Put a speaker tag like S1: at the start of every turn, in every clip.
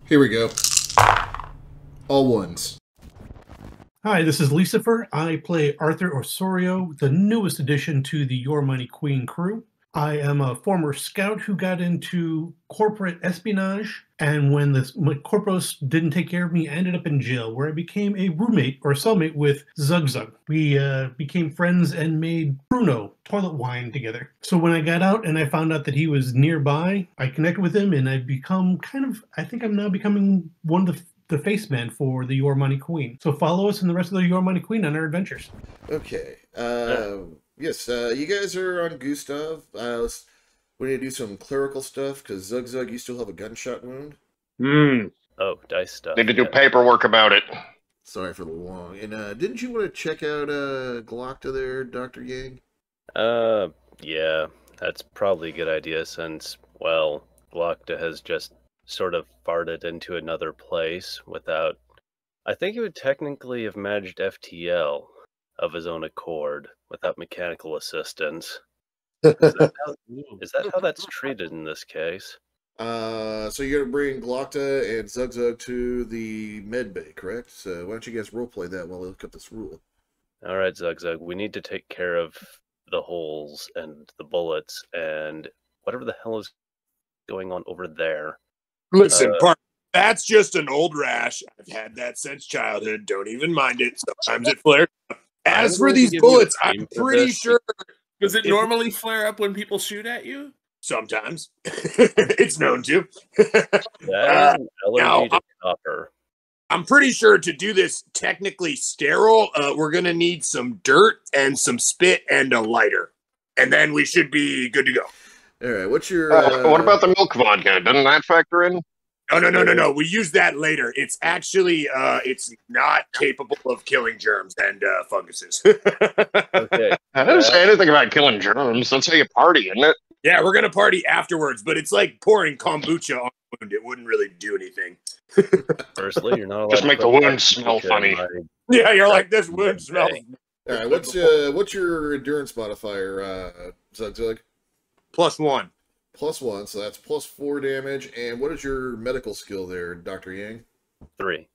S1: Here we go. All ones.
S2: Hi, this is Lucifer. I play Arthur Osorio, the newest addition to the Your Money Queen crew. I am a former scout who got into corporate espionage, and when my corporos didn't take care of me, I ended up in jail, where I became a roommate or cellmate with Zug Zug. We became friends and made Bruno toilet wine together. So when I got out and I found out that he was nearby, I connected with him, and I've become I think I'm now becoming one of the face man for the Your Money Queen. So follow us and the rest of the Your Money Queen on our adventures.
S1: Okay. Yes, you guys are on Gustav. We need to do some clerical stuff, because Zug Zug, you still have a gunshot wound.
S3: Oh, dice stuff.
S4: Need to do paperwork about it.
S1: Sorry for the long. And didn't you want to check out Glockta there, Dr. Yang?
S3: Yeah, that's probably a good idea since, well, Glockta has just sort of farted into another place without... I think he would technically have managed FTL of his own accord without mechanical assistance. Is that how that's treated in this case?
S1: So you're going to bring Glockta and Zug Zug to the med bay, correct? So why don't you guys roleplay that while I look up this rule?
S3: Alright, Zug Zug, we need to take care of the holes and the bullets and whatever the hell is going on over there.
S5: Listen, that's just an old rash. I've had that since childhood. Don't even mind it. Sometimes it flares up. As for these bullets, I'm pretty sure...
S6: Does it normally flare up when people shoot at you?
S5: Sometimes. It's known to.
S3: That is an allergy to copper.
S5: I'm pretty sure to do this technically sterile, we're going to need some dirt and some spit and a lighter. And then we should be good to go.
S1: All right, what's your...
S4: What about the milk vodka? Doesn't that factor in?
S5: No. We use that later. It's actually, it's not capable of killing germs and funguses.
S3: Okay.
S4: I didn't say anything about killing germs. That's how you party, isn't it?
S5: Yeah, we're going to party afterwards, but it's like pouring kombucha on a wound. It wouldn't really do anything.
S3: Firstly, you're not allowed
S4: Just
S3: to
S4: make the wound smell funny.
S5: Yeah, you're like, this wound smells.
S1: All right, what's your endurance modifier, Zug Zug?
S5: +1.
S1: +1, so that's +4 damage. And what is your medical skill there, Dr. Yang?
S3: 3.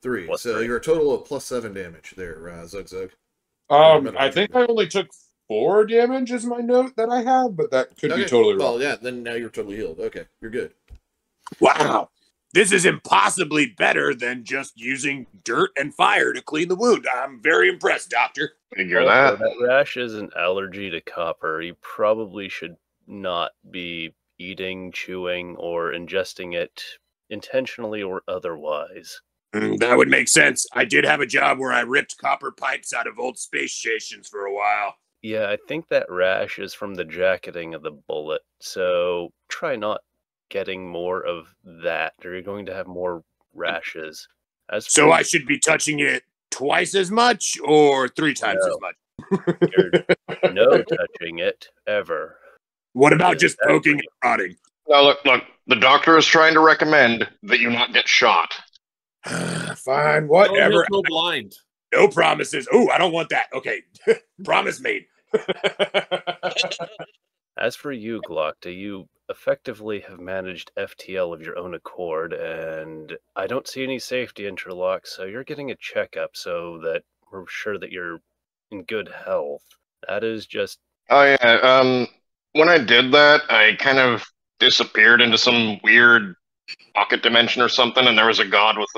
S1: 3.
S3: Plus
S1: so
S3: 3.
S1: you're a total of +7 damage there, Zug Zug.
S6: I think I only took 4 damage is my note that I have, but that could be totally wrong.
S1: Well, yeah, then now you're totally healed. Okay, you're good.
S5: Wow. This is impossibly better than just using dirt and fire to clean the wound. I'm very impressed, Doctor.
S4: Figure that.
S3: That rash is an allergy to copper. You probably should not be eating, chewing, or ingesting it intentionally or otherwise.
S5: That would make sense. I did have a job where I ripped copper pipes out of old space stations for a while.
S3: Yeah, I think that rash is from the jacketing of the bullet, so try not getting more of that, or you're going to have more rashes.
S5: So I should be touching it twice as much or 3 times as much?
S3: You're no touching it, ever.
S5: What about just poking and prodding?
S4: No, look, the doctor is trying to recommend that you not get shot.
S5: Fine, whatever.
S6: Don't go blind.
S5: No promises. Oh, I don't want that. Okay, promise made.
S3: As for you, Glockta, you effectively have managed FTL of your own accord, and I don't see any safety interlocks, so you're getting a checkup so that we're sure that you're in good health. That is just...
S4: Oh, yeah, when I did that, I kind of disappeared into some weird pocket dimension or something, and there was a god with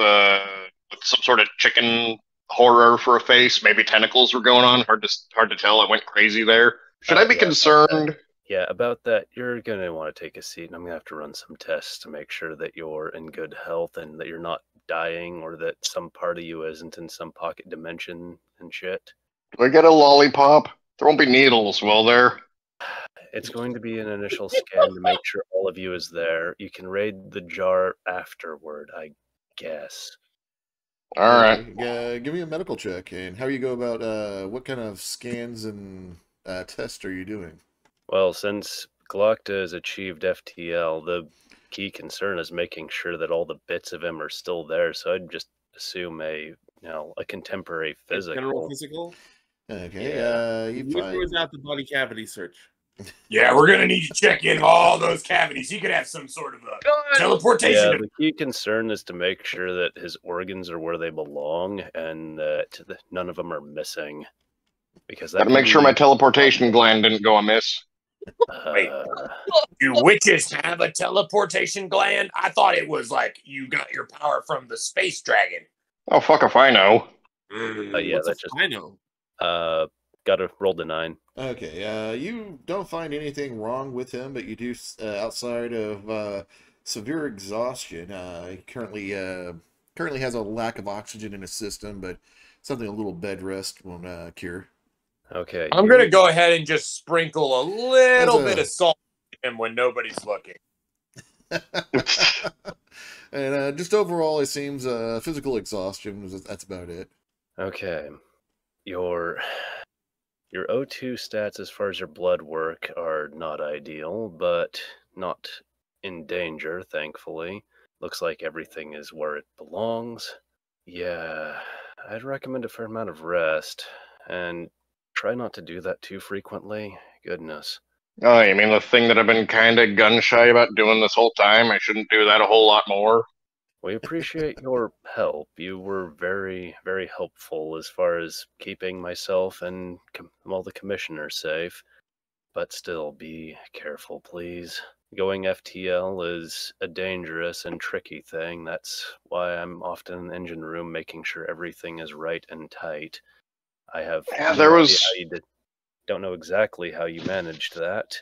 S4: some sort of chicken horror for a face. Maybe tentacles were going on. Hard to tell. I went crazy there. Should I be concerned?
S3: Yeah, about that, you're going to want to take a seat, and I'm going to have to run some tests to make sure that you're in good health and that you're not dying or that some part of you isn't in some pocket dimension and shit.
S4: Do I get a lollipop? There won't be needles, will there?
S3: It's going to be an initial scan to make sure all of you is there. You can raid the jar afterward, I guess.
S4: All right.
S1: Give me a medical check. And how you go about what kind of scans and tests are you doing?
S3: Well, since Glockta has achieved FTL, the key concern is making sure that all the bits of him are still there. So I'd just assume a contemporary physical.
S6: General physical?
S1: Okay.
S6: You was out the body cavity search.
S5: Yeah, we're gonna need to check in all those cavities. He could have some sort of a teleportation.
S3: Yeah, the key concern is to make sure that his organs are where they belong and that none of them are missing. Because that
S4: Gotta make sure my teleportation gland didn't go amiss.
S5: Wait, do witches have a teleportation gland? I thought it was like you got your power from the space dragon.
S4: Oh, fuck if I know.
S3: Yeah, that's just
S7: I know.
S3: Gotta roll the 9.
S1: Okay, you don't find anything wrong with him, but you do, outside of severe exhaustion. He currently has a lack of oxygen in his system, but something a little bed rest won't cure.
S3: Okay.
S5: I'm gonna go ahead and just sprinkle a little bit of salt on him when nobody's looking.
S1: And just overall, it seems physical exhaustion. That's about it.
S3: Okay. Your O2 stats as far as your blood work are not ideal, but not in danger, thankfully. Looks like everything is where it belongs. Yeah, I'd recommend a fair amount of rest, and try not to do that too frequently. Goodness.
S4: Oh, you mean the thing that I've been kind of gun-shy about doing this whole time? I shouldn't do that a whole lot more?
S3: We appreciate your help. You were very, very helpful as far as keeping myself and all the commissioners safe. But still, be careful, please. Going FTL is a dangerous and tricky thing. That's why I'm often in the engine room making sure everything is right and tight. I have don't know exactly how you managed that.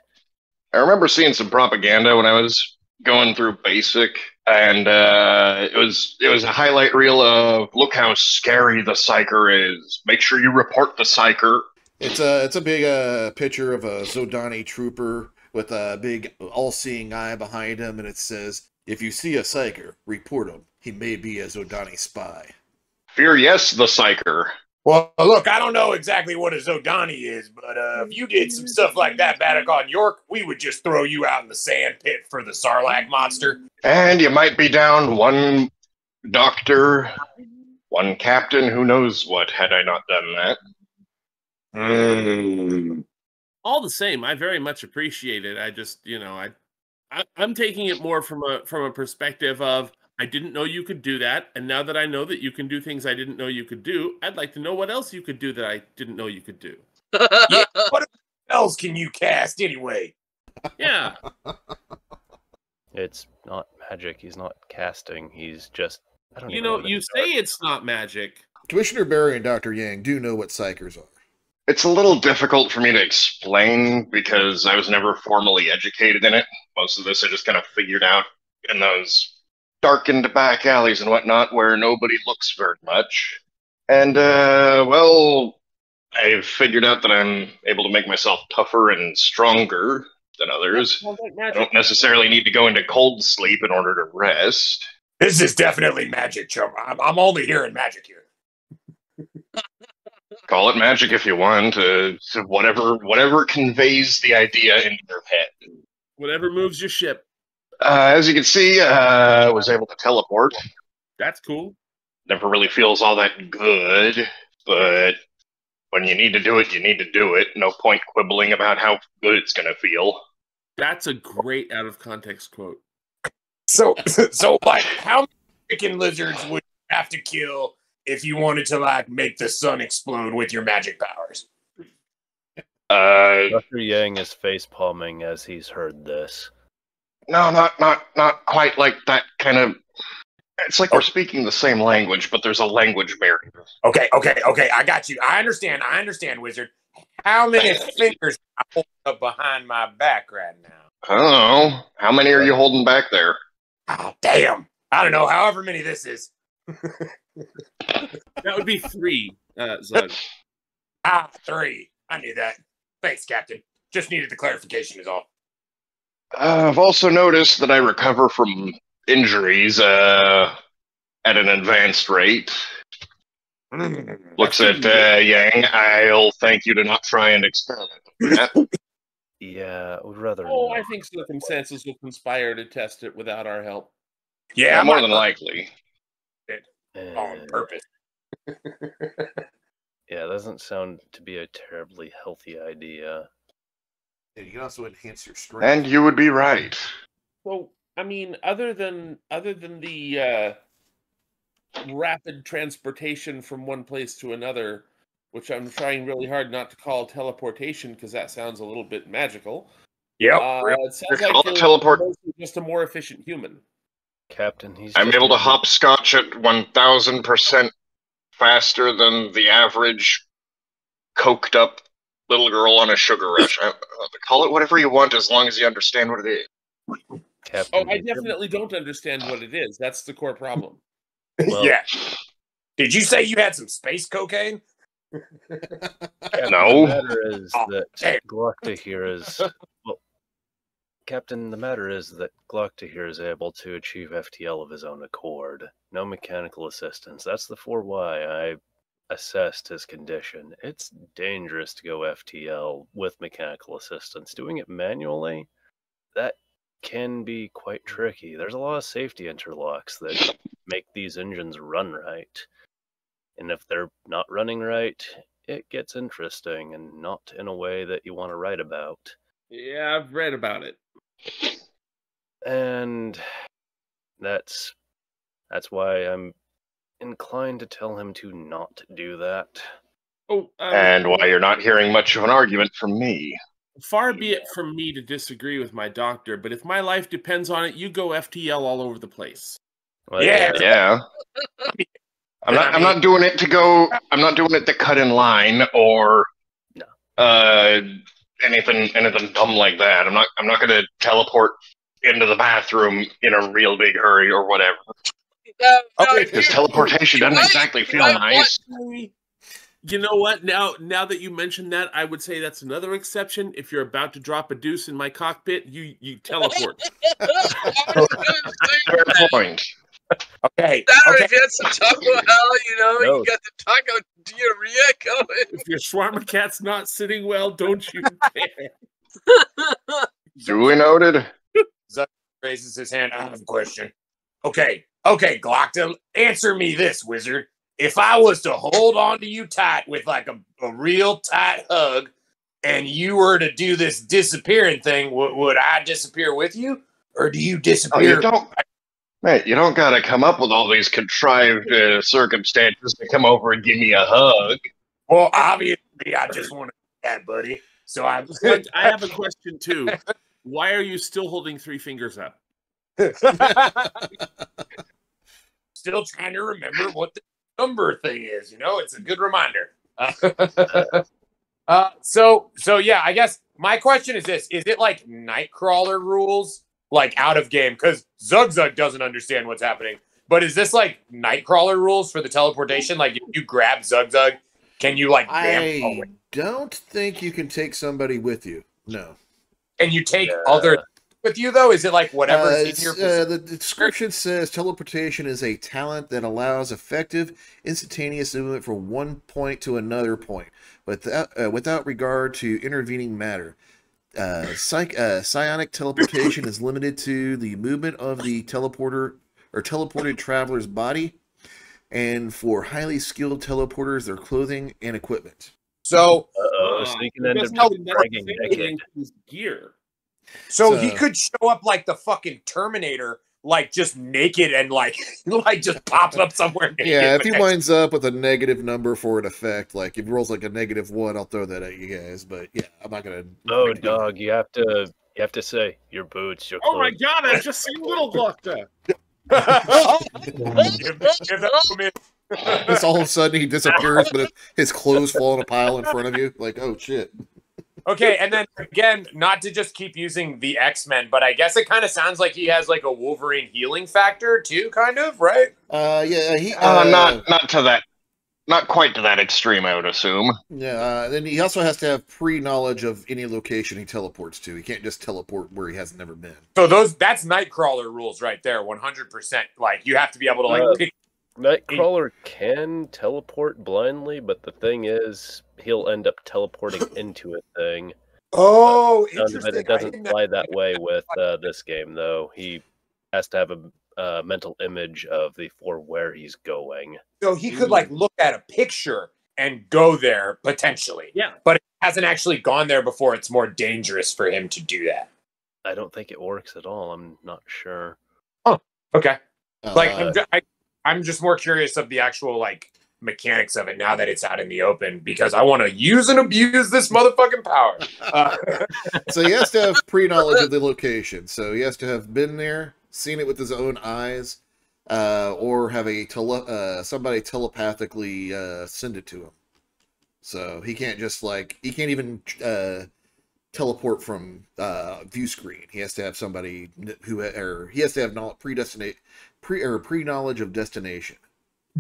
S4: I remember seeing some propaganda when I was going through basic, and it was a highlight reel of look how scary the psyker is. Make sure you report the psyker.
S1: It's a big picture of a Zodani trooper with a big all-seeing eye behind him, and it says, "If you see a psyker, report him. He may be a Zodani spy."
S4: Fear yes, the psyker.
S5: Well, look, I don't know exactly what a Zodani is, but if you did some stuff like that back on York, we would just throw you out in the sand pit for the Sarlacc monster.
S4: And you might be down one doctor, one captain, who knows what, had I not done that.
S7: All the same, I very much appreciate it. I just, I'm taking it more from a perspective of, I didn't know you could do that, and now that I know that you can do things I didn't know you could do, I'd like to know what else you could do that I didn't know you could do.
S5: Yeah, what else can you cast anyway?
S7: Yeah.
S3: It's not magic. He's not casting. He's just... I don't
S7: you say it's not magic.
S1: Commissioner Barry and Dr. Yang do know what psychers are.
S4: It's a little difficult for me to explain because I was never formally educated in it. Most of this I just kind of figured out in those darkened back alleys and whatnot where nobody looks very much. And, well, I've figured out that I'm able to make myself tougher and stronger than others. I don't necessarily need to go into cold sleep in order to rest.
S5: This is definitely magic, chum. I'm only hearing magic here.
S4: Call it magic if you want. Whatever conveys the idea into your head.
S7: Whatever moves your ship.
S4: As you can see, I was able to teleport.
S7: That's cool.
S4: Never really feels all that good, but when you need to do it, you need to do it. No point quibbling about how good it's going to feel.
S7: That's a great out-of-context quote.
S5: So, like, how many chicken lizards would you have to kill if you wanted to, like, make the sun explode with your magic powers?
S3: Dr. Yang is face-palming as he's heard this.
S4: No, not quite like that kind of... It's like we're speaking the same language, but there's a language barrier.
S5: Okay, I got you. I understand, wizard. How many fingers I hold up behind my back right now?
S4: I don't know. How many are you holding back there?
S5: Oh, damn. I don't know, however many this is.
S7: That would be 3, Zug.
S5: 3. I knew that. Thanks, Captain. Just needed the clarification is all.
S4: I've also noticed that I recover from injuries at an advanced rate. Looks at Yang. I'll thank you to not try and experiment with that.
S3: Yeah, I would rather
S7: Oh,
S3: not.
S7: I think circumstances will conspire to test it without our help.
S5: Yeah,
S4: more than likely.
S5: On purpose.
S3: Yeah, it doesn't sound to be a terribly healthy idea.
S1: And you can also enhance your strength.
S4: And you would be right.
S7: Well, I mean, other than the rapid transportation from one place to another, which I'm trying really hard not to call teleportation because that sounds a little bit magical.
S5: Yep.
S7: It sounds like
S4: Call it teleport.
S7: mostly just a more efficient human.
S3: Captain,
S4: I'm able to hopscotch at 1,000% faster than the average coked up little girl on a sugar rush. Call it whatever you want as long as you understand what it is.
S3: Captain,
S7: I definitely don't understand what it is. That's the core problem.
S3: Well,
S5: yeah. Did you say you had some space cocaine?
S3: Captain,
S4: No.
S3: The matter is that Glocta here is... Well, Captain, the matter is that Glocta here is able to achieve FTL of his own accord. No mechanical assistance. That's the 4Y. I assessed his condition. It's dangerous to go FTL with mechanical assistance. Doing it manually, that can be quite tricky. There's a lot of safety interlocks that make these engines run right. And if they're not running right, it gets interesting and not in a way that you want to write about.
S7: Yeah, I've read about it.
S3: And that's why I'm inclined to tell him to not do that.
S7: Oh,
S4: And why you're not hearing much of an argument from me.
S7: Far be it from me to disagree with my doctor, but if my life depends on it, you go FTL all over the place.
S3: Well,
S4: Yeah. I'm not doing it to go. I'm not doing it to cut in line or anything dumb like that. I'm not going to teleport into the bathroom in a real big hurry or whatever. Because teleportation doesn't exactly feel nice.
S7: You know what? Now that you mention that, I would say that's another exception. If you're about to drop a deuce in my cockpit, you teleport.
S4: Fair point.
S5: Okay.
S8: If you had some Taco Hell, you got the taco diarrhea going.
S7: If your shawarma cat's not sitting well, don't you dare.
S4: Duly noted.
S5: Zuck raises his hand. I have a question. Okay, Glockton, answer me this, wizard. If I was to hold on to you tight with like a real tight hug, and you were to do this disappearing thing, would I disappear with you, or do you disappear?
S4: You don't gotta come up with all these contrived circumstances to come over and give me a hug.
S5: Well, obviously, I just want to do that, buddy. So I
S7: have a question too. Why are you still holding 3 fingers up?
S5: Still trying to remember what the number thing is. It's a good reminder. So yeah, I guess my question is this: is it like Nightcrawler rules? Like out of game, because Zug doesn't understand what's happening. But is this like Nightcrawler rules for the teleportation? Like if you grab Zug, can you like?
S1: I don't think you can take somebody with you. No.
S5: And you take other with you though? Is it like whatever?
S1: The description says teleportation is a talent that allows effective, instantaneous movement from one point to another point, without regard to intervening matter. Psionic teleportation is limited to the movement of the teleporter or teleported traveler's body, and for highly skilled teleporters, their clothing and equipment.
S3: So you can end up dragging naked.
S7: Gear.
S5: So he could show up like the fucking Terminator, like just naked and like just pops up somewhere naked.
S1: Yeah, if he winds up with a negative number for an effect, like if he rolls like a -1, I'll throw that at you guys. But yeah, I'm not gonna.
S3: Oh, dog, you have to say your boots, your clothes.
S7: Oh my god, I've just seen Little Glockta.
S1: Just all of a sudden he disappears, but his clothes fall in a pile in front of you. Like, oh shit.
S5: Okay, and then again, not to just keep using the X-Men, but I guess it kind of sounds like he has like a Wolverine healing factor too, kind of, right?
S1: Yeah, he
S4: not to that, not quite to that extreme, I would assume.
S1: Yeah, then he also has to have pre-knowledge of any location he teleports to. He can't just teleport where he has never been.
S5: So that's Nightcrawler rules right there, 100%. Like you have to be able to like pick.
S3: Nightcrawler can teleport blindly, but the thing is, he'll end up teleporting into a thing.
S5: Oh, interesting.
S3: It doesn't fly that way with this game, though. He has to have a mental image of where he's going.
S5: So he could like look at a picture and go there potentially.
S7: Yeah.
S5: But it hasn't actually gone there before. It's more dangerous for him to do that.
S3: I don't think it works at all. I'm not sure.
S5: Oh, okay. I'm just more curious of the actual like mechanics of it now that it's out in the open because I want to use and abuse this motherfucking power.
S1: So he has to have pre-knowledge of the location. So he has to have been there, seen it with his own eyes, or have somebody telepathically send it to him. So he can't just he can't even teleport from view screen. He has to have somebody he has to have pre-knowledge of destination.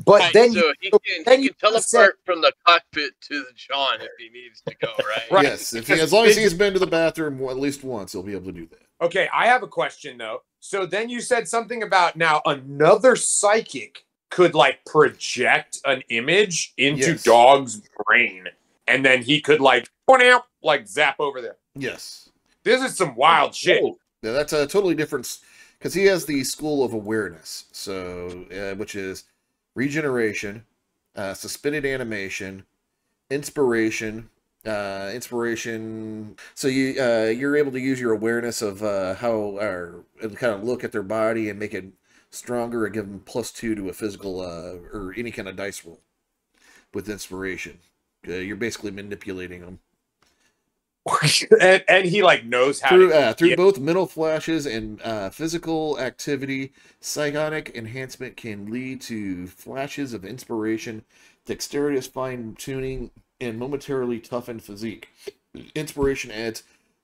S5: But
S8: Right,
S5: then
S8: so he can teleport from the cockpit to the John if he needs to go, right?
S5: Right.
S1: Yes, as long as he's been to the bathroom at least once, he'll be able to do that.
S5: Okay, I have a question though. So then you said something about now another psychic could like project an image into Dog's brain, and then he could like zap over there.
S1: Yes.
S5: This is some wild shit.
S1: Yeah, that's a totally different, because he has the school of awareness, so which is regeneration, suspended animation, inspiration. So you're able to use your awareness of and kind of look at their body and make it stronger and give them +2 to a physical or any kind of dice roll with inspiration. You're basically manipulating them.
S5: and he like knows how
S1: through both mental flashes and physical activity. Psionic enhancement can lead to flashes of inspiration, dexterous fine-tuning, and momentarily toughened physique. Inspiration adds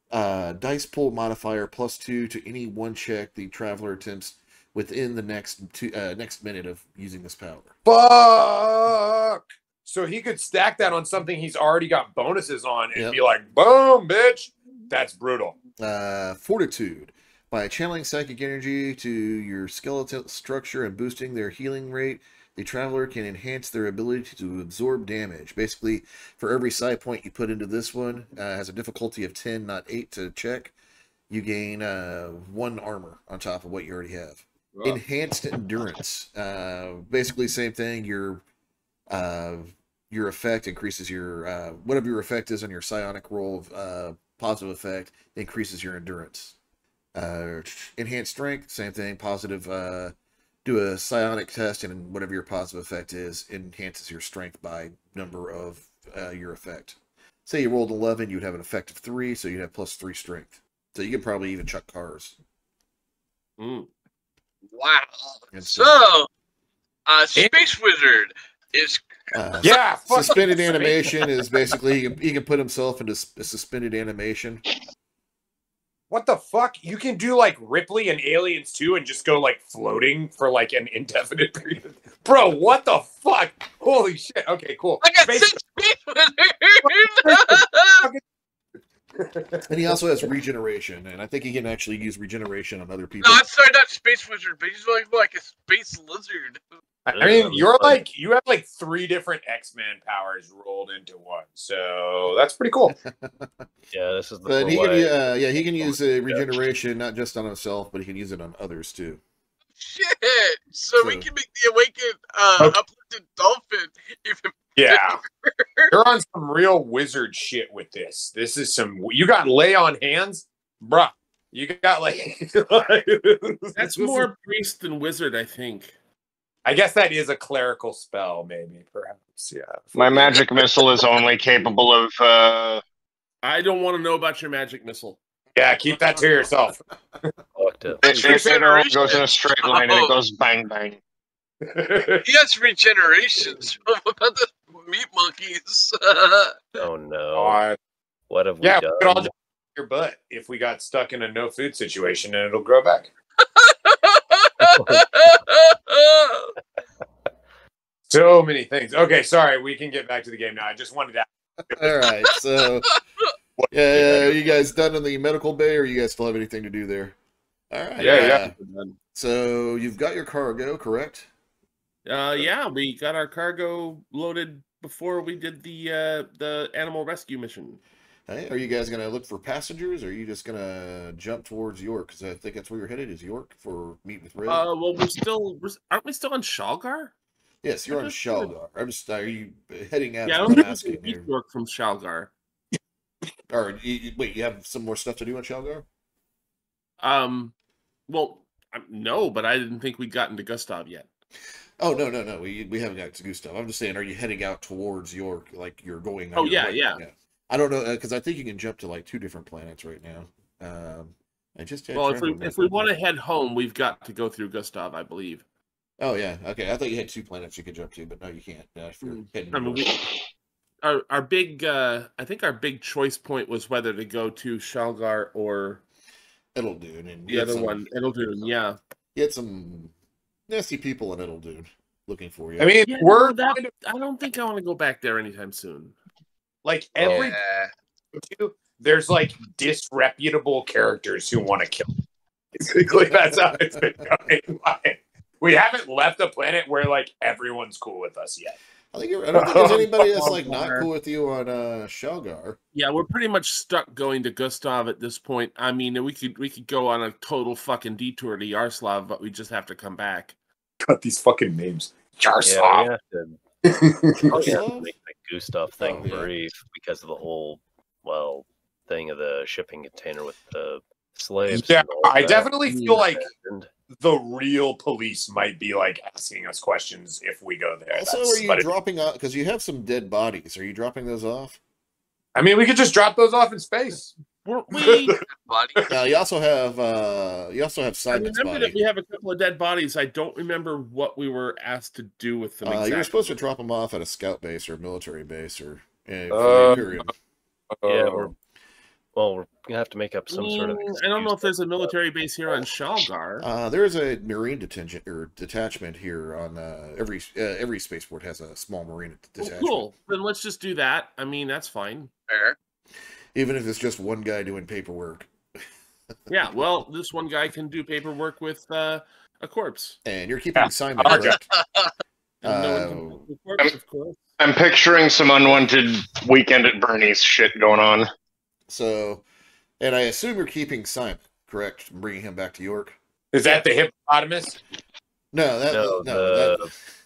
S1: dice pool modifier +2 to any one check the traveler attempts within the next minute of using this power.
S5: Fuck! So he could stack that on something he's already got bonuses on and be like, boom, bitch. That's brutal.
S1: Fortitude. By channeling psychic energy to your skeletal structure and boosting their healing rate, the traveler can enhance their ability to absorb damage. Basically, for every psi point you put into this one, has a difficulty of 10, not 8 to check, you gain 1 armor on top of what you already have. Oh. Enhanced endurance. Basically, same thing. Your effect increases your whatever your effect is on your psionic roll of positive effect increases your endurance. Enhanced strength, same thing, positive. Do a psionic test, and whatever your positive effect is enhances your strength by number of your effect. Say you rolled 11, you'd have an effect of 3, so you'd have +3 strength. So you could probably even chuck cars.
S8: Wow. So, Space Wizard is
S1: suspended animation is basically he can put himself into suspended animation.
S5: What the fuck? You can do like Ripley and Aliens 2 and just go like floating for like an indefinite period. Bro, what the fuck? Holy shit. Okay, cool.
S8: I got Space
S1: And he also has regeneration, and I think he can actually use regeneration on other people.
S8: No, I'm sorry, not Space Wizard, but he's like a space lizard.
S5: I mean, you have like 3 different X-Men powers rolled into one, so that's pretty cool.
S3: Yeah, this is the.
S1: But he can use regeneration not just on himself, but he can use it on others too.
S8: Shit! So we can make the awakened, uplifted dolphin even.
S5: Yeah, you're on some real wizard shit with this. This is some. You got lay on hands, bruh. You got like.
S7: That's more priest than wizard, I think.
S5: I guess that is a clerical spell, maybe, perhaps. Yeah.
S4: My magic missile is only capable of.
S7: I don't want to know about your magic missile.
S5: Yeah, keep that to yourself.
S4: It only goes in a straight line and it goes bang bang.
S8: He has regenerations. What about the meat monkeys?
S3: Oh no! What have we done?
S5: We could all just your butt if we got stuck in a no food situation, and it'll grow back. So many things. Okay, sorry. We can get back to the game now. I just wanted to.
S1: All right. So, are you guys done in the medical bay, or you guys still have anything to do there? All right.
S5: Yeah.
S1: So you've got your cargo, correct?
S7: Yeah, we got our cargo loaded before we did the animal rescue mission.
S1: Hey, are you guys going to look for passengers, or are you just going to jump towards York? Because I think that's where you're headed, is York, for meet with Rhow.
S7: Well, aren't we still on Shalgar?
S1: Yes, you're on Shalgar. I'm just. Are you heading out?
S7: Yeah, I
S1: I'm
S7: don't think
S1: asking
S7: we
S1: here.
S7: can work from Shalgar.
S1: Or wait, you have some more stuff to do on Shalgar?
S7: Well, no, but I didn't think we'd gotten to Gustav yet.
S1: Oh no. We haven't got to Gustav. I'm just saying, are you heading out towards York? Like you're going?
S7: Oh,
S1: your
S7: yeah,
S1: way?
S7: yeah.
S1: I don't know because I think you can jump to like 2 different planets right now. I just had
S7: Well,
S1: travel
S7: if we
S1: method.
S7: want to head home, we've got to go through Gustav, I believe.
S1: Oh yeah, okay. I thought you had 2 planets you could jump to, but no, you can't. If you're heading
S7: I mean,
S1: north.
S7: our big I think our big choice point was whether to go to Shalgar or
S1: Edeldune, and
S7: the other one, Edeldune. Yeah,
S1: you had some nasty people in Edeldune looking for you.
S5: I mean,
S7: yeah,
S5: we're
S7: no, I don't think I want to go back there anytime soon.
S5: like every there's like disreputable characters who want to kill. Basically, that's how it's been going. Like, we haven't left the planet where like everyone's cool with us yet.
S1: I don't think there's anybody that's like not cool with you on Shalgar.
S7: Yeah, we're pretty much stuck going to Gustav at this point. I mean, we could go on a total fucking detour to Yarslav, but we just have to come back.
S5: Got these fucking names.
S3: Yeah,
S5: Yarslav.
S3: we have to
S1: Yarslav?
S3: make the Gustav thing
S1: Oh, yeah.
S3: brief because of the whole, thing of the shipping container with the slaves.
S5: Yeah,
S3: and all
S5: I
S3: that.
S5: definitely feel like
S3: And
S5: the real police might be like asking us questions if we go there.
S1: Also,
S5: That's-
S1: are you
S5: but
S1: dropping off? Because you have some dead bodies. Are you dropping those off?
S5: I mean, we could just drop those off in space.
S7: We
S8: Buddy.
S1: You also have
S7: I
S1: Simon's
S7: remember that
S1: body.
S7: we have a couple of dead bodies. I don't remember what we were asked to do with them.
S1: You were
S7: exactly.
S1: supposed to drop them off at a scout base or military base or for the
S5: Uh,
S1: Imperium.
S3: yeah, we're gonna have to make up some sort of.
S7: I don't know if there's a
S3: excuse.
S7: military base here on Shalgar.
S1: There is a marine detachment here on every spaceport has a small marine
S7: Well,
S1: detachment.
S7: cool. Then let's just do that. I mean, that's fine.
S8: Fair.
S1: Even if it's just one guy doing paperwork.
S7: Yeah. Well, this one guy can do paperwork with a corpse.
S1: And you're keeping Simon,
S5: I'll
S1: correct?
S7: And no one can take the corpse, of course.
S4: I'm picturing some unwanted weekend at Bernie's shit going on.
S1: So, and I assume you're keeping Simon, correct? Bringing him back to York.
S5: Is that the hippopotamus?
S1: No,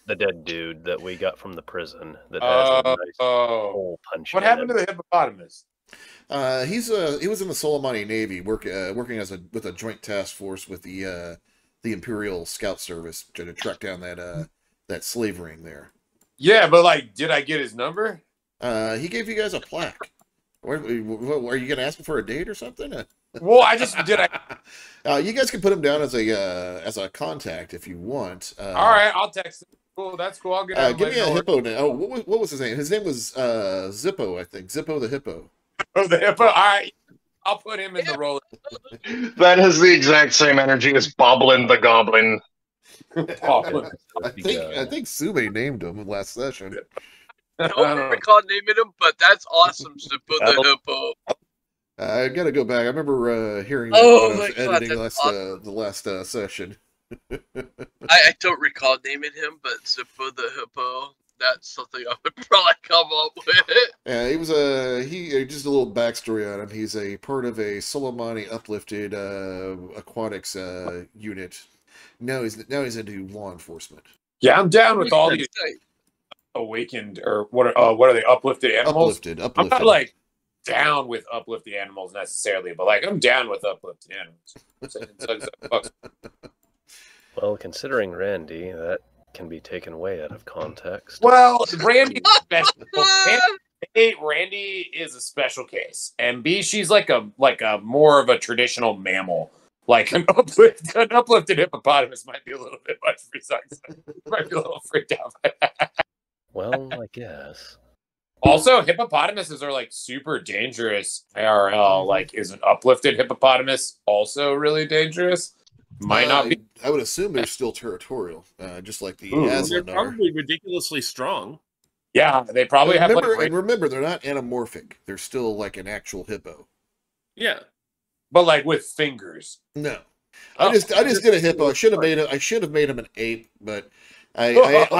S3: The dead dude that we got from the prison that has a nice hole punched
S5: What
S3: in
S5: happened
S3: him.
S5: to the hippopotamus?
S1: he was in the Solomani Navy, working with a joint task force with the Imperial Scout Service to track down that slave ring there.
S5: Yeah, but like, did I get his number?
S1: He gave you guys a plaque. Are you going to ask him for a date or something?
S5: Well, I just did.
S1: You guys can put him down as a contact if you want.
S5: All right, I'll text him. Cool, that's cool. I'll get him.
S1: Give me a hippo name. Oh, what was his name? His name was Zippo, I think. Zippo the hippo.
S5: Oh, the hippo. All right, I'll put him in the role.
S4: That has the exact same energy as Boblin the Goblin.
S1: I think Sube named him last session.
S8: I don't recall naming him, but that's awesome to put the hippo.
S1: I gotta go back. I remember hearing that
S8: Oh
S1: when I
S8: my
S1: was
S8: God,
S1: editing
S8: that's
S1: the last session.
S8: I don't recall naming him, but Zippo the hippo, that's something I would probably come up with.
S1: Yeah, he was just a little backstory on him. He's a part of a Solomani uplifted aquatics unit. Now he's into law enforcement.
S5: Yeah, I'm down with all these awakened or what are they uplifted animals?
S1: Uplifted.
S5: I'm not like down with uplifted animals necessarily, but like I'm down with uplifted animals.
S3: Well, considering Randy, that can be taken way out of context.
S5: Well, Randy's special. A, Randy is a special case, and B, she's like a more of a traditional mammal. Like an uplifted hippopotamus might be a little bit much for some. Might be a little freaked out by that.
S3: Well, I guess.
S5: Also, hippopotamuses are like super dangerous. IRL, like, is an uplifted hippopotamus also really dangerous? Might not be.
S1: I would assume they're still territorial, just like the
S7: They're
S1: Aslan are.
S7: probably ridiculously strong.
S5: Yeah, they probably have.
S1: Remember, they're not anamorphic. They're still like an actual hippo.
S7: Yeah,
S5: but like with fingers.
S1: No, I just did a hippo. I should have made him an ape, but I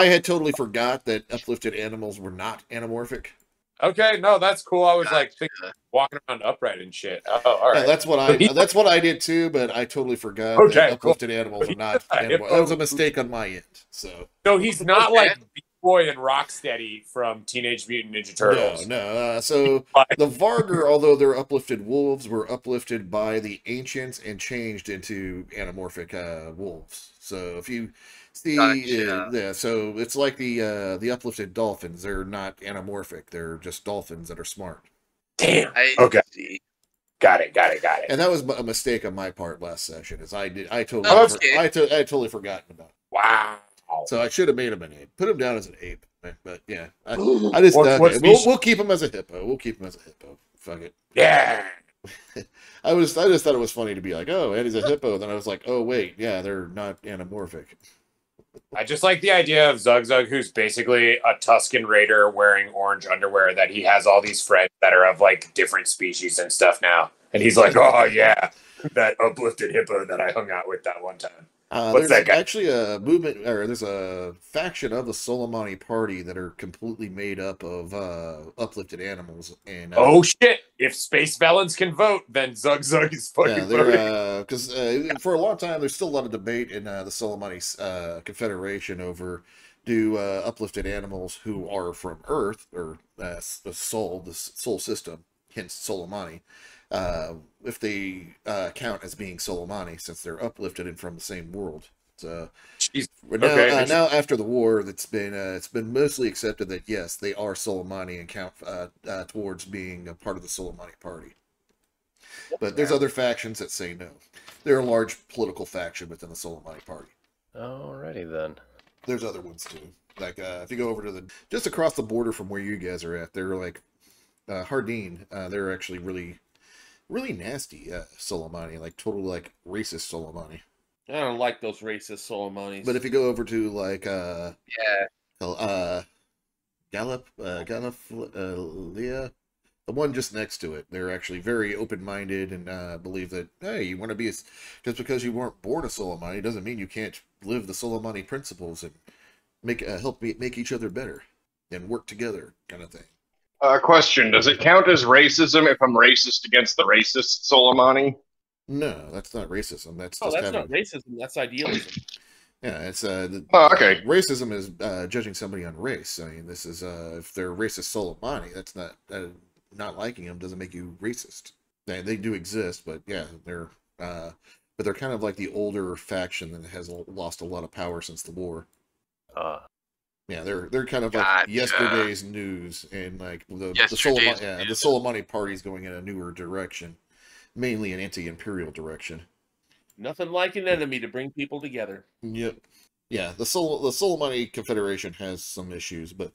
S1: had totally forgot that uplifted animals were not anamorphic.
S5: Okay, no, that's cool. I was like
S8: Gotcha.
S5: thinking, walking around upright and shit. Oh, all right.
S1: Yeah, that's what I did too, but I totally forgot
S5: Okay,
S1: that
S5: cool.
S1: uplifted animals are not animals. That was a mistake on my end. So
S5: No, he's not
S8: Okay.
S5: like Beast Boy and Rocksteady from Teenage Mutant Ninja Turtles.
S1: no. So the Vargr, although they're uplifted wolves, were uplifted by the ancients and changed into anamorphic wolves. So if you see,
S8: Gotcha.
S1: yeah, so it's like the uplifted dolphins. They're not anamorphic. They're just dolphins that are smart.
S5: Damn.
S8: I
S5: Okay.
S8: see.
S5: Got it.
S1: And that was a mistake on my part last session. I totally,
S8: Oh, okay.
S1: I totally forgotten about it.
S5: Wow.
S1: So I should have made him an ape. Put him down as an ape. But yeah, I just
S5: What
S1: okay,
S5: species?
S1: we'll keep him as a hippo. Fuck it.
S5: Yeah.
S1: I just thought it was funny to be like, oh, Eddie's a hippo. Then I was like, oh wait, yeah, they're not anamorphic.
S5: I just like the idea of Zug Zug, who's basically a Tuscan raider wearing orange underwear, that he has all these friends that are of like different species and stuff now. And he's like, oh yeah, that uplifted hippo that I hung out with that one time. What's
S1: There's
S5: that guy?
S1: actually a movement, or there's a faction of the Solomani party that are completely made up of uplifted animals. And
S5: Oh shit! If Space Felons can vote, then Zug Zug is fucking
S1: yeah,
S5: voting.
S1: they're because for a long time there's still a lot of debate in the Solomani Confederation over do uplifted animals who are from Earth or the soul system, hence Solomani, if they count as being Solomani since they're uplifted and from the same world. So
S5: Jeez.
S1: now,
S5: Okay.
S1: now after the war, it's been mostly accepted that yes, they are Solomani and count towards being a part of the Solomani party. But there's other factions that say no. They're a large political faction within the Solomani party.
S3: Alrighty then.
S1: There's other ones too. Like if you go over to just across the border from where you guys are at, they're like Hardin. They're actually really nasty Solomani, like total like racist Solomani.
S7: I don't like those racist Solomanis.
S1: But if you go over to like
S8: Yeah.
S1: Gallipoli, the one just next to it, they're actually very open-minded and believe that, hey, you want to be just because you weren't born a Solomani doesn't mean you can't live the Solomani principles and help make each other better and work together, kind of thing.
S4: Question: does it count as racism if I'm racist against the racist Solomani?
S1: No, that's not racism. That's
S7: Oh,
S1: just
S7: that's not racism. That's idealism.
S1: Yeah, it's
S4: okay.
S1: Racism is judging somebody on race. I mean, this is if they're racist Solomani, that's not liking them doesn't make you racist. They do exist, but yeah, they're kind of like the older faction that has lost a lot of power since the war. Yeah, they're kind of like
S8: Gotcha.
S1: yesterday's news, and like the Solomani party's going in a newer direction, mainly an anti-imperial direction.
S7: Nothing like an enemy to bring people together.
S1: Yep. Yeah, the Solomani Confederation has some issues, but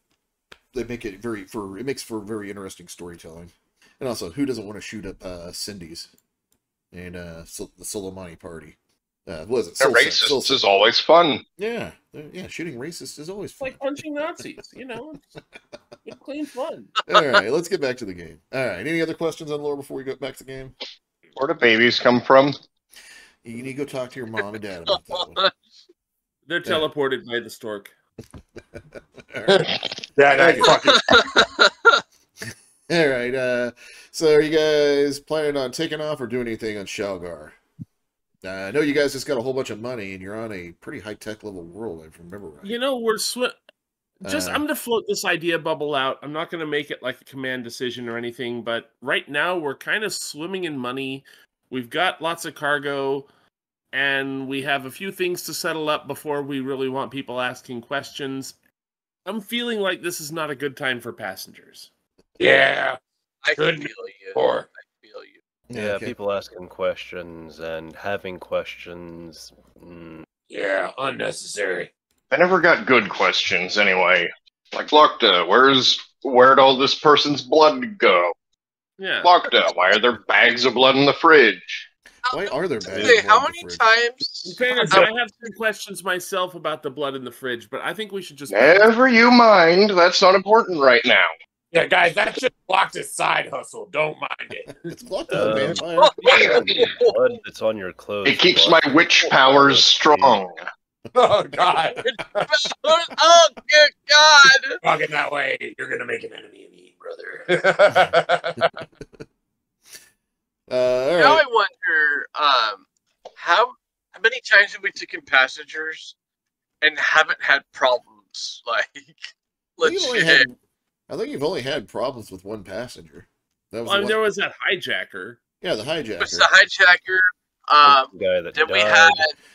S1: they make it makes for very interesting storytelling. And also, who doesn't want to shoot up Cindy's and the Solomani party? Was it
S4: Racist is always fun.
S1: Yeah, shooting racists is always
S7: It's
S1: fun.
S7: like punching Nazis, you know? It's clean fun.
S1: All right, let's get back to the game. All right, any other questions on lore before we go back to the game?
S4: Where do babies come from?
S1: You need to go talk to your mom and dad about that one.
S7: They're teleported by the stork.
S1: All right.
S5: Yeah, no, fucking.
S1: All right. So are you guys planning on taking off or doing anything on Shalgar? I know you guys just got a whole bunch of money and you're on a pretty high-tech level world, if I remember right.
S7: You know, I'm going to float this idea bubble out. I'm not going to make it like a command decision or anything, but right now we're kind of swimming in money. We've got lots of cargo, and we have a few things to settle up before we really want people asking questions. I'm feeling like this is not a good time for passengers.
S5: Yeah.
S8: I feel
S5: Couldn't
S8: you.
S5: Or
S8: I feel you.
S3: Yeah,
S1: okay.
S3: people asking questions and having questions.
S5: yeah, unnecessary.
S4: I never got good questions anyway. Like, Lockda, where'd all this person's blood go?
S7: Yeah.
S4: Lockda, why are there bags of blood in the fridge?
S1: Why are there bags
S8: Hey,
S1: of
S8: how
S1: blood in
S8: many
S1: the fridge?
S8: times?
S7: In fairness, I have some questions myself about the blood in the fridge, but I think we should just...
S4: Never you mind. That's not important right now.
S5: Yeah, guys, that shit blocked his side hustle. Don't mind it.
S1: It's blocked on the vampire.
S3: Blood that's on your clothes.
S4: It keeps my witch powers strong.
S5: Oh, God.
S8: Oh, good God!
S5: Talking that way, you're going to make an enemy of me, bro. brother.
S1: All
S8: Now
S1: right.
S8: I wonder, how many times have we taken passengers and haven't had problems? Like, legit.
S1: I think you've only had problems with one passenger. That was
S7: Well, I
S1: the
S7: mean,
S1: one.
S7: there was that hijacker.
S1: Yeah, the
S8: It was
S1: hijacker.
S8: the hijacker.
S3: The guy that
S8: Then we
S3: died.
S8: had.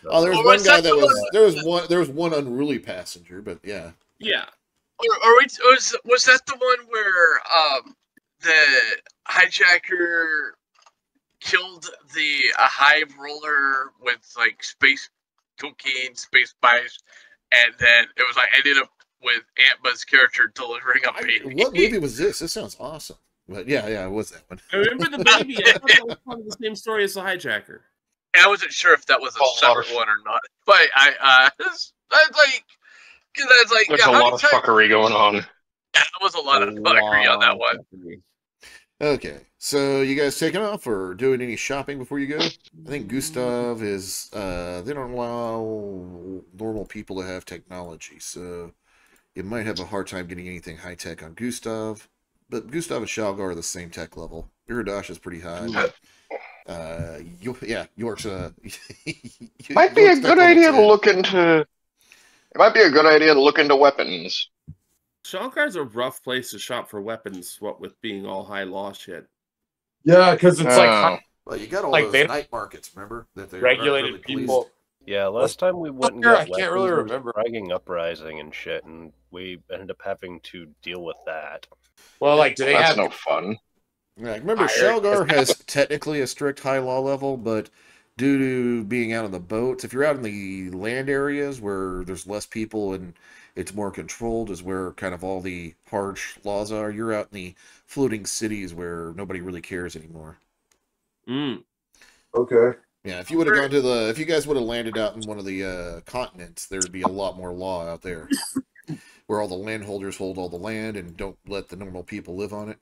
S1: Oh, there was
S8: Or
S1: one
S8: was
S1: guy
S8: that
S1: that
S8: the
S1: was there was one unruly passenger, but yeah.
S7: Yeah.
S8: Was that the one where the hijacker killed a hive roller with like space cocaine, space spice, and then it was like ended up with Aunt Bud's character delivering a baby.
S1: What movie was this? This sounds awesome. But yeah, it was that one.
S7: I remember the baby. I thought that was part of the same story as the hijacker.
S8: I wasn't sure if that was a separate one or not, but I was like, because I was like,
S4: There's a lot of fuckery going on.
S8: Yeah, there was a lot of fuckery on that one.
S1: Okay, so you guys taking off or doing any shopping before you go? I think Gustav is, they don't allow normal people to have technology, so you might have a hard time getting anything high-tech on Gustav. But Gustav and Shalgar are the same tech level. Iridash is pretty high. York's,
S4: Might be a good idea to look into... It might be a good idea to look into weapons.
S7: Shalkar's a rough place to shop for weapons, what with being all high law shit.
S5: Yeah, because it's
S4: Oh.
S1: Well, you got all
S5: Like
S1: those night markets, remember? That they
S5: regulated
S1: aren't really
S5: people.
S3: Yeah, last time we went and
S5: I
S3: got
S5: can't really
S3: weapons,
S5: remember.
S3: Bragging Uprising and shit, and we ended up having to deal with that.
S5: Well, like, do they
S4: That's
S5: have
S4: no fun.
S1: Yeah, remember, Shalgar has technically a strict high law level, but due to being out on the boats, if you're out in the land areas where there's less people and it's more controlled, is where kind of all the harsh laws are. You're out in the floating cities where nobody really cares anymore.
S5: Okay.
S1: Yeah, if you would have gone to if you guys would have landed out in one of the continents, there would be a lot more law out there, where all the landholders hold all the land and don't let the normal people live on it.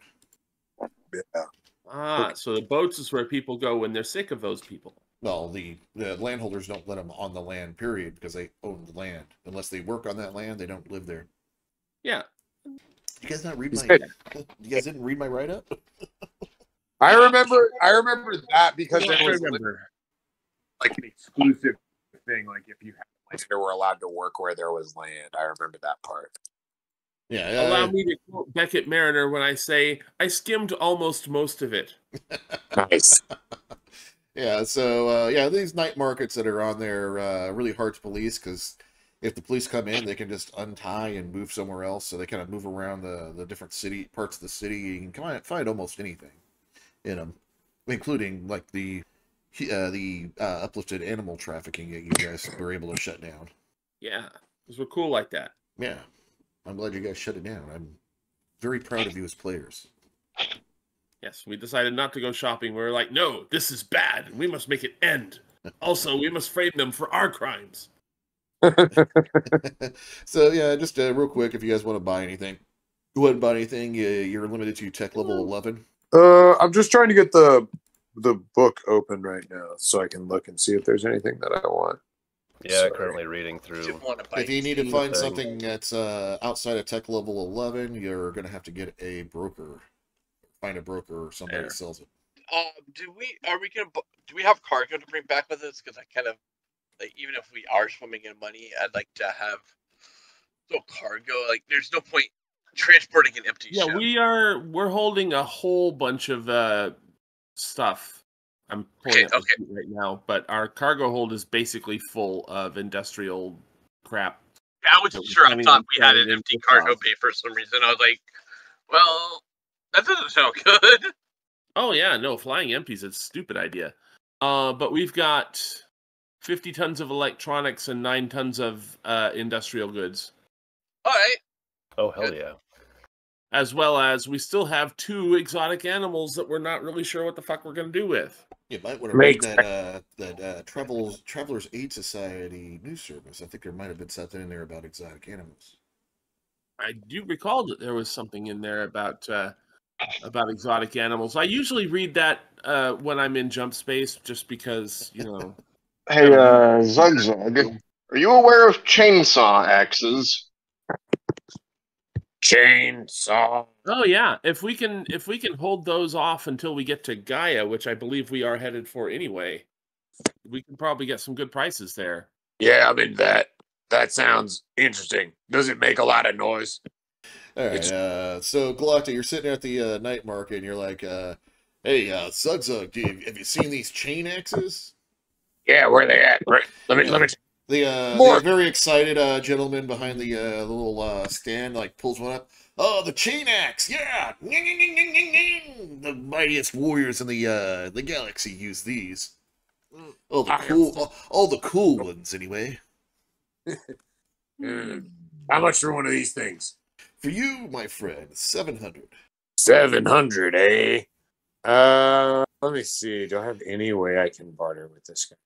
S5: Yeah.
S7: So the boats is where people go when they're sick of those people.
S1: Well, the landholders don't let them on the land, period, because they own the land. Unless they work on that land, they don't live there.
S7: Yeah.
S1: You guys not read my? You guys didn't read my write-up?
S5: I remember that because
S7: I
S5: it was
S7: remember.
S5: like an exclusive thing. Like if you had land, they were allowed to work where there was land. I remember that part.
S1: Yeah.
S7: Allow me to quote Beckett Mariner when I say I skimmed almost most of it.
S5: Nice.
S1: Yeah. So these night markets that are on there really hard to police because if the police come in, they can just untie and move somewhere else. So they kind of move around the different parts of the city. You can find almost anything in them, including like the uplifted animal trafficking that you guys were able to shut down.
S7: Yeah, because we're cool like that.
S1: Yeah, I'm glad you guys shut it down. I'm very proud of you as players.
S7: Yes, we decided not to go shopping. We were like, no, this is bad. And we must make it end. Also, we must frame them for our crimes.
S1: So yeah, just real quick, if you guys want to buy anything, you're limited to tech level 11.
S5: I'm just trying to get the book open right now so I can look and see if there's anything that I want.
S3: Yeah,
S5: Sorry.
S3: Currently reading through.
S1: If you need to find something that's outside of tech level 11, you're going to have to get a broker. Find a broker or somebody that sells it.
S8: Do we have cargo to bring back with us? Because I kind of like, even if we are swimming in money, I'd like to have cargo. Like, there's no point transporting an empty ship.
S7: We're holding a whole bunch of stuff. I'm pulling up the sheet right now, but our cargo hold is basically full of industrial crap.
S8: Yeah, I wasn't sure. I thought we had an empty cargo bay for some reason. I was like, well, that doesn't sound good.
S7: Oh yeah, no, flying empties is a stupid idea. But we've got 50 tons of electronics and 9 tons of industrial goods.
S8: All right.
S3: Oh, hell yeah.
S7: As well as we still have 2 exotic animals that we're not really sure what the fuck we're going to do with.
S1: You might want to read that Travelers Aid Society news service. I think there might have been something in there about exotic animals.
S7: I do recall that there was something in there about exotic animals. I usually read that when I'm in jump space, just because, you know.
S4: Hey, Zugzug, are you aware of chainsaw axes?
S5: chainsaw.
S7: Oh yeah, if we can hold those off until we get to Gaia, which I believe we are headed for anyway, we can probably get some good prices there.
S5: Yeah, I mean that sounds interesting. Does it make a lot of noise?
S1: All right. So Galacta, you're sitting at the night market, and you're like, "Hey, Zug, have you seen these chain axes?"
S5: Yeah, where are they at? Right. Let me.
S1: The very excited gentleman behind the little stand like pulls one up. Oh, the chain axe, yeah! The mightiest warriors in the galaxy use these. All the cool ones, anyway.
S5: How much for one of these things?
S1: For you, my friend, 700.
S5: 700, eh? Let me see. Do I have any way I can barter with this guy?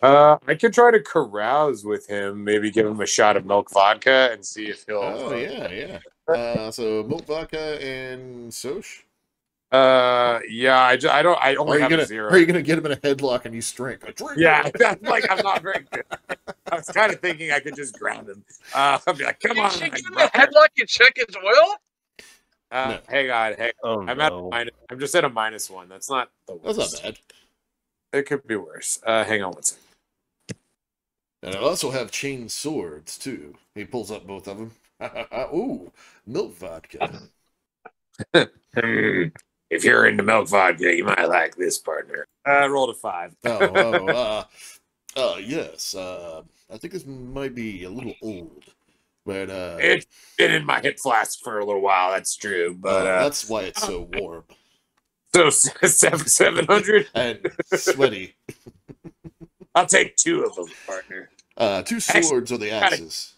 S5: I could try to carouse with him.Maybe give him a shot of milk vodka and see if he'll.
S1: Oh yeah. So milk vodka and Soch.
S5: Yeah. I only have a 0.
S1: Are you gonna get him in a headlock and you drink?
S5: Yeah, like I'm not very good. I was kind of thinking I could just grab him. I'll be like, come on.
S8: You should give him a headlock and check his will.
S1: No.
S5: Hang on.
S3: Oh,
S5: I'm just at a -1. That's not the worst.
S1: That's not bad.
S5: It could be worse. Hang on one second.
S1: And I also have chain swords too. He pulls up both of them. Ooh, milk vodka.
S5: If you're into milk vodka, you might like this, partner. Rolled a 5.
S1: Yes. I think this might be a little old, but
S5: it's been in my hip flask for a little while. That's true, but
S1: that's why it's so warm.
S5: So 700
S1: and sweaty.
S5: I'll take 2 of them, partner.
S1: 2 swords are the axes.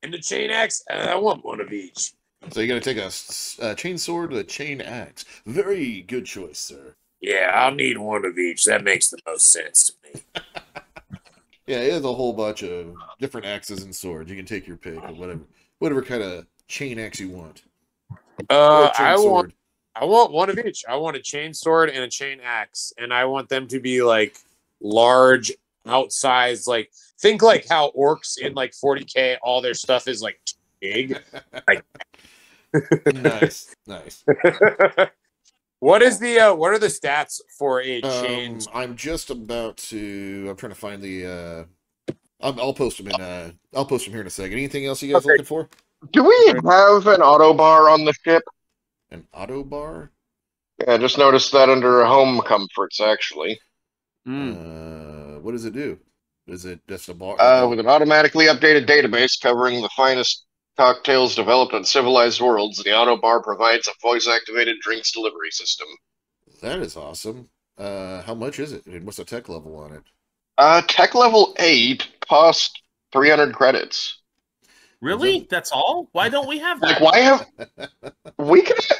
S5: And the chain axe, I want one of each.
S1: So you're going to take a chain sword or a chain axe. Very good choice, sir.
S5: Yeah, I'll need one of each. That makes the most sense to me.
S1: Yeah, it has a whole bunch of different axes and swords. You can take your pick or whatever kind of chain axe you want.
S5: I want one of each. I want a chain sword and a chain axe, and I want them to be like large, outsized. Like think like how orcs in like 40K, all their stuff is like big. Like
S1: nice.
S5: What are the stats for a chain?
S1: I'm just about to. I'm trying to find the. I'll post them in. I'll post them here in a second. Anything else you guys looking for?
S4: Do we have an auto bar on the ship?
S1: An auto bar?
S4: Yeah, I just noticed that under home comforts, actually.
S1: What does it do? Is it just a bar?
S4: With an automatically updated database covering the finest cocktails developed on civilized worlds, the auto bar provides a voice-activated drinks delivery system.
S1: That is awesome. How much is it? And what's the tech level on it?
S4: Tech level 8 cost 300 credits.
S7: Really? That's all? Why don't we have that?
S4: Like,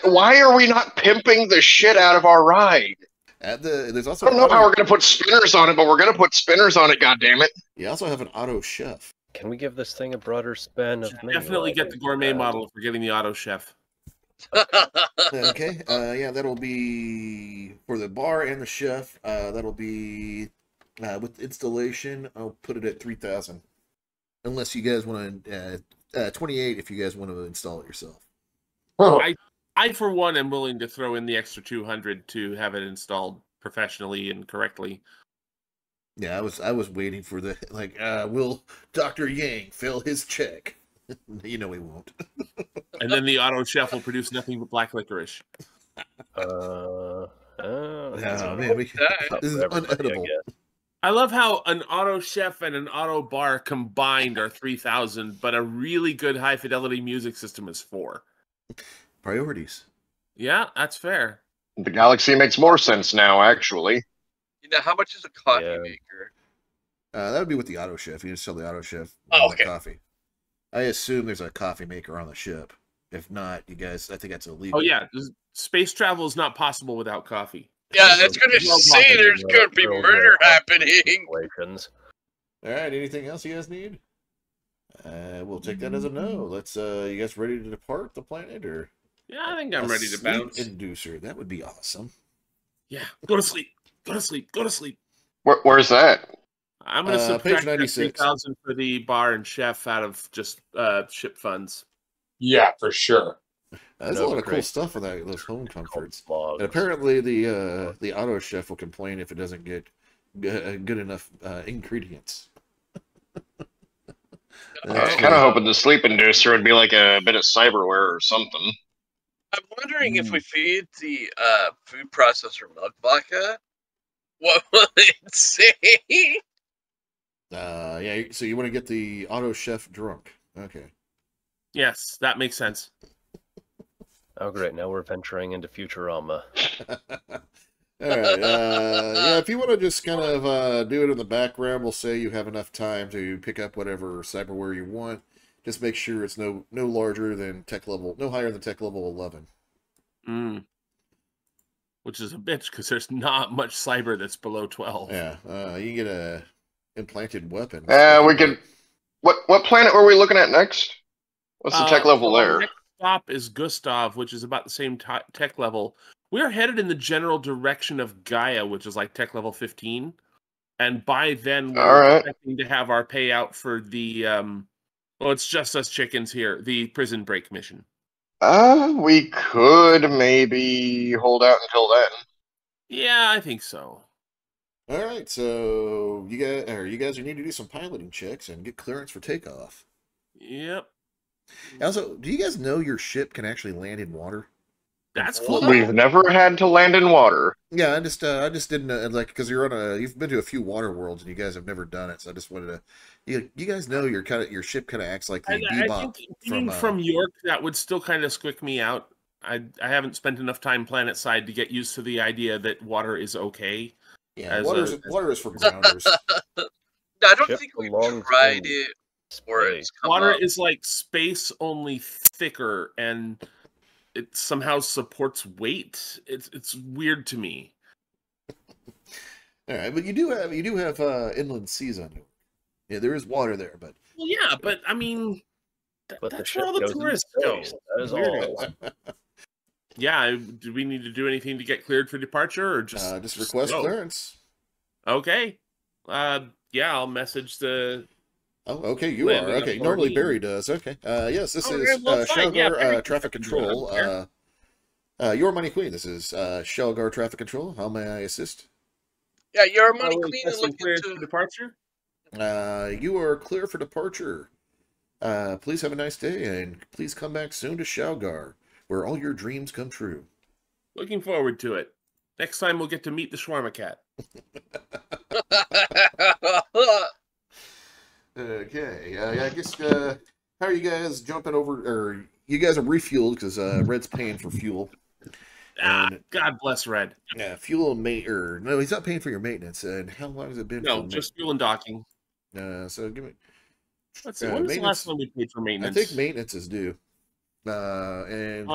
S4: why are we not pimping the shit out of our ride?
S1: There's also
S4: I don't know how we're going to put spinners on it, but we're going to put spinners on it, goddammit.
S1: You also have an auto chef.
S3: Can we give this thing a broader span of menu
S7: Definitely get the gourmet model if we're getting the auto chef.
S1: Okay. Yeah, that'll be for the bar and the chef. That'll be with installation. I'll put it at 3,000. Unless you guys want to 28 if you guys want to install it yourself.
S5: Oh.
S7: I for one am willing to throw in the extra 200 to have it installed professionally and correctly.
S1: Yeah, I was waiting for the will Dr. Yang fail his check? You know he won't.
S7: And then the auto chef will produce nothing but black licorice.
S1: Man, this is unedible.
S7: I love how an auto chef and an auto bar combined are 3,000, but a really good high fidelity music system is 4.
S1: Priorities.
S7: Yeah, that's fair.
S4: The Galaxy makes more sense now, actually.
S8: You know, how much is a coffee maker?
S1: That would be with the auto chef. You just sell the auto chef.
S8: Oh, okay.
S1: Coffee. I assume there's a coffee maker on the ship. If not, you guys, I think that's illegal.
S7: Oh yeah, space travel is not possible without coffee.
S8: Yeah, it's going to say there's going to be murder happening.
S1: All right, anything else you guys need? We'll take that as a no. Let's. You guys ready to depart the planet, or?
S7: Yeah, I think I'm ready to bounce.
S1: Inducer, that would be awesome.
S7: Yeah, go to sleep. Go to sleep. Go to sleep.
S4: Where's that?
S7: I'm going to subtract
S1: page 96.
S7: 3,000 for the bar and chef out of just ship funds.
S6: Yeah, for sure.
S1: There's a lot of cool stuff with those home comforts.
S3: Logs.
S1: And apparently the auto chef will complain if it doesn't get good enough ingredients.
S4: I was kind of hoping the sleep inducer would be like a bit of cyberware or something.
S8: I'm wondering if we feed the food processor mug vodka, what will it say?
S1: Yeah, so you want to get the auto chef drunk. Okay.
S7: Yes, that makes sense.
S3: Oh, great. Now we're venturing into Futurama.
S1: All right. Yeah, if you want to just kind of do it in the background, we'll say you have enough time to pick up whatever cyberware you want. Just make sure it's no larger than no higher than tech level 11.
S7: Which is a bitch because there's not much cyber that's below 12.
S1: Yeah, you can get a implanted weapon.
S4: We could. What planet were we looking at next? What's the tech level there?
S7: Next stop is Gustav, which is about the same tech level. We are headed in the general direction of Gaia, which is like tech level 15. And by then, we're expecting to have our payout for the, well, it's just us chickens here, the prison break mission.
S4: We could maybe hold out until then.
S7: Yeah, I think so.
S1: All right, so you guys need to do some piloting checks and get clearance for takeoff.
S7: Yep.
S1: Also, do you guys know your ship can actually land in water?
S7: That's cool.
S4: We've never had to land in water.
S1: Yeah, I just didn't like because you've been to a few water worlds and you guys have never done it, so I just wanted to. You guys know your ship kind of acts like the Bebop.
S7: I think being from York, that would still kind of squick me out. I haven't spent enough time planet side to get used to the idea that water is okay.
S1: Yeah, water is for grounders.
S8: I don't think we tried it.
S7: Water is like space, only thicker, and it somehow supports weight. It's weird to me.
S1: All right, but you do have inland seas on you. Yeah, there is water there, but
S7: well, yeah, but I mean, that's where all the tourists go.
S3: That is all.
S7: Yeah, do we need to do anything to get cleared for departure, or just
S1: request clearance?
S7: Okay. Yeah, I'll message the.
S1: Oh, okay, you are. Okay, normally Barry does. Okay. Yes, this is Shelgar Traffic Control. Your Money Queen. This is Shelgar Traffic Control. How may I assist?
S8: Yeah, Your Money Queen is looking
S7: to departure.
S1: You are clear for departure. Please have a nice day, and please come back soon to Shelgar, where all your dreams come true.
S7: Looking forward to it. Next time we'll get to meet the Shawarma cat.
S1: Okay, I guess, how are you guys jumping over, or you guys are refueled, because Red's paying for fuel.
S7: God bless Red.
S1: Yeah, fuel and no, he's not paying for your maintenance, and how long has it been?
S7: No, just fuel and docking.
S1: So give me...
S7: Let's see, when was the last time we paid for maintenance?
S1: I think maintenance is due. And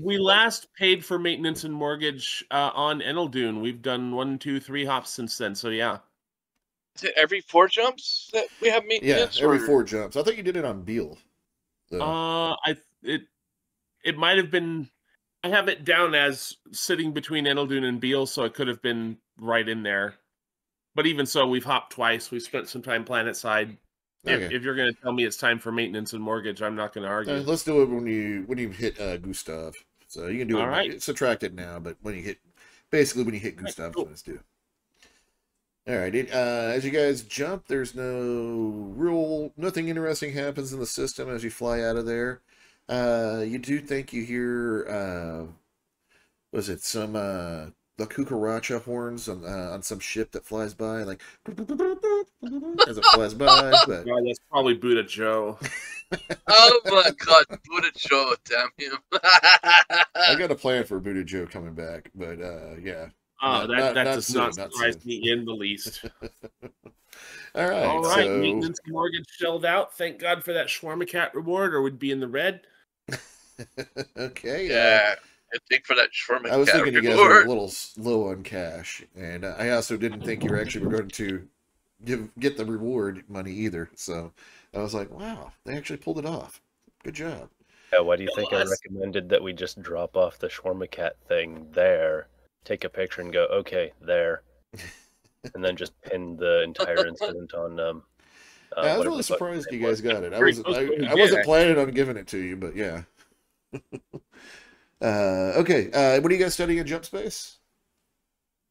S7: we last paid for maintenance and mortgage on Eneldoon. We've done 1, 2, 3 hops since then, so yeah.
S8: Is it every 4 jumps that we have maintenance?
S1: Yeah, every 4 jumps. I thought you did it on Beale. So.
S7: It might have been. I have it down as sitting between Eneldoon and Beale, so it could have been right in there. But even so, we've hopped twice. We've spent some time planet side. Okay. If you're going to tell me it's time for maintenance and mortgage, I'm not going to argue.
S1: Let's do it when you hit Gustav. So you can do it.
S7: Right.
S1: Subtract it now, but when you hit Gustav, cool. When it's due. All right. As you guys jump, there's nothing interesting happens in the system as you fly out of there. You do think you hear, was it some the cucaracha horns on some ship that flies by, like as it flies by. But...
S7: God, that's probably Buddha Joe.
S8: Oh my God, Buddha Joe! Damn him!
S1: I got a plan for Buddha Joe coming back, but yeah.
S7: That does not surprise me in the least.
S1: All right.
S7: All right. So... Maintenance mortgage shelled out. Thank God for that Shawarma cat reward, or would be in the red.
S1: Okay.
S8: Yeah. I think for that Shawarma
S1: I was thinking you guys were a little low on cash, and I also didn't think you were actually going to get the reward money either. So I was like, wow, they actually pulled it off. Good job.
S3: Yeah, why do you think I recommended that we just drop off the Shawarma cat thing there, take a picture, and go, okay, there, and then just pin the entire incident on
S1: I was
S3: whatever
S1: really
S3: the fuck
S1: surprised
S3: his
S1: you
S3: name
S1: guys got it.
S7: Very close to what he
S1: I wasn't
S7: did,
S1: planning on giving it to you, but yeah. Okay. What are you guys studying in jump space?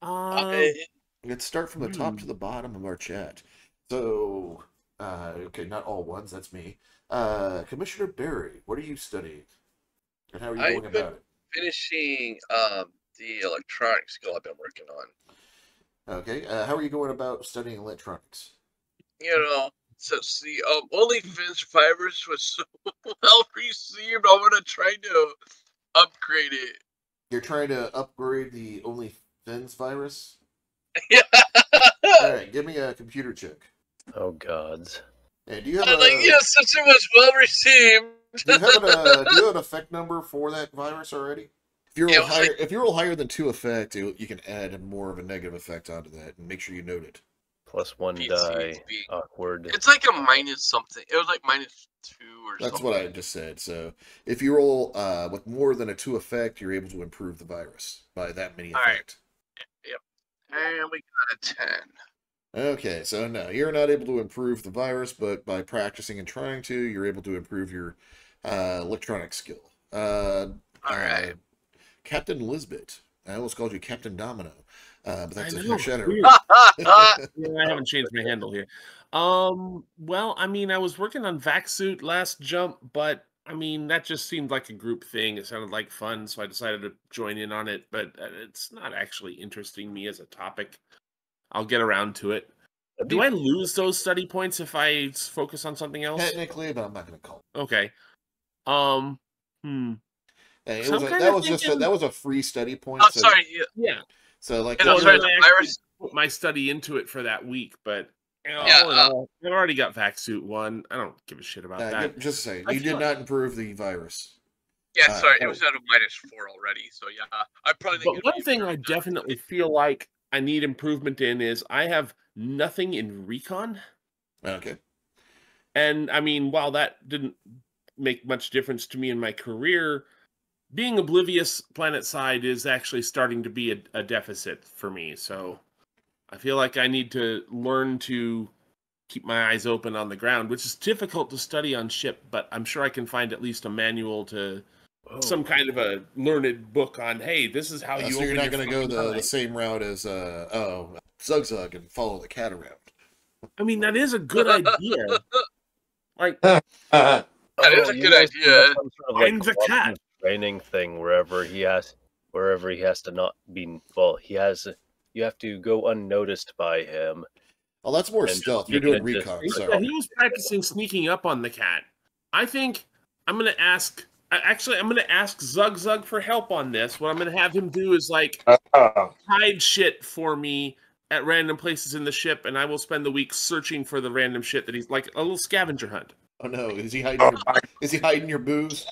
S1: Let's start from the top to the bottom of our chat. So, okay, not all ones. That's me. Commissioner Barry, what are you studying, and how are you going about it?
S8: Finishing the electronic skill I've been working on.
S1: Okay. How are you going about studying electronics?
S8: You know, since the OnlyFans virus was so well received, I'm gonna try to upgrade it.
S1: You're trying to upgrade the OnlyFans virus?
S8: Yeah.
S1: All right, give me a computer check.
S3: Oh gods.
S1: Hey, do you have
S8: since it was well received.
S1: do you have an effect number for that virus already? If you roll higher than 2 effect, you can add more of a negative effect onto that, and make sure you note it.
S3: +1 die. Awkward.
S8: It's like a minus something. It was like -2 or something.
S1: That's what I just said. So if you roll with more than a 2 effect, you're able to improve the virus by that many effect.
S8: Yep. And we got a 10.
S1: Okay, so no, you're not able to improve the virus, but by practicing and trying to, you're able to improve your electronic skill.
S8: Alright.
S1: Captain Lisbeth. I almost called you Captain Domino, but that's a shadow.
S7: Weird. I haven't changed my handle here. Well, I mean, I was working on Vac Suit last jump, but I mean, that just seemed like a group thing. It sounded like fun, so I decided to join in on it, but it's not actually interesting me as a topic. I'll get around to it. Do I lose those study points if I focus on something else?
S1: Technically, but I'm not going to call it.
S7: Okay.
S1: Hey,
S7: that
S1: was a free study point.
S8: Oh, sorry.
S7: Yeah.
S1: So like,
S8: And sorry, the virus.
S7: Put my study into it for that week, but
S8: Yeah,
S7: I've already got Vac Suit 1. I don't give a shit about that.
S1: Just saying, you did not improve the virus.
S8: Yeah, sorry, it was at a -4 already. So yeah, I probably.
S7: But one thing I definitely feel like I need improvement in is I have nothing in recon.
S1: Okay.
S7: And I mean, while that didn't make much difference to me in my career, being oblivious planet side is actually starting to be a deficit for me. So I feel like I need to learn to keep my eyes open on the ground, which is difficult to study on ship, but I'm sure I can find at least a manual to some kind of a learned book on, hey, this is how you
S1: so
S7: open
S1: you're not
S7: going to
S1: go the same route as Zug Zug and follow the cat around.
S7: I mean, that is a good idea. Like
S8: that is a good idea.
S7: I'm the cat.
S3: Training thing wherever he has to not be. Well, you have to go unnoticed by him.
S1: Oh, that's more stealth. You're doing recon.
S7: Sorry. He was practicing sneaking up on the cat. I think I'm going to ask. Actually, I'm going to ask Zug Zug for help on this. What I'm going to have him do is like hide shit for me at random places in the ship, and I will spend the week searching for the random shit that he's like a little scavenger hunt.
S1: Oh no, is he hiding your booze?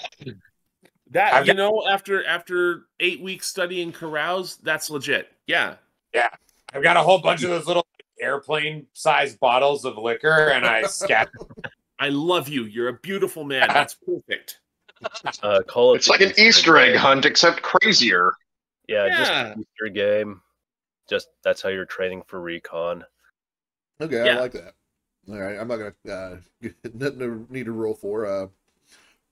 S7: That after 8 weeks studying carouse, that's legit. Yeah.
S5: Yeah. I've got a whole bunch of those little airplane-sized bottles of liquor, and I scatter.
S7: I love you. You're a beautiful man. That's perfect.
S4: It's like an Easter egg hunt, except crazier.
S3: Yeah, just an Easter game. Just that's how you're training for recon.
S1: Okay, I like that. All right, I'm not gonna need to roll for.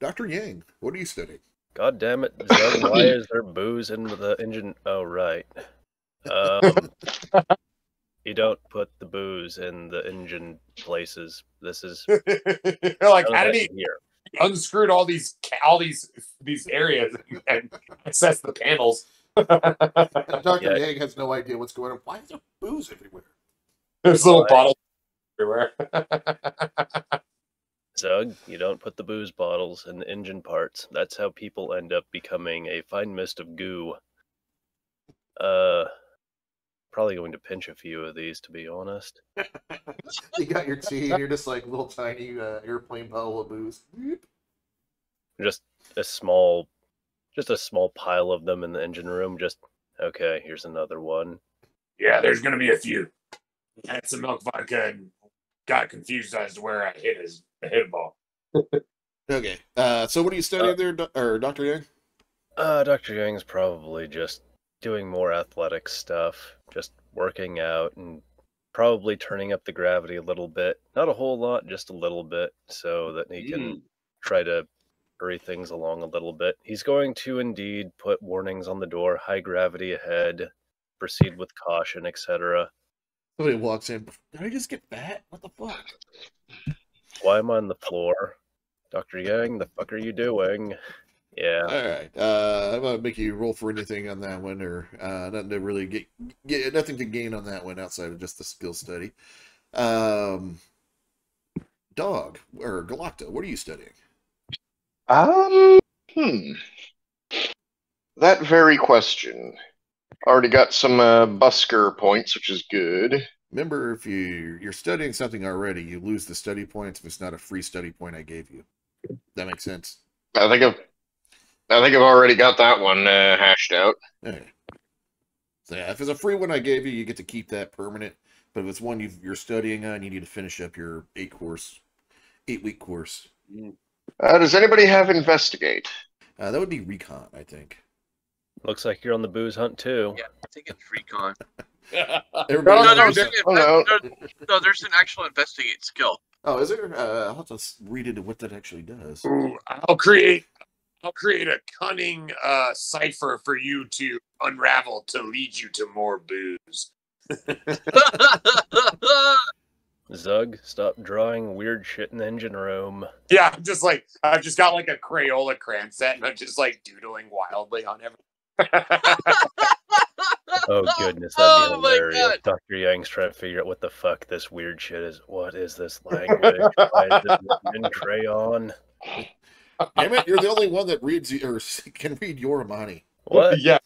S1: Dr. Yang, what are you studying?
S3: God damn it, Zug, why is there booze in the engine? Oh, right. You don't put the booze in the engine places. This is
S5: like, how did he unscrewed all these areas and access the panels?
S1: Dr. Yang has no idea what's going on. Why is there booze everywhere?
S5: There's little bottles everywhere.
S3: Zug, you don't put the booze bottles in the engine parts. That's how people end up becoming a fine mist of goo. Probably going to pinch a few of these, to be honest.
S1: You got your tea, and you're just like little tiny airplane bottle of booze.
S3: Just a small pile of them in the engine room. Just, okay, here's another one.
S5: Yeah, there's going to be a few. I had some milk vodka and got confused as to where I hit a ball.
S1: Okay. So what are you studying there, Dr. Yang?
S3: Dr. Yang's probably just doing more athletic stuff, just working out and probably turning up the gravity a little bit. Not a whole lot, just a little bit, so that he can try to hurry things along a little bit. He's going to indeed put warnings on the door, high gravity ahead, proceed with caution, etc.
S1: Somebody walks in. Did I just get fat? What the fuck?
S3: Why am I on the floor? Dr. Yang, the fuck are you doing? Yeah.
S1: All right. I'm gonna make you roll for anything on that one, or nothing to really get nothing to gain on that one outside of just the skill study. Dog or Galacta, what are you studying?
S4: That very question. Already got some busker points, which is good.
S1: Remember, if you're studying something already, you lose the study points if it's not a free study point I gave you. That makes sense.
S4: I think I've already got that one hashed out.
S1: Okay. So yeah, if it's a free one I gave you, you get to keep that permanent. But if it's one you're studying on, you need to finish up your 8-week course.
S4: Does anybody have investigate?
S1: That would be recon, I think.
S3: Looks like you're on the booze hunt too.
S8: Yeah, I think it's recon.
S1: Everybody
S8: No,
S1: knows-
S8: there's an actual investigate skill.
S1: Oh, is there? I'll have to read into what that actually does.
S5: Ooh, I'll create a cunning cipher for you to unravel to lead you to more booze.
S3: Zug, stop drawing weird shit in the engine room.
S5: Yeah, I've just got like a Crayola crayon set, and I'm just like doodling wildly on everything.
S3: Oh goodness, that'd be
S8: Oh my
S3: hilarious.
S8: God.
S3: Dr. Yang's trying to figure out what the fuck this weird shit is. What is this language? Why is it written in crayon?
S1: Damn it, you're the only one that reads or can read Yoramani.
S3: What?
S5: Yeah,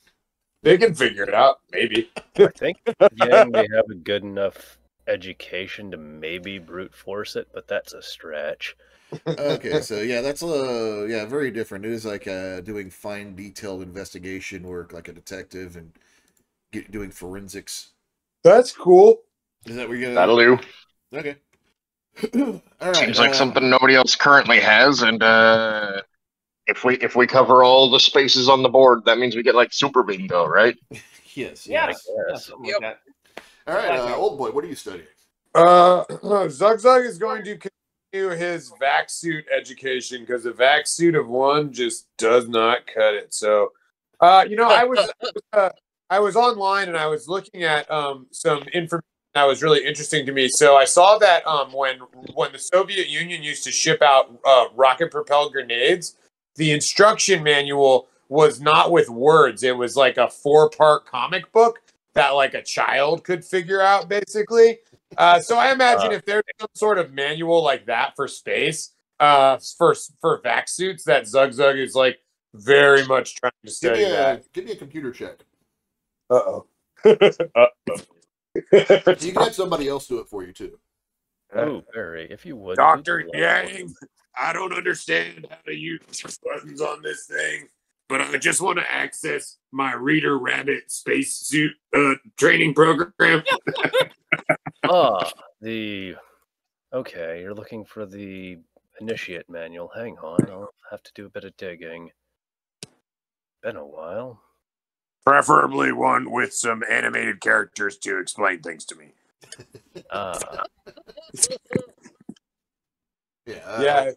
S5: they can figure it out, maybe.
S3: I think Yang may have a good enough education to maybe brute force it, but that's a stretch.
S1: Okay, so yeah, that's very different. It is like doing fine, detailed investigation work, like a detective, and doing forensics.
S5: That's cool.
S1: Is that what you're gonna?
S4: That'll do.
S1: Okay. All right.
S4: Seems like something nobody else currently has, and if we cover all the spaces on the board, that means we get like super bingo, right?
S1: Yes.
S9: Yeah,
S3: guess.
S9: something like that.
S1: All right, old boy, what are you studying?
S5: Zug is going to continue his vac suit education because a vac suit of one just does not cut it. So, I was online and I was looking at some information that was really interesting to me. So I saw that when the Soviet Union used to ship out rocket-propelled grenades, the instruction manual was not with words. It was like a 4-part comic book that like a child could figure out, basically. So I imagine if there's some sort of manual like that for space, for vac suits, that Zug is like very much trying to study that.
S1: Give me a computer check.
S5: Uh-oh.
S1: You can have somebody else do it for you too.
S3: Oh, Barry, if you would.
S5: Dr. Yang, I don't understand how to use buttons on this thing, but I just want to access my Reader Rabbit spacesuit training program.
S3: Okay, you're looking for the initiate manual. Hang on, I'll have to do a bit of digging. Been a while.
S5: Preferably one with some animated characters to explain things to me.
S1: Yeah.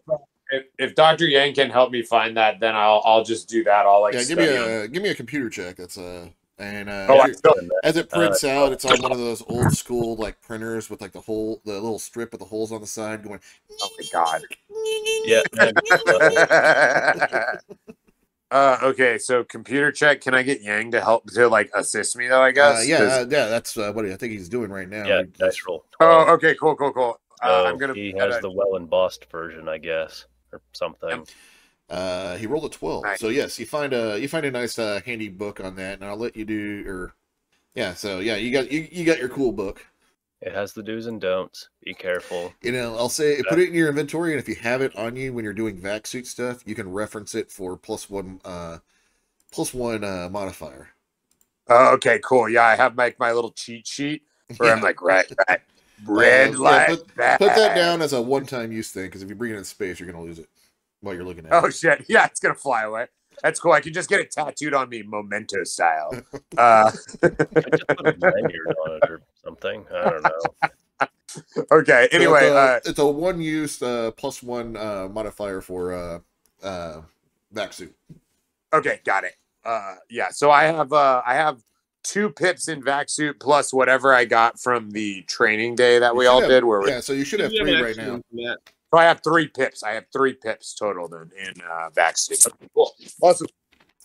S5: If Dr. Yang can help me find that, then I'll just do that. I'll
S1: give me a computer check. That's as it prints out, it's on one of those old school like printers with like the little strip with the holes on the side going.
S5: Oh my god.
S3: Yeah.
S5: Okay, so computer check. Can I get Yang to help to like assist me though? I guess.
S1: That's what I think he's doing right now.
S3: Yeah, dice roll.
S5: Oh, okay, cool. I'm gonna.
S3: He has the well embossed version, I guess, or something.
S1: He rolled a 12.
S5: Nice.
S1: So yes, you find a nice handy book on that, and I'll let you do. You got your cool book.
S3: It has the do's and don'ts. Be careful.
S1: I'll say put it in your inventory, and if you have it on you when you're doing vac suit stuff, you can reference it for +1 modifier.
S5: Okay, cool. Yeah, I have my little cheat sheet where I'm like, red light.
S1: Put that down as a one-time use thing, because if you bring it in space, you're gonna lose it while you're looking at it.
S5: Oh shit! Yeah, it's gonna fly away. That's cool. I can just get it tattooed on me, memento style.
S3: I just put a lanyard on it or something. I don't know.
S5: Okay. Anyway,
S1: it's a one-use +1 modifier for vac suit.
S5: Okay, got it. Yeah. So I have 2 pips in vac suit plus whatever I got from the training day that we all did.
S1: So you should have 3 right now.
S5: So I have 3 pips. I have 3 pips total then in vac suit. Cool. Awesome.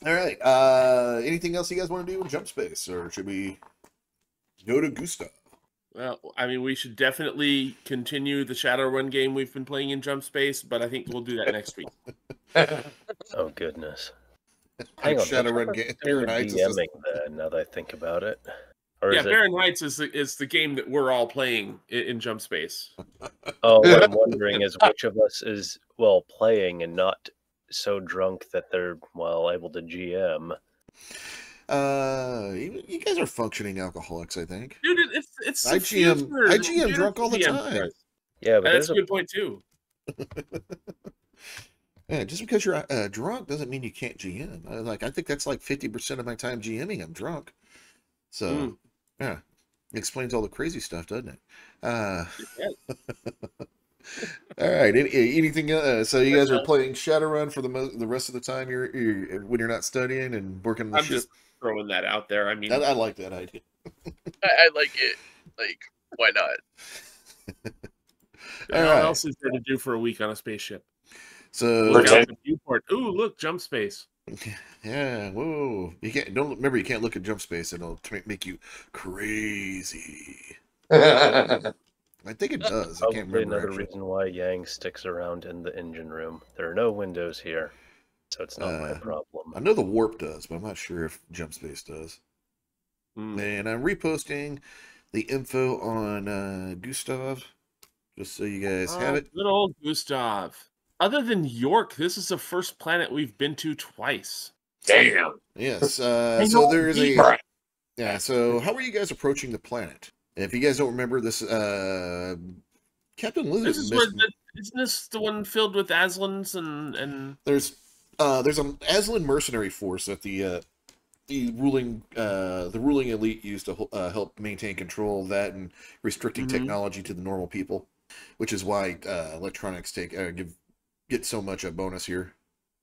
S1: All right. Anything else you guys want to do in jump space, or should we go to Gustav?
S7: Well, I mean, we should definitely continue the Shadowrun game we've been playing in jump space, but I think we'll do that next week.
S3: Oh goodness! Hang on,
S1: Shadowrun game.
S3: DMing now that I think about it. Or
S7: yeah,
S3: is
S7: Baron Heights is the game that we're all playing in jump space.
S3: Oh, what I'm wondering is which of us is playing and not so drunk that they're able to GM.
S1: You guys are functioning alcoholics, I think.
S7: Dude, it's
S1: I GM drunk all the time.
S3: Yeah, but
S7: that's a good point too.
S1: Yeah, just because you're drunk doesn't mean you can't GM. I think that's like 50% of my time GMing. I'm drunk, so yeah, it explains all the crazy stuff, doesn't it? All right. Anything else? So you guys are playing Shadowrun for the rest of the time you're when you're not studying and working on the ship?
S7: Just throwing that out there. I mean,
S1: I like that idea.
S8: I like it. Like, why not?
S7: What else is there to do for a week on a spaceship?
S1: So
S7: look out the viewport. Ooh, look, jump space.
S1: Yeah, whoa! You can't look at jump space; it'll make you crazy. I think it does.
S3: Probably
S1: I can't remember.
S3: Another reason why Yang sticks around in the engine room. There are no windows here, so it's not my problem.
S1: I know the warp does, but I'm not sure if jump space does. And I'm reposting the info on Gustav, just so you guys have it.
S7: Good old Gustav. Other than York, this is the first planet we've been to twice.
S5: Damn.
S1: Yes. So there's a. Yeah. So how are you guys approaching the planet? If you guys don't remember this, Captain Liz.
S7: Isn't this the one filled with Aslans and?
S1: There's an Aslan mercenary force that the ruling elite used to help maintain control of that and restricting technology to the normal people, which is why electronics get so much a bonus here.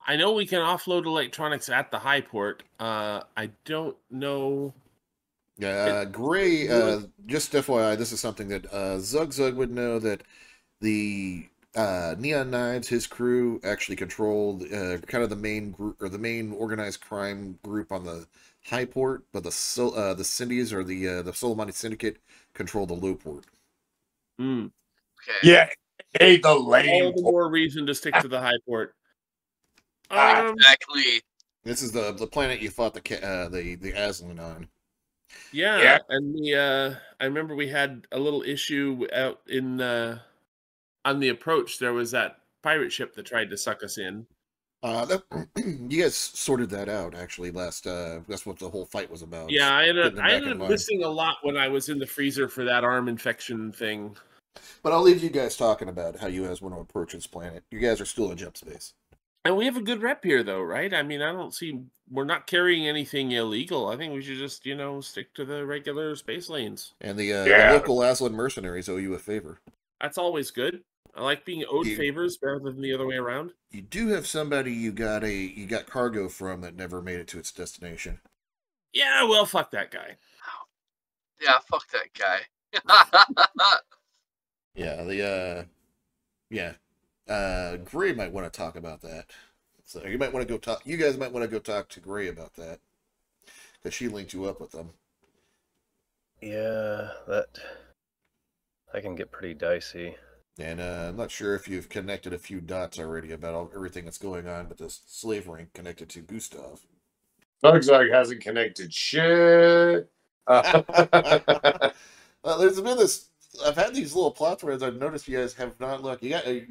S7: I know we can offload electronics at the high port. I don't know.
S1: Gray, just FYI, this is something that Zug would know, that the Neon Knives, his crew, actually controlled kind of the main group, or the main organized crime group on the high port, but the Cindies, or the Solomani Syndicate, control the low port.
S8: Okay.
S5: Yeah. Hey, the lane.
S7: All the more reason to stick to the high port.
S8: Exactly.
S1: This is the planet you fought the Aslan on.
S7: Yeah, and I remember we had a little issue out in on the approach. There was that pirate ship that tried to suck us in.
S1: You guys sorted that out actually last. That's what the whole fight was about.
S7: Yeah, I ended up missing a lot when I was in the freezer for that arm infection thing.
S1: But I'll leave you guys talking about how you guys want to approach this planet. You guys are still in jump space.
S7: And we have a good rep here, though, right? I mean, I don't see we're not carrying anything illegal. I think we should just, stick to the regular space lanes.
S1: And the local Aslan mercenaries owe you a favor.
S7: That's always good. I like being owed favors rather than the other way around.
S1: You do have somebody you got cargo from that never made it to its destination.
S7: Yeah, well, fuck that guy.
S8: Yeah, fuck that guy.
S1: Gray might want to talk about that. So you might want to go talk. You guys might want to go talk to Gray about that, because she linked you up with them.
S3: Yeah, that can get pretty dicey.
S1: And I'm not sure if you've connected a few dots already about everything that's going on with this slave ring connected to Gustav.
S5: Zug hasn't connected shit.
S1: There's been this. I've had these little plot threads. I've noticed you guys have not looked. I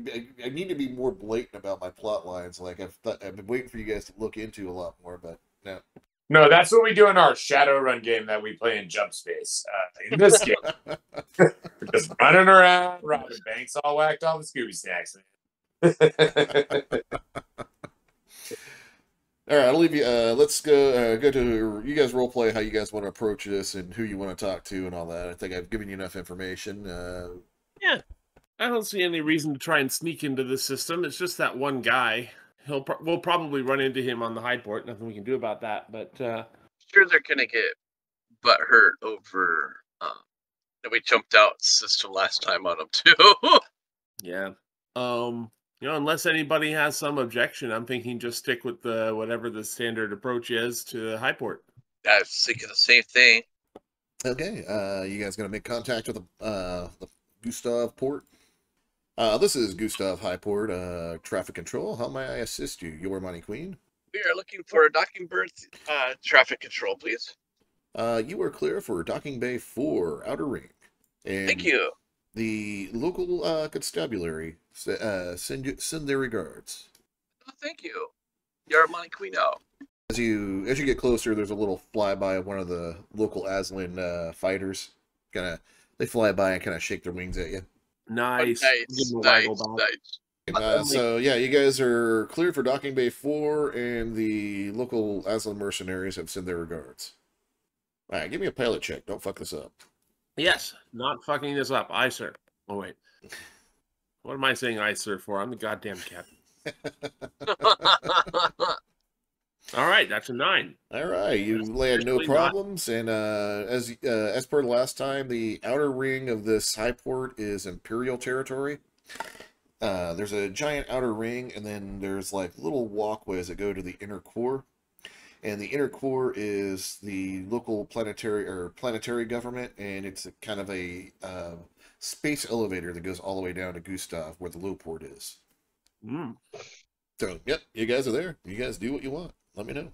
S1: need to be more blatant about my plot lines. Like I've been waiting for you guys to look into a lot more, but no.
S5: No, that's what we do in our Shadowrun game that we play in Jump Space. In this game, we're just running around, robbing banks, all whacked all the Scooby snacks.
S1: All right, I'll leave you. Let's go to you guys role play how you guys want to approach this and who you want to talk to and all that. I think I've given you enough information.
S7: Yeah, I don't see any reason to try and sneak into the system. It's just that one guy. We'll probably run into him on the high port. Nothing we can do about that. But
S8: Sure, they're gonna get butt hurt over that we jumped out system last time on them too.
S7: yeah, unless anybody has some objection, I'm thinking just stick with the whatever the standard approach is to high port.
S8: I was thinking the same thing.
S1: Okay, you guys gonna make contact with the Gustav port? This is Gustav Highport, traffic control. How may I assist you, Your Money Queen?
S8: We are looking for a docking berth traffic control, please.
S1: You are clear for docking bay 4, Outer Ring. And
S8: Thank you.
S1: the local constabulary send their regards.
S8: Oh, thank you. You're a money queen out.
S1: As you get closer, there's a little flyby of one of the local Aslan fighters. They fly by and kind of shake their wings at you.
S7: Nice.
S8: Nice.
S1: So yeah, you guys are cleared for docking bay 4, and the local Aslan mercenaries have sent their regards. All right, give me a pilot check. Don't fuck this up.
S7: Yes, not fucking this up. Aye, sir. Oh, wait. What am I saying aye, sir, for? I'm the goddamn captain. All right, that's a 9.
S1: All right, you land no problems, and as per last time, the outer ring of this high port is Imperial territory. There's a giant outer ring, and then there's like little walkways that go to the inner core. And the inner core is the local planetary government, and it's kind of a space elevator that goes all the way down to Gustav, where the low port is.
S7: Mm.
S1: So, yep, you guys are there. You guys do what you want. Let me know.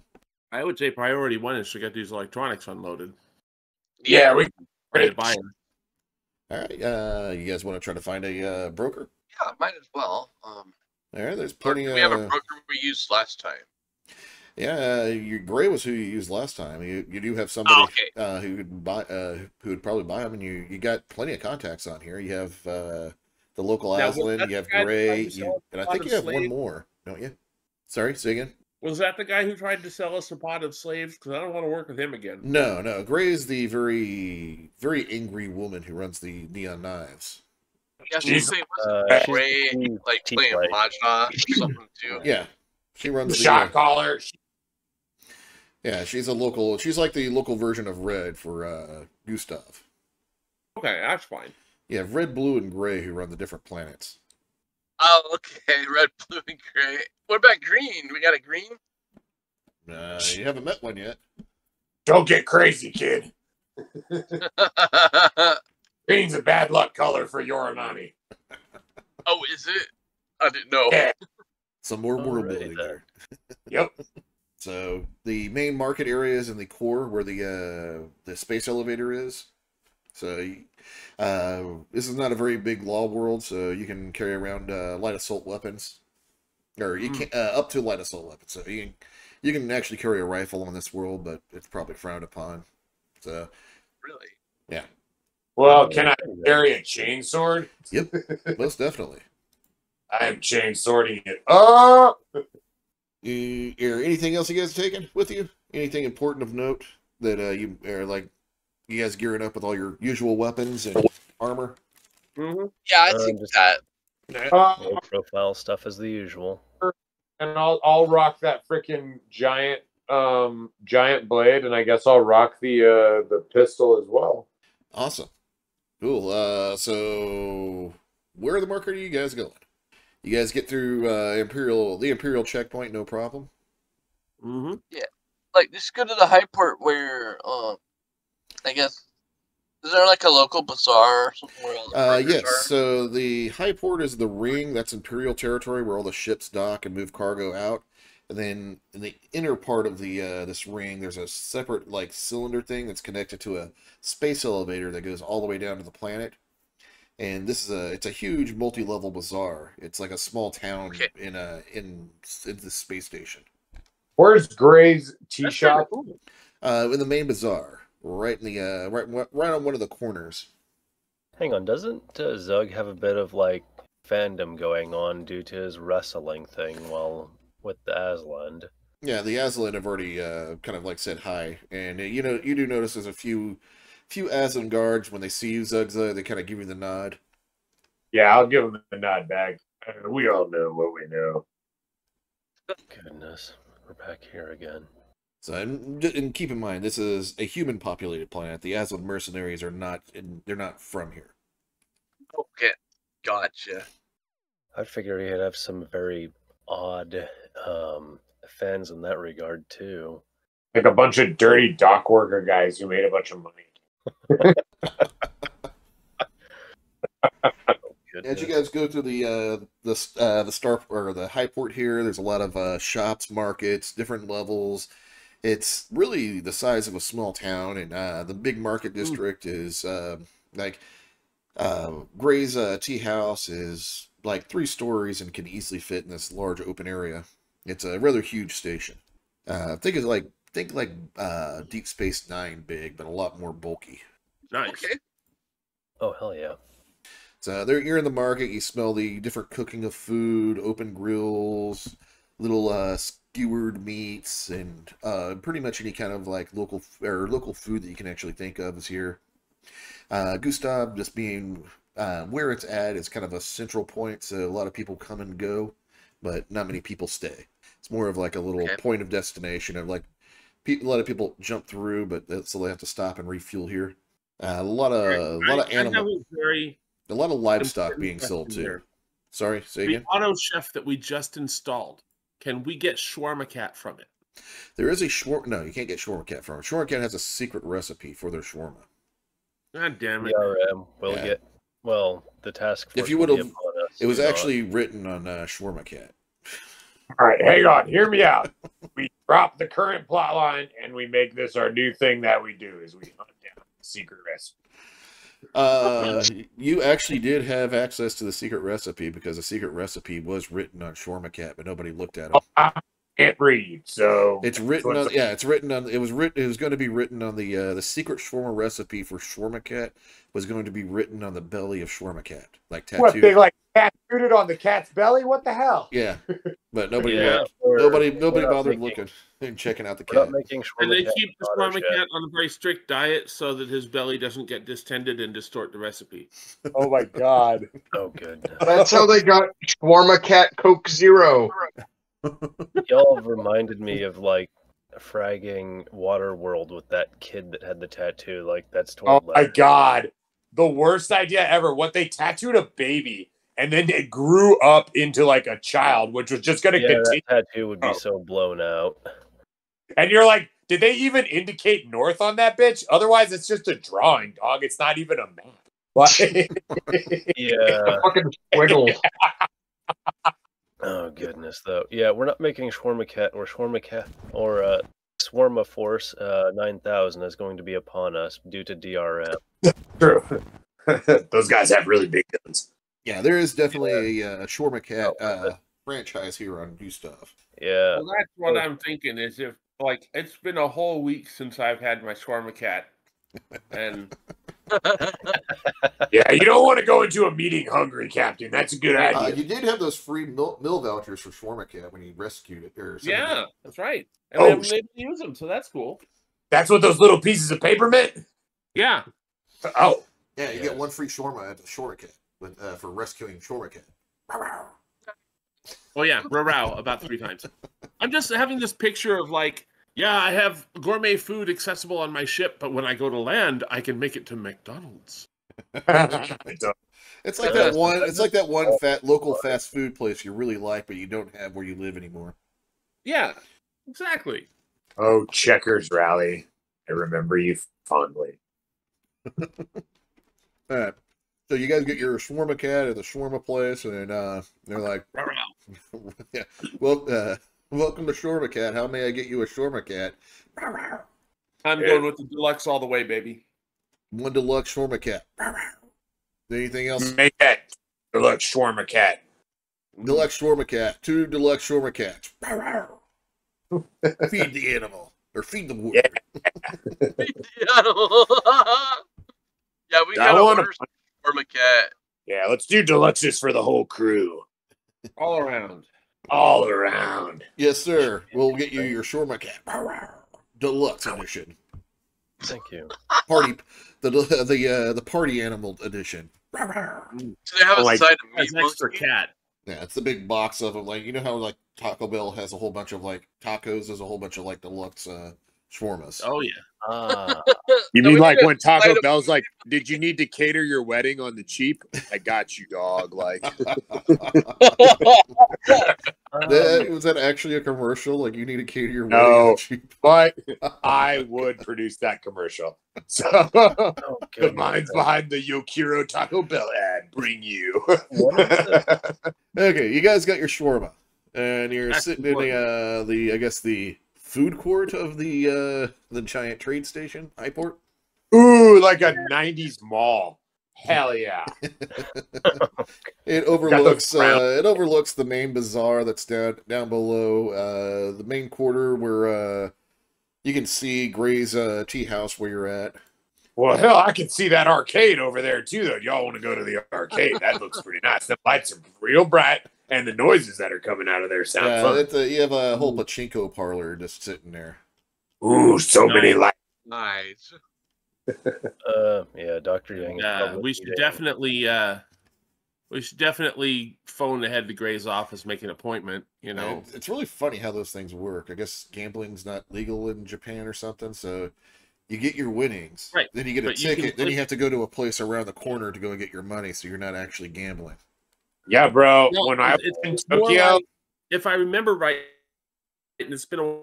S7: I would say priority 1 is to get these electronics unloaded.
S5: Yeah, we
S7: Ready to buy them.
S1: All right, you guys want to try to find a broker?
S8: Yeah, might as well.
S1: All right, there's plenty.
S8: We have a broker we used last time.
S1: Yeah, your Gray was who you used last time. You do have somebody who would buy who would probably buy them, and you got plenty of contacts on here. You have the local Aslan, you have Gray, and I think you have one more, don't you? Sorry, say again.
S7: Was that the guy who tried to sell us a pot of slaves? Because I don't want to work with him again.
S1: No. Gray is the very, very angry woman who runs the Neon Knives.
S8: Yeah, she's Gray, like playing Mahjong or something too.
S1: Yeah, she runs
S5: the shot caller.
S1: Yeah, she's like the local version of Red for Gustav.
S7: Okay, that's fine.
S1: You have Red, Blue, and Gray who run the different planets.
S8: Oh, okay. Red, Blue, and Gray. What about green? We got a green?
S1: You haven't met one yet.
S5: Don't get crazy, kid. Green's a bad luck color for Yoramani.
S8: Oh, is it? I didn't know.
S5: Yeah.
S1: Some more building there.
S5: Yep.
S1: So the main market area is in the core where the space elevator is. So this is not a very big law world, so you can carry around light assault weapons, or you can up to light assault weapons. So you can actually carry a rifle in this world, but it's probably frowned upon. So
S8: really,
S1: yeah.
S5: Well, can I carry a chainsword?
S1: Yep, most definitely.
S5: I am chainswording it up.
S1: Anything else you guys are taking with you? Anything important of note that you are like? You guys gearing up with all your usual weapons and armor?
S8: Mm-hmm. Yeah, I think that.
S3: Low profile stuff as the usual.
S6: And I'll rock that freaking giant blade, and I guess I'll rock the pistol as well.
S1: Awesome, cool. So where the market are you guys going? You guys get through the Imperial checkpoint, no problem.
S7: Mm-hmm.
S8: Yeah, like just go to the high port where I guess, is there like a local bazaar or something where all the
S1: yes,
S8: are?
S1: So the high port is the ring. That's Imperial territory where all the ships dock and move cargo out. And then in the inner part of the this ring, there's a separate like cylinder thing that's connected to a space elevator that goes all the way down to the planet. And this is it's a huge multi-level bazaar. It's like a small town in the space station.
S6: Where's Gray's tea shop?
S1: In the main bazaar. Right in the right on one of the corners.
S3: Hang on, doesn't Zug have a bit of like fandom going on due to his wrestling thing while with the Aslan?
S1: Yeah, the Aslan have already kind of like said hi, and you know you do notice there's a few Aslan guards when they see you, Zugza, they kind of give you the nod.
S6: Yeah, I'll give him the nod back. We all know what we know.
S3: Goodness, we're back here again.
S1: So, and keep in mind, this is a human-populated planet. The Aslan mercenaries are not, they're not from here.
S8: Okay, gotcha.
S3: I figure he'd have some very odd fans in that regard too.
S6: Like a bunch of dirty dock worker guys who made a bunch of money.
S1: As you guys go through the star or the high port here, there's a lot of shops, markets, different levels. It's really the size of a small town, and the big market district is like Gray's tea house is like 3 stories and can easily fit in this large open area. It's a rather huge station. Think like Deep Space Nine big, but a lot more bulky.
S7: Nice.
S8: Okay.
S3: Oh, hell yeah.
S1: So there, you're in the market. You smell the different cooking of food, open grills, little skewered meats, and pretty much any kind of like local food that you can actually think of is here. Gustav, just being where it's at, is kind of a central point, so a lot of people come and go, but not many people stay. It's more of like a little point of destination of like a lot of people jump through, but so they have to stop and refuel here. A lot of animal. A lot of livestock being sold too.
S7: Here.
S1: Sorry, say
S7: the
S1: again.
S7: Auto Chef that we just installed. Can we get Shawarma Cat from it?
S1: There is a shawarma. No, you can't get Shawarma Cat from it. Shawarma Cat has a secret recipe for their shawarma.
S7: God damn it!
S3: DRM will get the task force.
S1: If you would have, it was actually written on Shawarma Cat.
S6: All right, hang on. Hear me out. We drop the current plot line and we make this our new thing that we do is we hunt down the secret recipe.
S1: You actually did have access to the secret recipe because the secret recipe was written on Shawarma Cat, but nobody looked at it.
S6: I can't read, so
S1: it's written on. Yeah, it's written on. It was written. It was going to be written on the secret shawarma recipe for Shawarma Cat was going to be written on the belly of Shawarma Cat, like tattooed.
S6: What, they like tattooed it on the cat's belly? What the hell?
S1: Yeah, but nobody bothered looking and checking out the cat.
S7: And they keep the Shawarma Cat on a very strict diet so that his belly doesn't get distended and distort the recipe.
S6: Oh my god!
S3: Oh goodness!
S9: That's how they got Shawarma Cat Coke Zero.
S3: Y'all reminded me of like fragging Waterworld with that kid that had the tattoo. Like that's
S6: totally. Oh my god! The worst idea ever. What, they tattooed a baby and then it grew up into like a child, which was just going to continue.
S3: That tattoo would be so blown out.
S6: And you're like, did they even indicate north on that bitch? Otherwise, it's just a drawing, dog. It's not even a map.
S3: Yeah.
S9: Fucking squiggle.
S3: Oh goodness, though. Yeah, we're not making Shawarma Cat or Swarma Force 9000 is going to be upon us due to DRM.
S6: True. Those guys have really big guns.
S1: Yeah, there is definitely a Shawarma Cat franchise here on Gustav.
S3: Yeah.
S7: Well, that's what I'm thinking is if, like, it's been a whole week since I've had my Shawarma Cat. And
S6: yeah, you don't want to go into a meeting hungry, Captain. That's a good idea.
S1: You did have those free meal vouchers for Shawarma Cat when you rescued it. Or
S7: yeah, that's right. And we haven't been able to use them, so that's cool.
S6: That's what those little pieces of paper meant?
S7: Yeah.
S6: Oh.
S1: Yeah, you get one free shawarma at the Shawarma Cat for rescuing Shawarma Cat.
S7: Oh, yeah, Rhow about 3 times. I'm just having this picture of like, yeah, I have gourmet food accessible on my ship, but when I go to land, I can make it to McDonald's.
S1: It's like that one. It's like that one local fast food place you really like, but you don't have where you live anymore.
S7: Yeah, exactly.
S6: Oh, Checkers Rally! I remember you fondly.
S1: All right, so you guys get your Shawarma Cat at the shawarma place, and they're like, "Yeah, well, welcome to Shawarma Cat. How may I get you a Shawarma Cat?"
S7: I'm going with the deluxe all the way, baby.
S1: 1 deluxe Shawarma Cat. Anything else?
S6: Make that deluxe Shawarma Cat.
S1: Deluxe Shawarma Cat. 2 deluxe Shawarma Cats. Feed the animal. Or feed the wood.
S8: Yeah. Feed the animal. Yeah, we got a Shawarma Cat.
S6: Yeah, let's do deluxes for the whole crew.
S7: All around.
S5: all around.
S1: Yes, sir. We'll get you your Shawarma cat. Deluxe edition.
S3: Thank you.
S1: Party, the party animal edition.
S8: Do they have a
S5: Like,
S8: side of
S7: That's
S8: meat
S7: extra
S8: monkey?
S7: cat.
S1: Yeah, it's the big box of them. Like, you know how like Taco Bell has a whole bunch of like tacos. There's a whole bunch of like deluxe shawarmas.
S7: Oh yeah.
S3: Ah,
S5: You
S8: No,
S5: mean
S8: we
S5: like
S8: need a
S5: when Taco
S8: side of
S5: Bell's like, did you need to cater your wedding on the cheap? I got you, dog. Like,
S1: Was that actually a commercial? Like, you need to cater your
S5: No.
S1: wedding on the cheap?
S5: but I would produce that commercial. So
S3: oh,
S5: the
S3: goodness.
S5: minds behind the Yokiro Taco Bell ad bring you.
S3: What is it?
S1: Okay, you guys got your shawarma, and you're
S7: That's
S1: sitting in the I guess the food court of the giant trade station, Highport.
S5: Ooh, like a 90s mall. Hell yeah.
S1: It overlooks
S5: round-
S1: it overlooks the main bazaar that's down below the main quarter where you can see Gray's tea house where you're at.
S5: Well, hell, I can see that arcade over there too, though. Y'all want to go to the arcade? That looks pretty nice. The lights are real bright, and the noises that are coming out of there sound fun.
S1: You have a whole pachinko parlor just sitting there.
S5: Ooh, so many lights.
S8: Nice.
S3: Yeah, Dr. Yang. is probably
S7: We should
S3: eating.
S7: definitely phone ahead to Gray's office, make an appointment. You know,
S1: And it's really funny how those things work. I guess gambling's not legal in Japan or something, so you get your winnings,
S7: Right,
S1: then you get a
S7: but you can
S1: ticket, then
S7: put-
S1: you have to go to a place around the corner to go and get your money, so you're not actually gambling.
S5: Yeah, bro.
S7: No,
S5: when I was
S7: it's
S5: in
S7: more
S5: Tokyo,
S7: like- if I remember right, and it's been a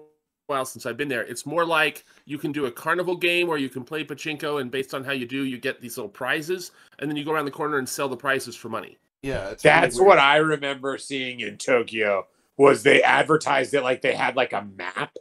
S7: while since I've been there, it's more like you can do a carnival game where you can play pachinko, and based on how you do, you get these little prizes, and then you go around the corner and sell the prizes for money.
S1: Yeah, it's
S5: that's
S1: really
S5: what
S1: weird.
S5: I remember seeing in Tokyo. Was they advertised it like they had like a map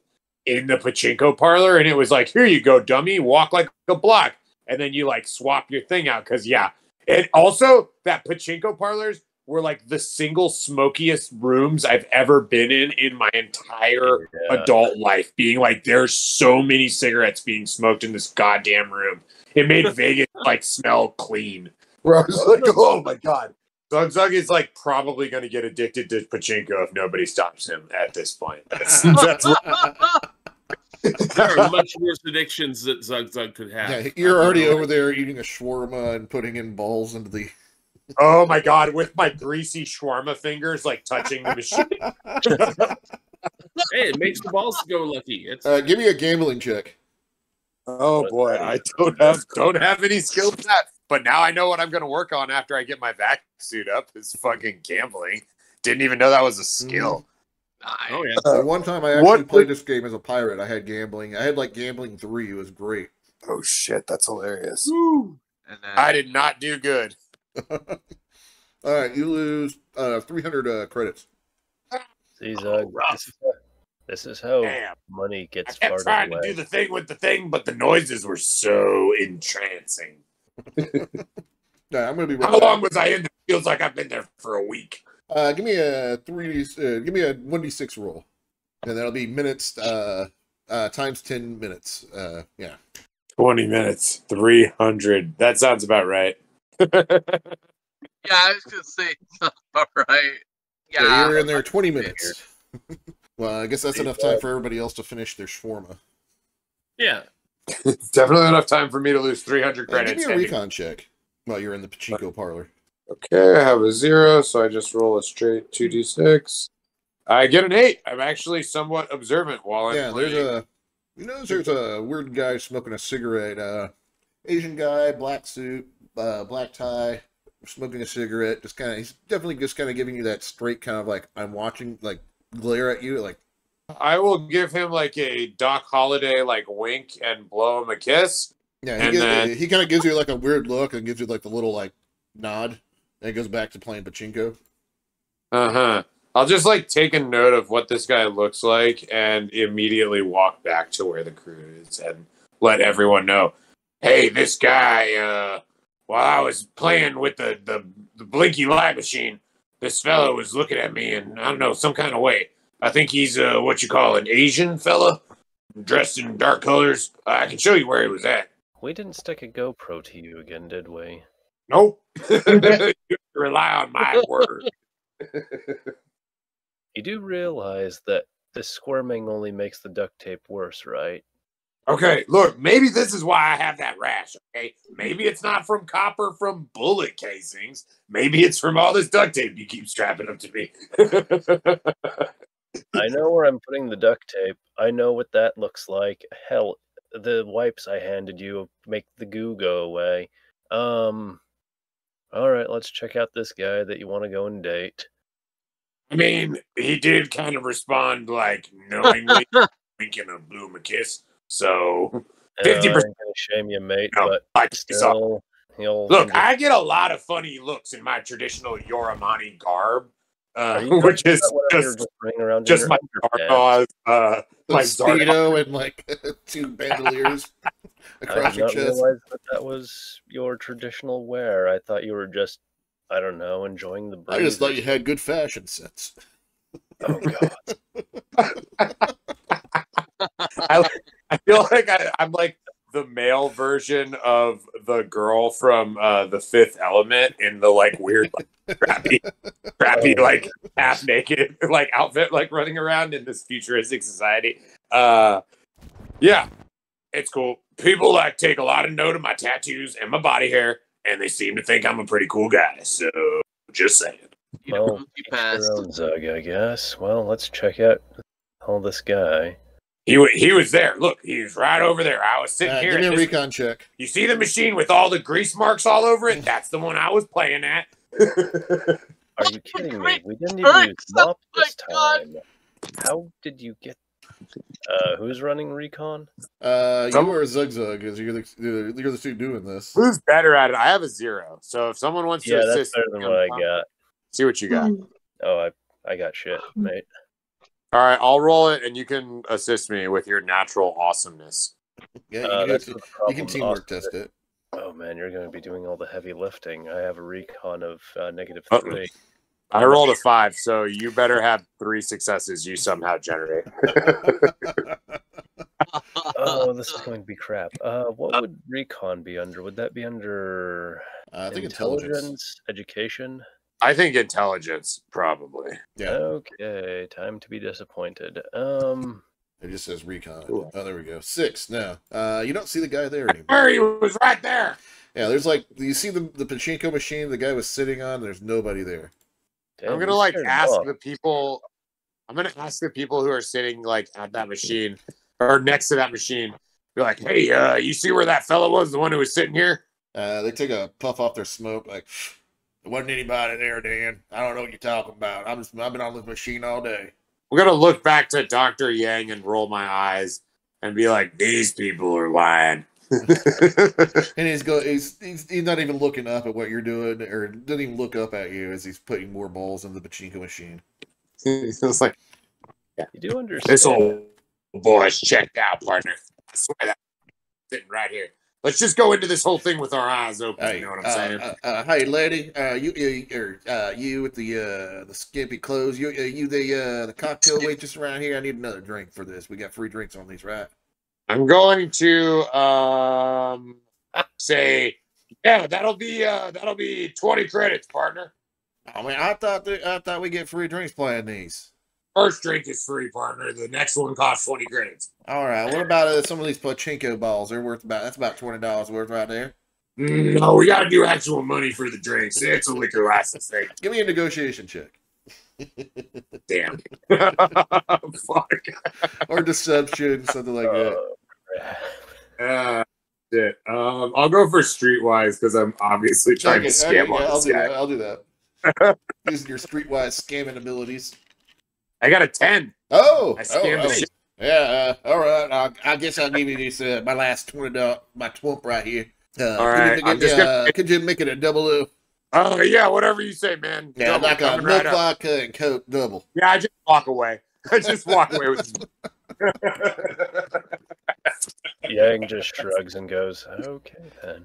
S5: in the pachinko parlor, and it was like, here you go, dummy, walk like a block, and then you like swap your thing out. Because yeah, and also that pachinko parlors were like the single smokiest rooms I've ever been in my entire
S3: Yeah.
S5: adult life. Being like, there's so many cigarettes being smoked in this goddamn room. It made Vegas like smell clean. Where I was like, oh my god. Zug is like probably going to get addicted to pachinko if nobody stops him at this point. That's
S7: There are much worse addictions that Zug could have.
S1: Yeah, you're already over there eating a shawarma and putting in balls into the.
S5: oh my god, with my greasy shawarma fingers like touching the machine.
S7: Hey, it makes the balls go lucky. It's
S1: Give me a gambling check.
S5: Oh boy, I don't have any skill for that. But now I know what I'm going to work on after I get my vac suit up is fucking gambling. Didn't even know that was a skill.
S8: Nice.
S7: oh yeah.
S1: The one time I actually played this game as a pirate, I had gambling. I had like gambling 3. It was great.
S5: Oh shit, that's hilarious.
S8: And then
S5: I did not do good.
S1: All right, you lose 300 credits.
S3: See, Zug, this is how
S5: Damn.
S3: money
S5: I
S3: gets
S5: kept
S3: farted
S5: trying to
S3: away.
S5: do the thing with the thing, but the noises were so entrancing.
S1: Yeah, I'm gonna be.
S5: How long was I in there? Feels like I've been there for a week.
S1: Give me a 3D. Give me a 1d6 roll, and that'll be minutes. Times 10 minutes. Yeah.
S5: 20 minutes, 300. That sounds about right.
S8: yeah, I was gonna say all right.
S1: Yeah,
S8: Yeah,
S1: you're in there 20 minutes. Well, I guess that's enough time for everybody else to finish their shawarma.
S7: Yeah.
S5: Definitely enough time for me to lose 300
S1: Give
S5: credits.
S1: me a recon check while you're in the pachinko parlor.
S5: Okay, I have a 0, so I just roll a straight 2d6. I get an 8. I'm actually somewhat observant while I'm
S1: Yeah,
S5: playing.
S1: there's a weird guy smoking a cigarette. Asian guy, black suit, black tie, smoking a cigarette. He's definitely just kind of giving you that straight kind of like I'm watching, like glare at you, like.
S5: I will give him like a Doc Holliday like wink and blow him a kiss.
S1: Yeah,
S5: And
S1: he kind of gives you like a weird look and gives you like the little like nod, and goes back to playing pachinko.
S5: I'll just like take a note of what this guy looks like and immediately walk back to where the crew is and let everyone know. Hey, this guy. While I was playing with the blinky light machine, this fellow was looking at me in, I don't know, some kind of way. I think he's what you call an Asian fella, dressed in dark colors. I can show you where he was at.
S3: We didn't stick a GoPro to you again, did we?
S5: Nope. You have to rely on my word.
S3: You do realize that this squirming only makes the duct tape worse, right?
S5: Okay, look, maybe this is why I have that rash, okay? Maybe it's not from copper from bullet casings. Maybe it's from all this duct tape you keep strapping up to me.
S3: I know where I'm putting the duct tape. I know what that looks like. Hell, the wipes I handed you make the goo go away. All right, let's check out this guy that you want to go and date.
S5: I mean, he did kind of respond like knowingly, winking and blew him a kiss. So 50%.
S3: I'm gonna shame you, mate,
S5: No,
S3: but still, he'll
S5: look, I get a lot of funny looks in my traditional Yoramani garb, which is just my Zardoz, my
S1: Speedo and like 2 bandoliers across your
S3: chest. I did not realize that was your traditional wear. I thought you were just, I don't know, enjoying the breeze.
S1: I just thought you had good fashion sense.
S3: Oh, God.
S5: I feel like I'm like the male version of the girl from The Fifth Element in the like weird, like, crappy, like half naked like outfit, like running around in this futuristic society. Yeah, it's cool. People like take a lot of note of my tattoos and my body hair, and they seem to think I'm a pretty cool guy. So just saying.
S3: Well, your own Zug, I guess. Well, let's check out all this guy.
S5: He was there. Look, he was right over there. I was sitting here.
S1: Give me a recon check.
S5: You see the machine with all the grease marks all over it? That's the one I was playing at.
S3: Are you kidding me? We didn't even use mop this time. How did you get... who's running recon?
S1: You or Zug, because you're the two doing this.
S5: Who's better at it? I have a 0. So if someone wants to assist...
S3: that's better than what I got.
S5: See what you got.
S3: Oh, I got shit, mate.
S5: All right, I'll roll it, and you can assist me with your natural awesomeness.
S1: Yeah, you can teamwork test it.
S3: Oh, man, you're going to be doing all the heavy lifting. I have a recon of -3.
S5: I rolled a 5, so you better have 3 successes you somehow generate.
S3: Oh, this is going to be crap. What would recon be under? Would that be under
S1: I think intelligence,
S3: education?
S5: I think intelligence, probably.
S1: Yeah.
S3: Okay, time to be disappointed.
S1: It just says recon. Cool. Oh, there we go. 6 now. You don't see the guy there anymore.
S5: There he was right there.
S1: Yeah, there's like, you see the pachinko machine the guy was sitting on, there's nobody there.
S3: Damn,
S5: I'm gonna like ask the people. I'm gonna ask the people who are sitting like at that machine or next to that machine. Be like, hey, you see where that fella was, the one who was sitting here?
S1: They take a puff off their smoke, like, there wasn't anybody there, Dan. I don't know what you're talking about. I've been on this machine all day.
S5: I'm gonna look back to Dr. Yang and roll my eyes and be like, these people are lying.
S1: And he's not even looking up at what you're doing, or doesn't even look up at you as he's putting more balls in the pachinko machine.
S5: He's like,
S3: yeah, you do understand.
S5: This old boy is checked out, partner. I swear that sitting right here. Let's just go into this whole thing with our eyes open.
S1: Hey,
S5: you know what I'm saying?
S1: Hey, lady, you with the skimpy clothes, you the cocktail waitress around here. I need another drink for this. We got free drinks on these, right?
S5: I'm going to say, yeah, that'll be 20 credits, partner.
S1: I mean, I thought we get free drinks playing these.
S5: First drink is free, partner. The next one costs 20 credits.
S1: All right. What about some of these pachinko balls? They're worth that's about $20 worth right there.
S5: No, we got to do actual money for the drinks. It's a liquor license thing.
S1: Give me a negotiation check.
S5: Damn. Fuck.
S1: Or deception, something like
S5: that. Shit. I'll go for streetwise because I'm obviously trying to scam on this guy.
S1: I'll do that. Using your streetwise scamming abilities.
S5: I got a 10.
S1: Oh,
S5: I scammed the shit.
S1: Yeah. All right. I guess I'll give you this my last $20, my twump right here.
S5: All right.
S1: Could you make it a double O?
S5: Oh yeah, whatever you say, man.
S1: Yeah,
S5: double,
S1: like a milk vodka and Coke double.
S5: Yeah, I just walk away. With
S3: Yang just shrugs and goes, okay then.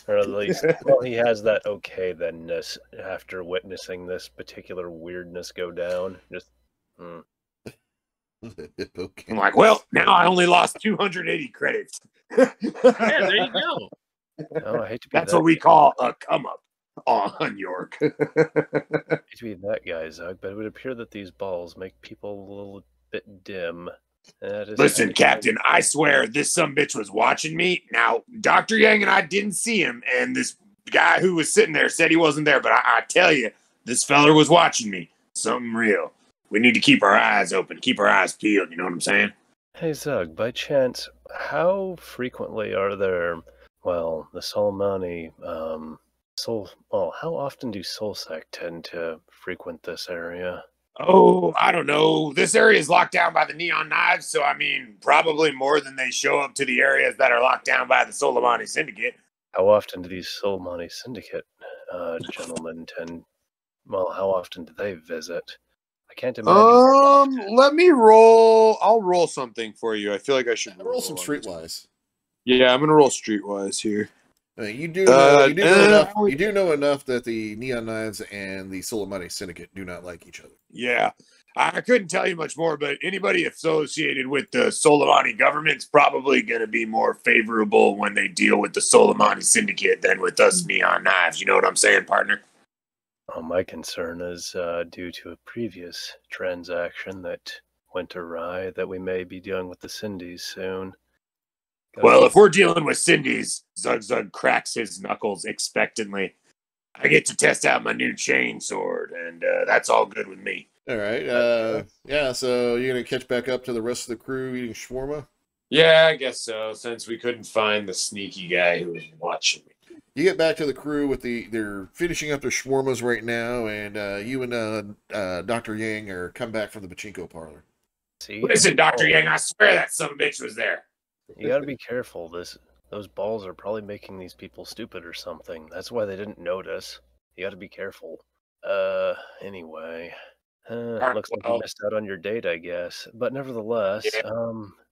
S3: Or at least, well, he has that okay then-ness after witnessing this particular weirdness go down. Just,
S1: Okay.
S5: I'm like, well, now I only lost 280 credits.
S7: Yeah, there you go.
S3: Oh, I hate to be
S5: That's what we call a come up. on, York.
S3: Hate to be that guy, Zug, but it would appear that these balls make people a little bit dim. That is
S5: Listen,
S3: kinda
S5: Captain, I swear this sumbitch was watching me. Now, Dr. Yang and I didn't see him, and this guy who was sitting there said he wasn't there, but I tell you, this feller was watching me. Something real. We need to keep our eyes open, keep our eyes peeled, you know what I'm saying?
S3: Hey Zug, by chance, how frequently are there, well, the Solomani, how often do Solsec tend to frequent this area?
S5: Oh, I don't know. This area is locked down by the neon knives, so I mean, probably more than they show up to the areas that are locked down by the Solomani Syndicate.
S3: How often do these Solomani Syndicate gentlemen how often do they visit? I can't imagine.
S6: Let me roll. I'll roll something for you. I feel like I should
S1: Roll some
S6: on this.
S1: streetwise.
S6: Yeah, I'm gonna roll streetwise here.
S1: You do know enough that the Neon Knives and the Solomani Syndicate do not like each other.
S5: Yeah, I couldn't tell you much more, but anybody associated with the Solomani government's probably going to be more favorable when they deal with the Solomani Syndicate than with us Neon Knives. You know what I'm saying, partner?
S3: My concern is due to a previous transaction that went awry that we may be dealing with the Cindy's soon.
S5: Well, if we're dealing with Cindy's, Zug Zug cracks his knuckles expectantly. I get to test out my new chain sword, and that's all good with me.
S1: All right. Yeah, so you're going to catch back up to the rest of the crew eating shawarma?
S6: Yeah, I guess so, since we couldn't find the sneaky guy who was watching me.
S1: You get back to the crew with they're finishing up their shawarmas right now, and you and Dr. Yang are come back from the pachinko parlor.
S3: See?
S5: Listen, Dr. Yang, I swear that sumbitch was there.
S3: You gotta be careful. Those balls are probably making these people stupid or something. That's why they didn't notice. You gotta be careful. Anyway. Looks like you missed out on your date, I guess. But nevertheless,
S5: yeah.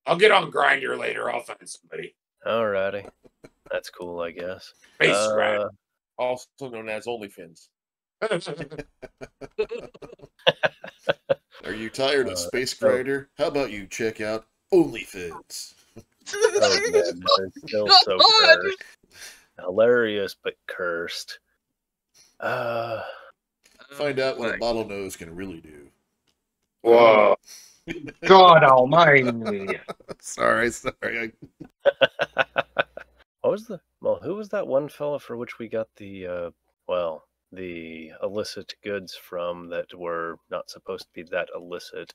S5: I'll get on Grindr later. I'll find somebody.
S3: Alrighty. That's cool, I guess.
S5: Face Grinder.
S7: Also known as OnlyFins.
S1: Are you tired of Space Grinder? How about you check out OnlyFins?
S3: Oh man, that is still so cursed. Hilarious, but cursed.
S1: Find out what a bottlenose can really do.
S9: Whoa. God almighty.
S1: Sorry.
S3: Who was that one fella for which we got the illicit goods from that were not supposed to be that illicit?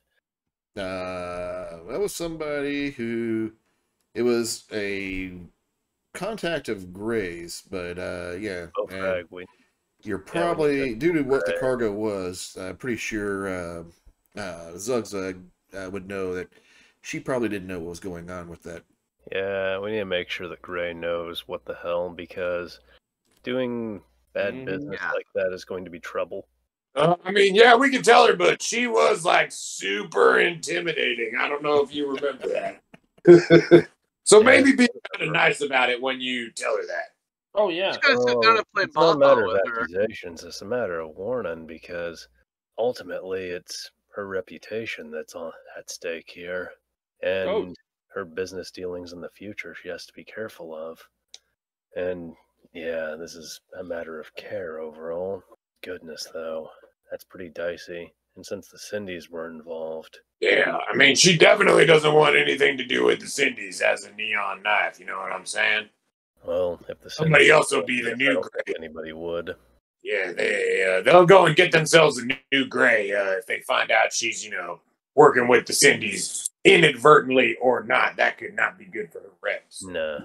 S1: That was somebody who, it was a contact of Gray's, but yeah. You're probably, due to what the cargo was, I'm pretty sure Zugzug would know that she probably didn't know what was going on with that.
S3: Yeah, we need to make sure that Gray knows what the hell, because doing bad business like that is going to be trouble.
S5: I mean, yeah, we can tell her, but she was like super intimidating. I don't know if you remember that. So maybe be kind of nice about it when you tell her that.
S7: Oh, yeah.
S3: It's not a matter of accusations, it's a matter of warning, because ultimately it's her reputation that's at stake here. And her business dealings in the future she has to be careful of. And yeah, this is a matter of care overall. Goodness, though, that's pretty dicey. And since the Cindy's were involved.
S5: Yeah, I mean, she definitely doesn't want anything to do with the Cindy's as a neon knife, you know what I'm saying?
S3: Well, if the
S5: somebody else will be the new Gray.
S3: Anybody would.
S5: Yeah, they'll go and get themselves a new Gray if they find out she's, working with the Cindy's inadvertently or not. That could not be good for her reps.
S3: Nah.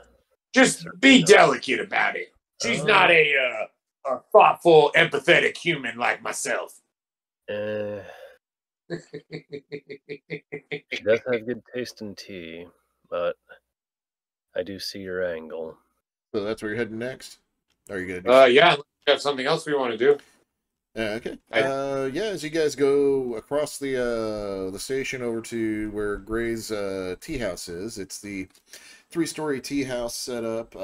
S5: Just be delicate about it. She's not a thoughtful, empathetic human like myself.
S3: She does have good taste in tea, but I do see your angle.
S1: So that's where you're heading next? Are you gonna do
S5: yeah, we have something else we want to do.
S1: Okay. Yeah, as you guys go across the station over to where Gray's tea house is, it's the 3-story tea house set up.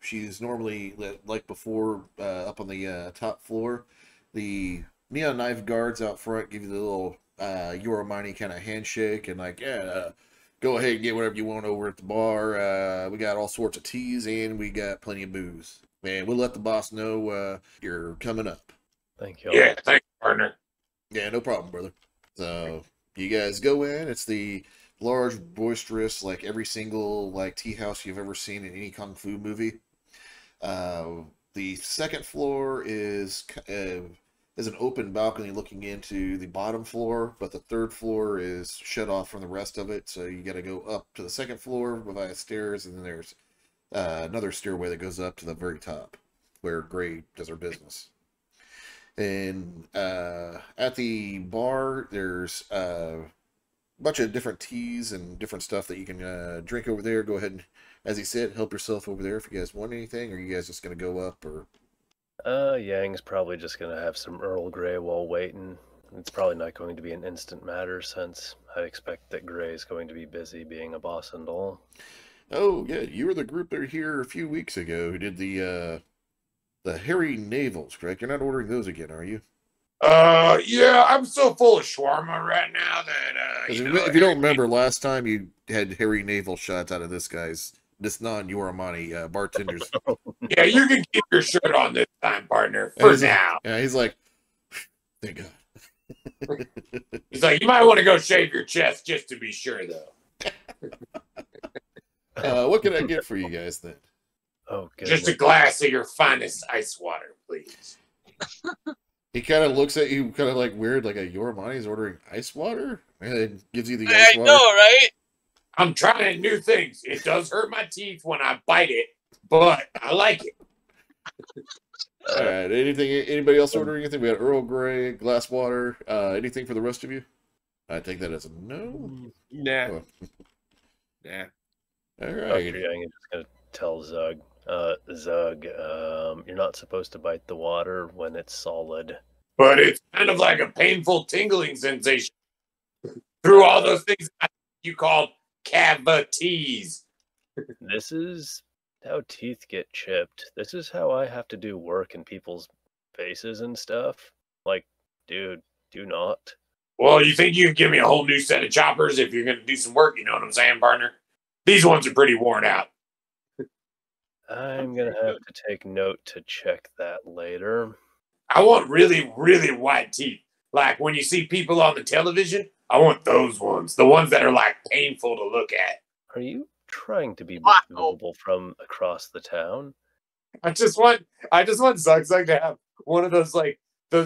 S1: She's normally, like before, up on the top floor. The neon knife guards out front give you the little Yoromani kind of handshake and like, yeah, go ahead and get whatever you want over at the bar. We got all sorts of teas and we got plenty of booze. And we'll let the boss know you're coming up.
S3: Thank you.
S6: Yeah, thanks, partner.
S1: Yeah, no problem, brother. So you guys go in. It's the large, boisterous, like every single like tea house you've ever seen in any kung fu movie. The second floor is an open balcony looking into the bottom floor, but the third floor is shut off from the rest of it. So you got to go up to the second floor via stairs, and then there's another stairway that goes up to the very top, where Gray does her business. And at the bar, there's a bunch of different teas and different stuff that you can drink over there. Go ahead and, as he said, help yourself over there if you guys want anything. Or are you guys just going to go up? Or
S3: Yang's probably just going to have some Earl Grey while waiting. It's probably not going to be an instant matter since I expect that Grey is going to be busy being a boss and all.
S1: Oh, yeah, you were the group that were here a few weeks ago who did the hairy navels, correct? You're not ordering those again, are you?
S6: Yeah, I'm so full of shawarma right now that,
S1: if you don't remember, last time you had hairy navel shots out of this non-Yoramani bartenders.
S6: Yeah, you can keep your shirt on this time, partner, for now.
S1: Yeah, he's like, thank God.
S6: He's like, you might want to go shave your chest just to be sure, though.
S1: What can I get for you guys then?
S3: Oh, good.
S6: Just a glass of your finest ice water, please.
S1: He kind of looks at you kind of like weird, like a Yoramani's ordering ice water? And gives you the ice water.
S8: I know, right?
S6: I'm trying new things. It does hurt my teeth when I bite it, but I like it.
S1: All right. Anybody else ordering anything? We got Earl Grey, glass water. Anything for the rest of you? I take that as a no.
S7: Nah.
S1: Oh.
S7: Nah.
S1: All
S3: Dr.
S1: right.
S3: Yang is just going to tell Zug, Zug, you're not supposed to bite the water when it's solid.
S6: But it's kind of like a painful tingling sensation through all those things you call cavities.
S3: This is how teeth get chipped. This is how I have to do work in people's faces and stuff. Like, dude, do not.
S6: Well, you think you can give me a whole new set of choppers if you're going to do some work? You know what I'm saying, partner? These ones are pretty worn out.
S3: I'm going to have to take note to check that later.
S6: I want really, really white teeth. Like when you see people on the television, I want those ones. The ones that are like painful to look at.
S3: Are you trying to be
S8: Wow.
S3: visible from across the town?
S6: I just want Zug to have one of those like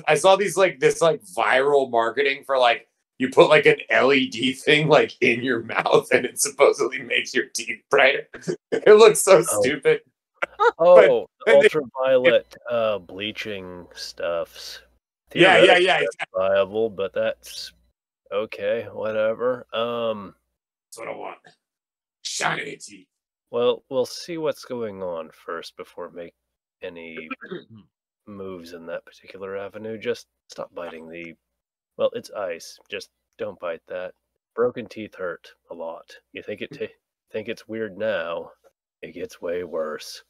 S6: I saw these this viral marketing for like you put like an LED thing like in your mouth and it supposedly makes your teeth brighter. It looks so stupid.
S3: Oh, ultraviolet bleaching stuffs.
S6: Yeah.
S3: That's viable, but that's okay. Whatever.
S6: That's what I want. Shiny teeth.
S3: Well, we'll see what's going on first before make any moves in that particular avenue. Just stop biting the. Well, it's ice. Just don't bite that. Broken teeth hurt a lot. You think think it's weird now? It gets way worse.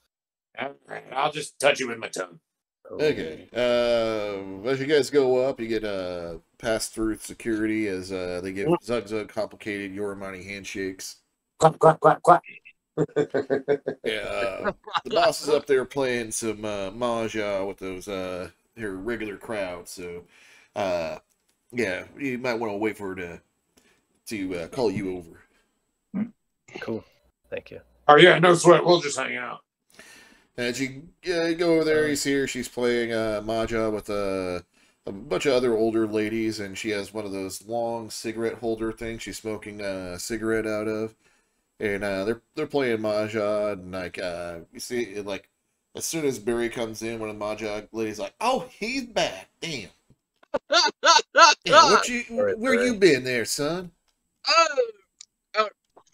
S6: All right, I'll just touch it with my tongue.
S1: Okay. As you guys go up, you get passed through security as they give Zug complicated Yoramani handshakes.
S6: Clap, clap, clap, clap.
S1: Yeah, the boss is up there playing some mahjong with those her regular crowd. So, yeah, you might want to wait for her to call you over.
S3: Cool. Thank you.
S6: Oh yeah, no sweat. We'll just hang out.
S1: As you go over there, you see her. She's playing mahjong with a bunch of other older ladies, and she has one of those long cigarette holder things she's smoking a cigarette out of. And they're playing mahjong, and like you see, like as soon as Barry comes in, one of the mahjong ladies like, "Oh, he's back! Damn! Yeah, where you been there, son?"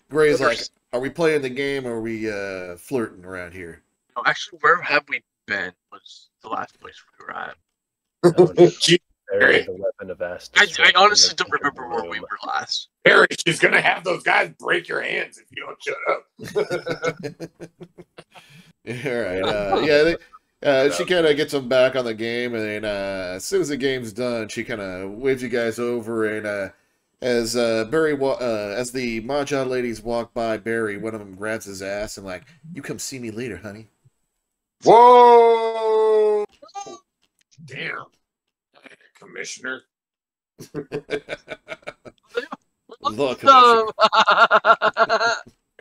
S1: Gray's like, "Are we playing the game, or are we flirting around here?"
S8: No, actually, where have we been? Was the last place we were at?
S3: Barry, the weapon of
S8: I honestly don't remember where we were last.
S6: Harry, she's gonna have those guys break your hands if you don't shut up.
S1: All right. She kind of gets them back on the game, and then as soon as the game's done, she kind of waves you guys over, and as the mahjong ladies walk by Barry, one of them grabs his ass and like, "You come see me later, honey."
S5: Whoa! Damn. Commissioner.
S1: The commissioner.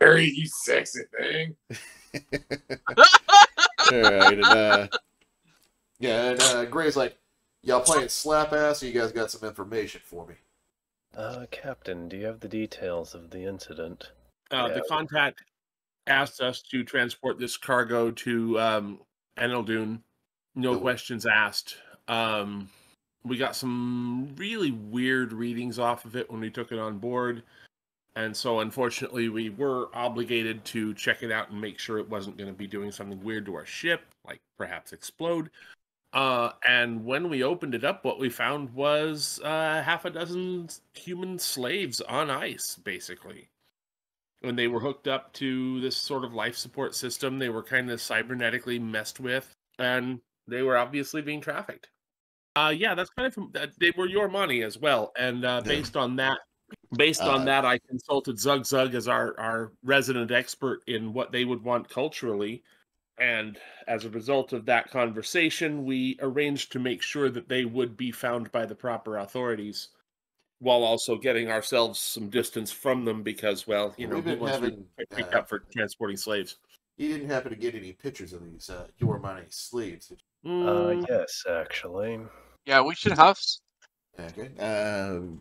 S5: Harry, you sexy thing.
S1: All right, and Gray's like, y'all playing slap ass, or you guys got some information for me?
S3: Captain, do you have the details of the incident?
S7: The contact asked us to transport this cargo to Eneldune. No questions asked. We got some really weird readings off of it when we took it on board. And so, unfortunately, we were obligated to check it out and make sure it wasn't going to be doing something weird to our ship, like perhaps explode. And when we opened it up, what we found was half a dozen human slaves on ice, basically. When they were hooked up to this sort of life support system, they were kind of cybernetically messed with, and they were obviously being trafficked. That's kind of they were Yormani as well, and based on that, I consulted Zug Zug as our resident expert in what they would want culturally, and as a result of that conversation, we arranged to make sure that they would be found by the proper authorities, while also getting ourselves some distance from them because, well, who wants to be picked up for transporting slaves?
S1: You didn't happen to get any pictures of these Yormani slaves, did you?
S3: Yes, actually.
S8: Yeah, we should have.
S1: Okay.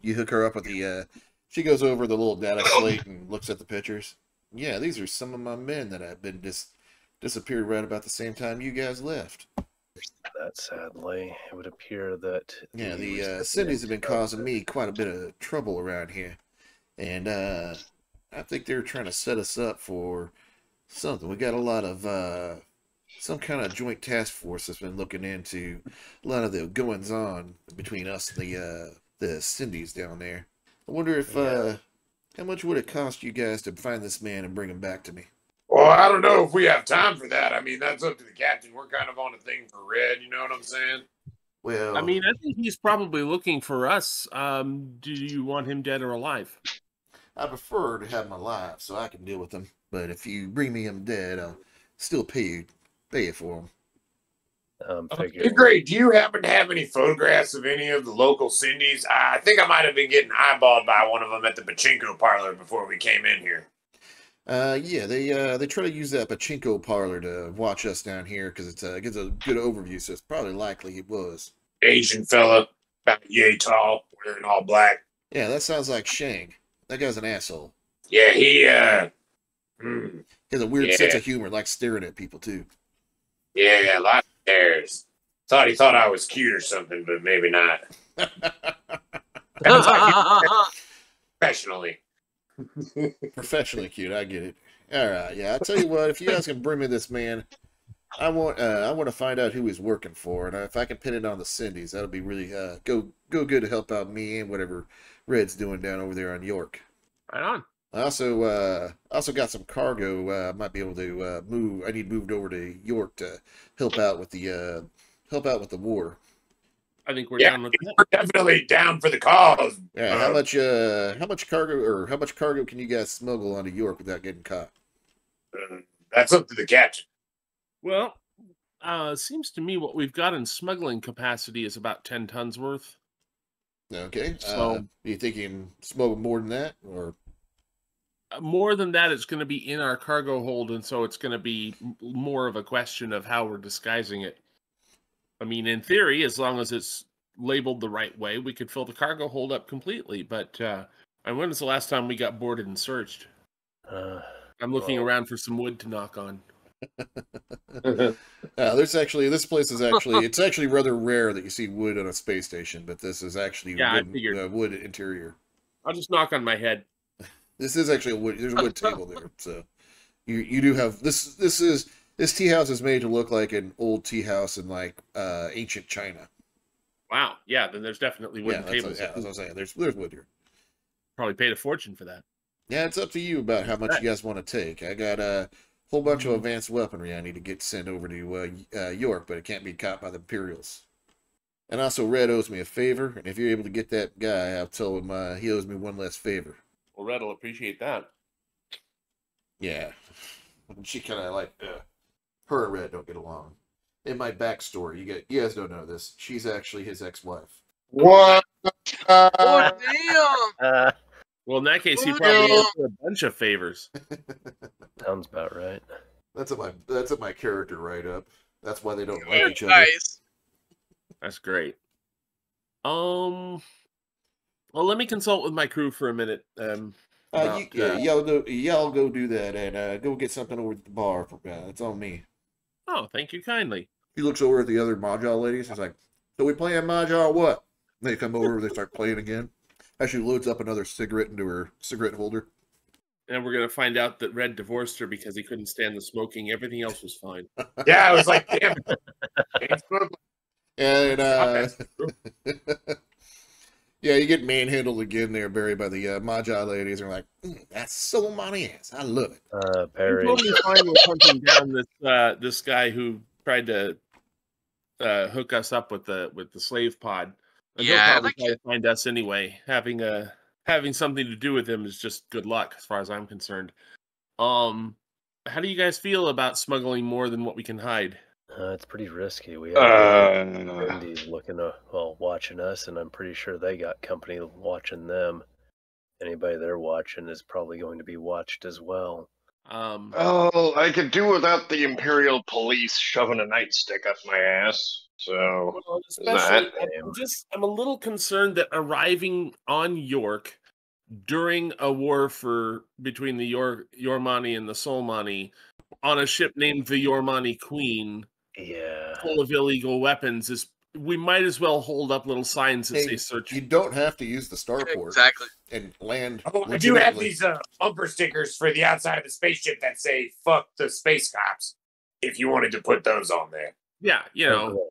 S1: You hook her up with the. She goes over the little data slate and looks at the pictures. Yeah, these are some of my men that have been disappeared right about the same time you guys left.
S3: That sadly, it would appear that.
S1: Yeah, the Cindy's have been causing me quite a bit of trouble around here, and I think they're trying to set us up for something. We got a lot of some kind of joint task force that's been looking into a lot of the goings on between us and the Cindy's down there. I wonder if how much would it cost you guys to find this man and bring him back to me?
S5: Well, I don't know if we have time for that. I mean, that's up to the captain. We're kind of on a thing for red, you know what I'm saying?
S1: Well,
S7: I mean, I think he's probably looking for us. Do you want him dead or alive?
S1: I prefer to have him alive so I can deal with him. But if you bring me him dead, I'll still pay you for him.
S5: Hey, great. Do you happen to have any photographs of any of the local Cindy's? I think I might have been getting eyeballed by one of them at the pachinko parlor before we came in here.
S1: Yeah, they try to use that pachinko parlor to watch us down here because it gives a good overview, so it's probably likely he was.
S5: Asian fella, about yay tall, wearing all black.
S1: Yeah, that sounds like Shang. That guy's an asshole.
S5: Yeah, he
S1: has a weird sense of humor, likes staring at people too.
S5: Yeah, a lot of stares. Thought he thought I was cute or something, but maybe not. Professionally.
S1: Professionally cute, I get it. All right, yeah. I tell you what, if you guys can bring me this man, I want to find out who he's working for, and if I can pin it on the Cindy's, that'll be really go good to help out me and whatever Red's doing down over there on York.
S7: Right on.
S1: I also got some cargo. I might be able to move. I need moved over to York to help out with the war.
S7: I think we're down with that.
S5: We're definitely down for the cause.
S1: Yeah, how much cargo can you guys smuggle onto York without getting caught?
S5: That's up to the captain.
S7: Well, seems to me what we've got in smuggling capacity is about 10 tons worth.
S1: Okay.
S7: So,
S1: do you think you can smuggle more than that, or
S7: more than that? It's going to be in our cargo hold, and so it's going to be more of a question of how we're disguising it. I mean, in theory, as long as it's labeled the right way, we could fill the cargo hold up completely. But when was the last time we got boarded and searched? I'm looking around for some wood to knock on.
S1: This place is it's actually rather rare that you see wood on a space station, but this is actually wood interior.
S7: I'll just knock on my head.
S1: This is actually there's a wood table there, so you do have this tea house is made to look like an old tea house in like ancient China.
S7: Wow, yeah, then there's definitely wooden tables.
S1: That's what I'm saying. There's wood here.
S7: Probably paid a fortune for that.
S1: Yeah, it's up to you about how much you guys want to take. I got a whole bunch of advanced weaponry I need to send over to York, but it can't be caught by the Imperials. And also, Red owes me a favor, and if you're able to get that guy, I'll tell him he owes me one less favor.
S7: Well, Red will appreciate that.
S1: Yeah. She kind of like, Her and Red don't get along. In my backstory, you guys don't know this. She's actually his ex-wife.
S9: What?
S8: Oh damn!
S3: Uh,
S7: Well, in that case, he
S8: Oh,
S7: probably
S8: no.
S7: owes her a bunch of favors.
S3: sounds about right.
S1: That's at my character write-up. That's why they don't like
S8: Very
S1: each other.
S8: nice.
S7: That's great. Well, let me consult with my crew for a minute.
S1: Y'all go do that and go get something over at the bar. It's on me.
S7: Oh, thank you kindly.
S1: He looks over at the other Mahjong ladies. He's like, "So we playing Mahjong or what?" And they come over. They start playing again. As she loads up another cigarette into her cigarette holder.
S7: And we're gonna find out that Red divorced her because he couldn't stand the smoking. Everything else was fine.
S6: Yeah, I was like, damn.
S1: And yeah, you get manhandled again there, Barry, by the Mahjong ladies. And they're like, "That's Solomani ass. I love it."
S7: I'm
S3: Barry.
S7: totally fine with hunting down this guy who tried to hook us up with the slave pod. And he'll
S8: Yeah,
S7: probably try to find us anyway. Having something to do with him is just good luck, as far as I'm concerned. How do you guys feel about smuggling more than what we can hide?
S3: It's pretty risky. We have Indies watching us, and I'm pretty sure they got company watching them. Anybody they're watching is probably going to be watched as well.
S4: Oh, I could do without the Imperial Police shoving a nightstick up my ass. So,
S7: well, especially, I'm a little concerned that arriving on York during a war between the Yormani and the Solomani on a ship named the Yormani Queen, full of illegal weapons, we might as well hold up little signs that say "search."
S1: You don't have to use the starport and land.
S6: Oh, I do have these bumper stickers for the outside of the spaceship that say "fuck the space cops." If you wanted to put those on there.
S7: Yeah,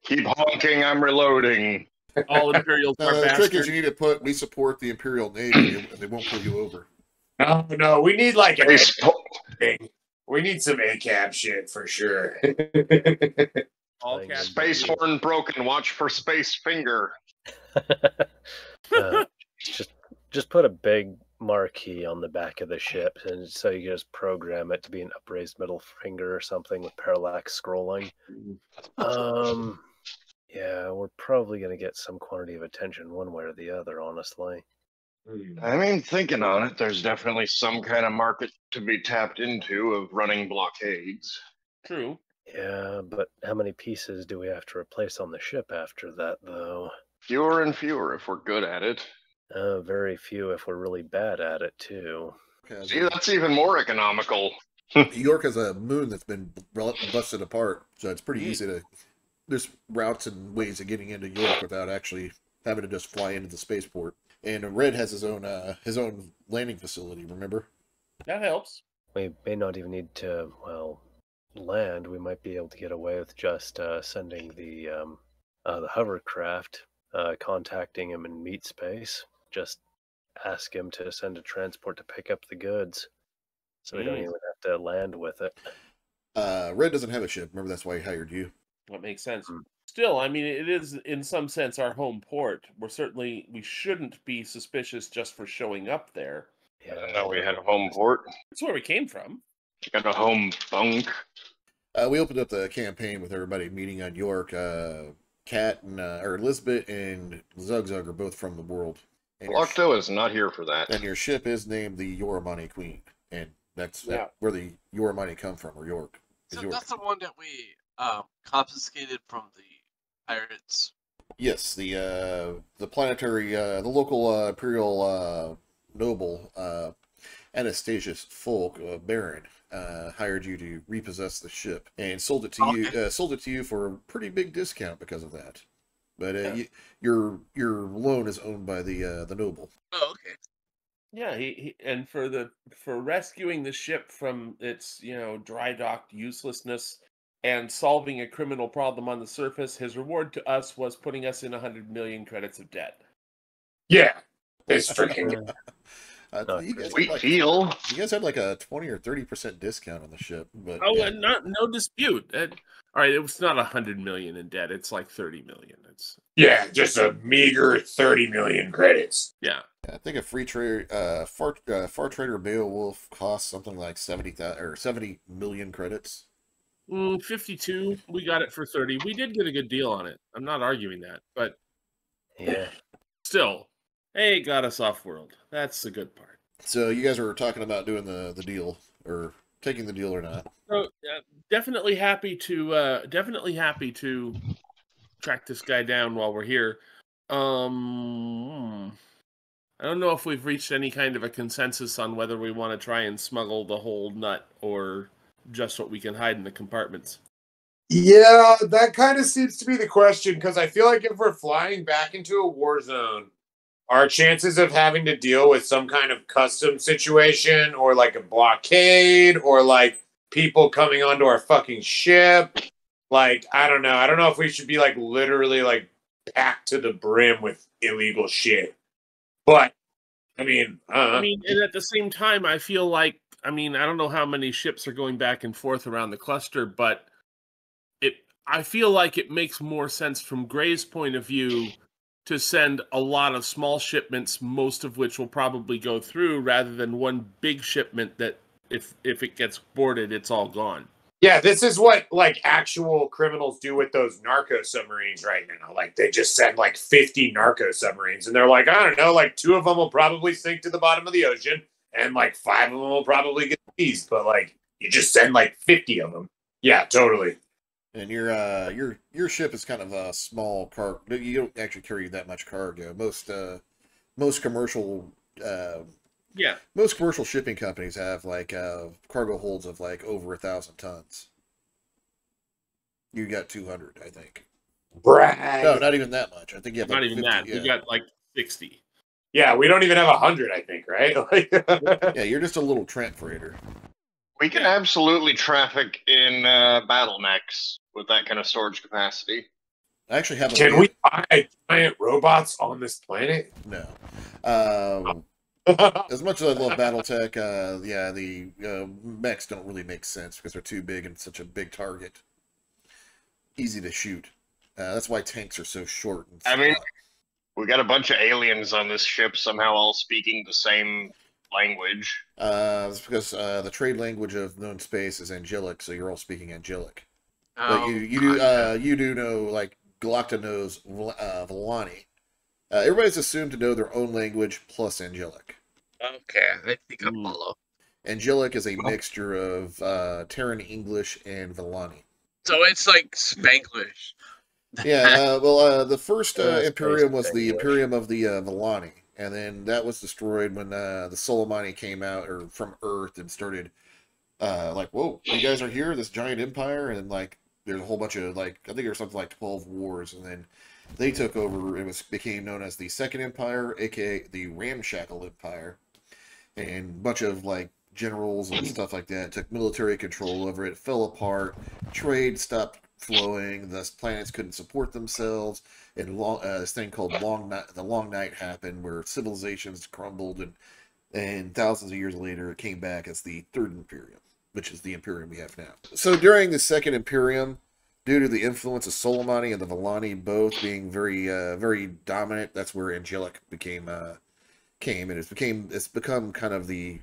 S4: keep honking. I'm reloading.
S7: All Imperials are
S1: the trick is
S7: bastards.
S1: you need to put "We support the Imperial Navy," and they won't pull you over.
S6: No, we need like an thing. We need some ACAB shit for sure.
S4: Space horn broken. Watch for space finger.
S3: Just put a big marquee on the back of the ship, and so you just program it to be an upraised middle finger or something with parallax scrolling. Yeah, we're probably going to get some quantity of attention one way or the other, honestly.
S4: I mean, thinking on it, there's definitely some kind of market to be tapped into of running blockades.
S7: True.
S3: Yeah, but how many pieces do we have to replace on the ship after that, though?
S4: Fewer and fewer if we're good at it.
S3: Very few if we're really bad at it, too.
S4: See, that's even more economical.
S1: York has a moon that's been busted apart, so it's pretty easy to... There's routes and ways of getting into York without actually having to just fly into the spaceport. And Red has his own landing facility, remember?
S7: That helps.
S3: We may not even need to, land. We might be able to get away with just sending the hovercraft, contacting him in meat space. Just ask him to send a transport to pick up the goods, so we don't even have to land with it.
S1: Red doesn't have a ship. Remember, that's why he hired you.
S7: That makes sense. Still, I mean, it is in some sense our home port. We shouldn't be suspicious just for showing up there.
S4: I didn't know we had a home port.
S7: That's where we came from.
S4: Got a home bunk.
S1: We opened up the campaign with everybody meeting on York. Kat and Elizabeth and Zugzug are both from the world.
S4: Lockdo is not here for that.
S1: And your ship is named the Yormani Queen, and that's where the Yormani come from, or York.
S8: So that's the one that we confiscated from the pirates.
S1: Yes, the planetary, the local imperial noble Anastasius Folk Baron hired you to repossess the ship and sold it to you. Sold it to you for a pretty big discount because of that. But your loan is owned by the noble.
S8: Oh, okay.
S7: Yeah, he and for rescuing the ship from its dry docked uselessness and solving a criminal problem on the surface, his reward to us was putting us in 100 million credits of debt.
S6: Yeah, it's freaking.
S1: You guys had like a 20 or 30% discount on the ship, but
S7: no dispute. All right, it was not 100 million in debt; it's like 30 million. It's
S6: just a meager 30 million credits.
S7: Yeah,
S1: I think a free trade, far trader Beowulf costs something like 70 million credits.
S7: 52. We got it for 30. We did get a good deal on it. I'm not arguing that, but
S3: Yeah.
S7: still, hey, it got us off world. That's the good part.
S1: So you guys were talking about doing the deal, or taking the deal or not.
S7: So definitely happy to track this guy down while we're here. I don't know if we've reached any kind of a consensus on whether we want to try and smuggle the whole nut or just what we can hide in the compartments.
S6: Yeah, that kind of seems to be the question, because I feel like if we're flying back into a war zone, our chances of having to deal with some kind of custom situation or like a blockade or like people coming onto our fucking ship, like, I don't know. I don't know if we should be like literally like packed to the brim with illegal shit. But I mean,
S7: and at the same time, I feel like, I don't know how many ships are going back and forth around the cluster, but I feel like it makes more sense from Gray's point of view to send a lot of small shipments, most of which will probably go through, rather than one big shipment that if it gets boarded, it's all gone.
S6: yeah, this is what like actual criminals do with those narco submarines right now. Like they just send like 50 narco submarines, and they're like, I don't know, like 2 of them will probably sink to the bottom of the ocean, and like 5 of them will probably get seized. But like you just send like 50 of them. Yeah, totally.
S1: And your ship is kind of a small cargo. You don't actually carry that much cargo. Most commercial most commercial shipping companies have like cargo holds of like over 1,000 tons. You got 200, I think.
S6: Brag.
S1: No, not even that much. I think you have
S7: not
S1: like
S7: even
S1: 50,
S7: that.
S1: Yeah.
S7: We got like 60.
S6: Yeah, we don't even have 100. I think, right?
S1: Yeah, you're just a little tramp freighter.
S4: We can absolutely traffic in battle mechs with that kind of storage capacity.
S1: I actually have.
S6: Can we buy giant robots on this planet?
S1: No. As much as I love BattleTech, the mechs don't really make sense because they're too big and such a big target. Easy to shoot. That's why tanks are so short. And
S4: we got a bunch of aliens on this ship somehow all speaking the same language.
S1: It's because the trade language of known space is angelic, so you're all speaking angelic.
S8: Oh,
S1: But you do know, like, Galacta knows Volani. Everybody's assumed to know their own language plus angelic.
S8: okay, I think I follow.
S1: Angelic is a mixture of Terran English and Volani.
S8: So it's like Spanglish.
S1: Yeah, the first Imperium was the Imperium of the Volani, and then that was destroyed when the Solomani came out or from Earth and started like, whoa, you guys are here, this giant empire, and like there's a whole bunch of like I think there's something like 12 wars, and then they took over. It became known as the Second Empire, aka the Ramshackle Empire, and a bunch of like generals and stuff like that took military control over it. Fell apart, trade stopped flowing, the planets couldn't support themselves, and this thing called the Long Night happened, where civilizations crumbled, and thousands of years later it came back as the Third Imperium, which is the Imperium we have now. So during the Second Imperium, due to the influence of Solomani and the Volani both being very dominant, that's where angelic came, and it's become kind of the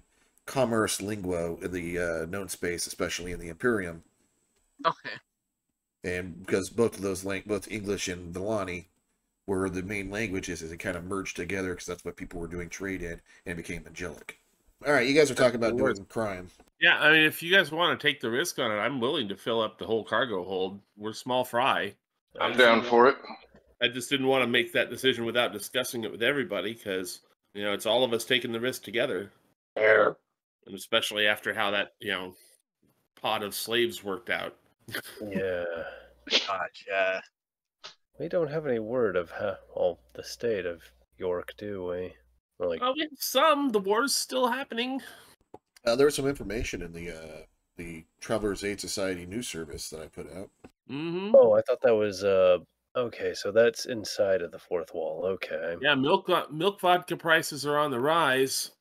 S1: commerce lingua in the known space, especially in the Imperium.
S8: Okay.
S1: And because both of those both English and Volani were the main languages, as it kind of merged together because that's what people were doing trade in, and it became angelic. All right, you guys are talking about doing crime.
S7: Yeah, I mean, if you guys want to take the risk on it, I'm willing to fill up the whole cargo hold. We're small fry.
S4: I'm down for it.
S7: I just didn't want to make that decision without discussing it with everybody because, it's all of us taking the risk together.
S6: Fair.
S7: And especially after how that, pot of slaves worked out.
S3: Yeah.
S8: Gotcha.
S3: We don't have any word of the state of York, do we? Or like,
S7: Well, we have some. The war's still happening.
S1: There was some information in the Traveller's Aid Society news service that I put out.
S7: Mm-hmm.
S3: Oh, I thought that was okay. So that's inside of the fourth wall. Okay.
S7: Yeah, milk vodka prices are on the rise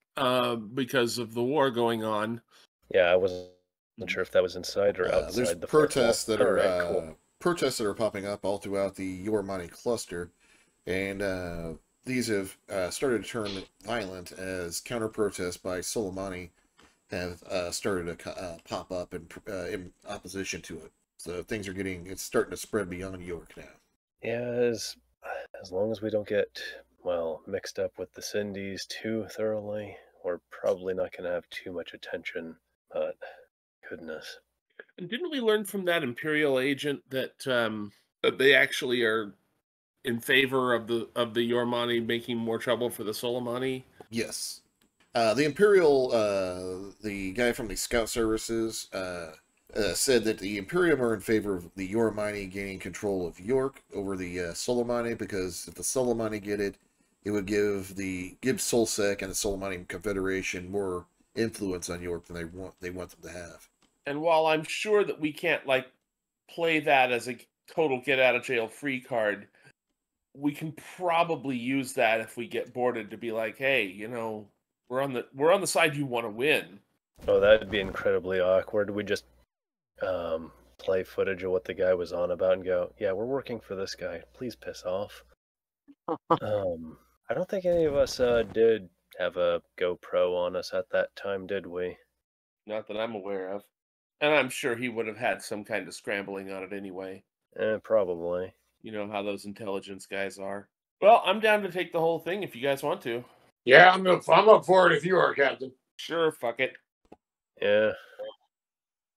S7: because of the war going on.
S3: Yeah, I wasn't sure if that was inside or outside
S1: there's
S3: the
S1: protests
S3: fourth
S1: that
S3: wall.
S1: are
S3: Alright, cool.
S1: protests that are popping up all throughout the Yormani cluster, and these have started to turn violent as counter protests by Solomani have started to pop up in opposition to it. So things are it's starting to spread beyond York now.
S3: Yeah, as long as we don't get, well, mixed up with the Cindies too thoroughly, we're probably not going to have too much attention, but goodness.
S7: And didn't we learn from that Imperial agent that that they actually are in favor of the Yormani making more trouble for the Solomani?
S1: Yes. The Imperial, the guy from the Scout Services, said that the Imperium are in favor of the Yormani gaining control of York over the Solomani, because if the Solomani get it, it would give Solsec and the Solomani Confederation more influence on York than they want them to have.
S7: And while I'm sure that we can't play that as a total get out of jail free card, we can probably use that if we get boarded to be like, hey, we're on the side you want to win.
S3: Oh, that'd be incredibly awkward. We just play footage of what the guy was on about and go, yeah, we're working for this guy. Please piss off. I don't think any of us did have a GoPro on us at that time, did we?
S7: Not that I'm aware of. And I'm sure he would have had some kind of scrambling on it anyway.
S3: Probably.
S7: You know how those intelligence guys are. Well, I'm down to take the whole thing if you guys want to.
S5: Yeah, I'm up for it if you are, Captain.
S7: Sure, fuck it.
S3: Yeah.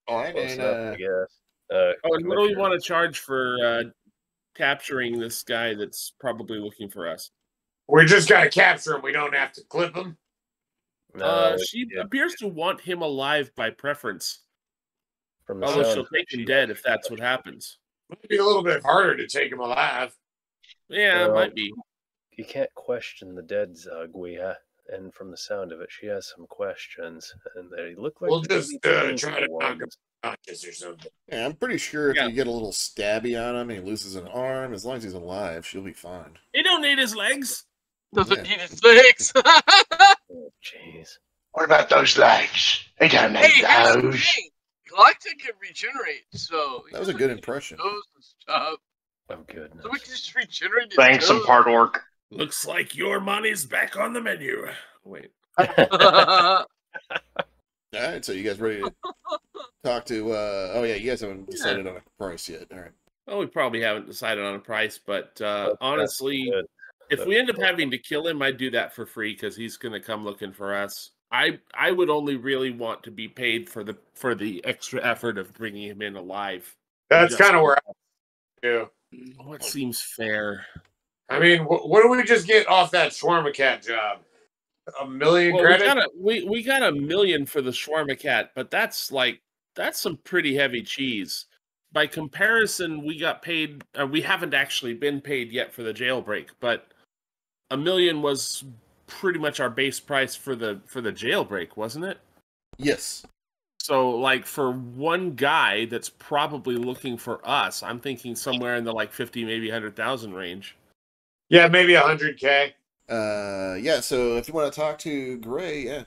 S1: All right,
S3: Close
S1: and
S3: enough, I guess.
S7: And what do we want to charge for capturing this guy that's probably looking for us?
S5: We just got to capture him. We don't have to clip him.
S3: No,
S7: she appears to want him alive by preference.
S3: From the
S7: although
S3: sound
S7: she'll take him dead if that's what happens.
S5: Might be a little bit harder to take him alive.
S7: Yeah, it might be.
S3: You can't question the dead Zagwe, and from the sound of it, she has some questions, and they look like
S5: we'll just try to knock him
S3: out
S5: or something.
S1: Yeah, I'm pretty sure if you get a little stabby on him and he loses an arm, as long as he's alive, she'll be fine.
S7: He don't need his legs.
S8: Doesn't need his legs.
S3: Oh, jeez.
S9: What about those legs? He don't need those.
S8: Galactic can regenerate, so
S1: that was a good impression.
S3: Oh goodness!
S8: So we can just regenerate.
S4: Thanks, some hard work.
S7: Looks like your money's back on the menu. Wait.
S1: All right, so you guys ready to talk to? Oh yeah, you guys haven't decided on a price yet. All right.
S7: Well, we probably haven't decided on a price, but honestly, if we end up having to kill him, I'd do that for free because he's going to come looking for us. I would only really want to be paid for the extra effort of bringing him in alive.
S5: That's kind of where I do.
S7: What seems fair?
S5: I mean, what do we just get off that Shawarma Cat job? $1 million credit?
S7: We got $1 million for the Shawarma Cat, but that's some pretty heavy cheese. By comparison, we got paid. We haven't actually been paid yet for the jailbreak, but $1 million was pretty much our base price for the jailbreak, wasn't it?
S1: Yes.
S7: So, for one guy that's probably looking for us, I'm thinking somewhere in the 50, maybe 100,000 range.
S5: Yeah, maybe 100K.
S1: Yeah. So if you want to talk to Gray, yeah.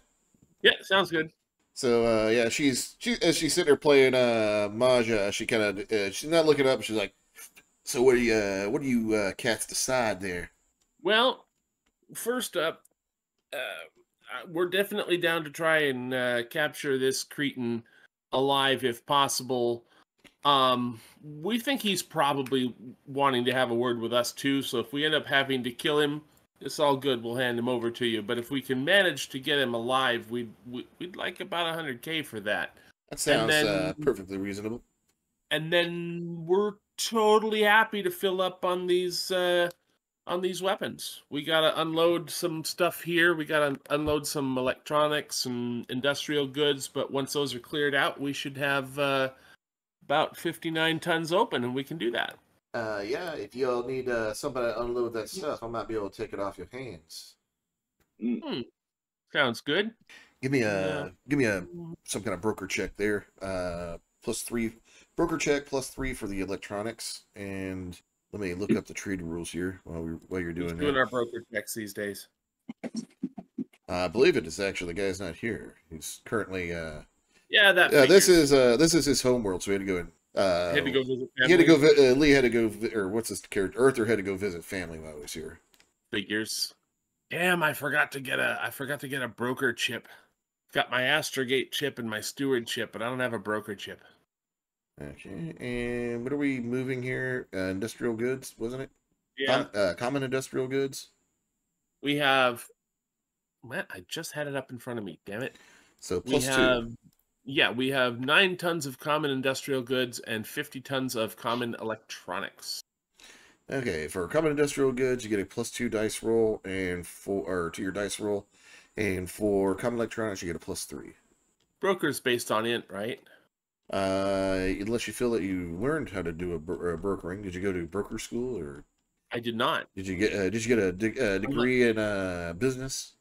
S7: Yeah, sounds good.
S1: So yeah, she's as she's sitting there playing Mahjong, she kind of she's not looking up. She's like, "So what do you cats decide there?"
S7: Well, first up, we're definitely down to try and capture this Cretan alive if possible. We think he's probably wanting to have a word with us too, so if we end up having to kill him, it's all good. We'll hand him over to you. But if we can manage to get him alive, we'd like about 100K for that.
S1: That sounds perfectly reasonable.
S7: And then we're totally happy to fill up on these weapons. We gotta unload some stuff here. We gotta unload some electronics and industrial goods. But once those are cleared out, we should have about 59 tons open, and we can do that.
S1: Yeah, if y'all need somebody to unload that stuff, I might be able to take it off your hands.
S7: Sounds good.
S1: Give me some kind of broker check there. +3 broker check +3 for the electronics, and let me look up the trade rules here while you're doing that.
S7: Doing our broker checks these days.
S1: I believe it is actually the guy's not here. He's currently
S7: yeah, that.
S1: This is his homeworld, so he had to go in.
S7: Had to go visit family.
S1: He had to go. Lee had to go, or what's his character? Arthur had to go visit family while he was here.
S7: Figures. Damn, I forgot to get a broker chip. Got my Astrogate chip and my Steward chip, but I don't have a broker chip.
S1: Okay, and what are we moving here? Industrial goods, wasn't it?
S7: Yeah.
S1: Common industrial goods.
S7: We have... What? I just had it up in front of me, damn it.
S1: So
S7: We
S1: plus
S7: have...
S1: 2.
S7: Yeah, we have 9 tons of common industrial goods and 50 tons of common electronics.
S1: Okay, for common industrial goods, you get a plus 2 dice roll and to your dice roll, and for common electronics, you get a plus 3.
S7: Broker's based on int, right?
S1: Unless you feel that you learned how to do a brokering. Did you go to broker school, or
S7: I did not.
S1: did you get a degree in business?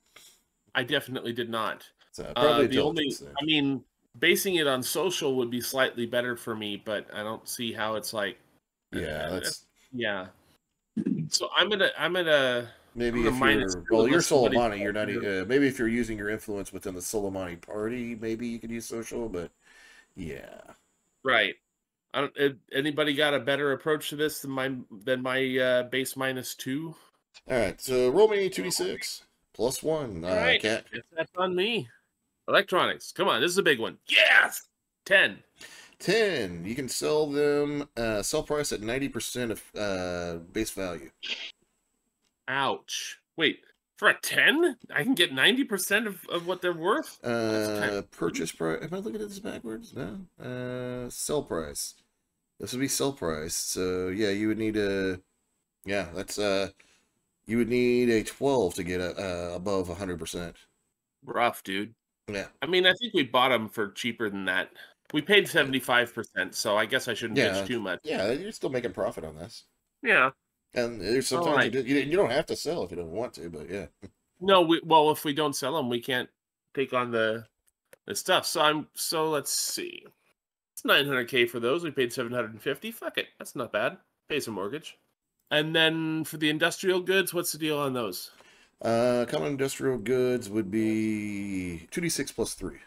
S7: I definitely did not.
S1: So probably
S7: The only,
S1: intelligence then.
S7: I mean, basing it on social would be slightly better for me, but I don't see how it's like.
S1: Yeah, that's
S7: Yeah. So I'm gonna
S1: maybe
S7: I'm
S1: if
S7: gonna minus
S1: you're
S7: two
S1: you're
S7: unless somebody-
S1: Solomani, you're not. Maybe if you're using your influence within the Solomani party, maybe you could use social. But yeah,
S7: right. I don't. Anybody got a better approach to this than my base -2?
S1: all right. So roll me 2d6 plus 1.
S7: All right.
S1: Cat.
S7: Guess that's on me. Electronics. Come on, this is a big one. Yes. 10.
S1: 10. You can sell them sell price at 90% of base value.
S7: Ouch. Wait, for a 10? I can get 90% of what they're worth?
S1: Purchase price. Am I looking at this backwards? No. Sell price. This would be sell price. So yeah, you would need a. Yeah, that's you would need a 12 to get above 100%.
S7: Rough, dude.
S1: Yeah.
S7: I mean, I think we bought them for cheaper than that. We paid 75%, so I guess I shouldn't bitch too much.
S1: Yeah, you're still making profit on this.
S7: Yeah.
S1: And there's sometimes you don't have to sell if you don't want to, but yeah.
S7: No, well, if we don't sell them, we can't take on the stuff. So let's see. It's 900K for those. We paid 750. Fuck it, that's not bad. Pay some mortgage. And then for the industrial goods, what's the deal on those?
S1: Common industrial goods would be 2d6 plus 3.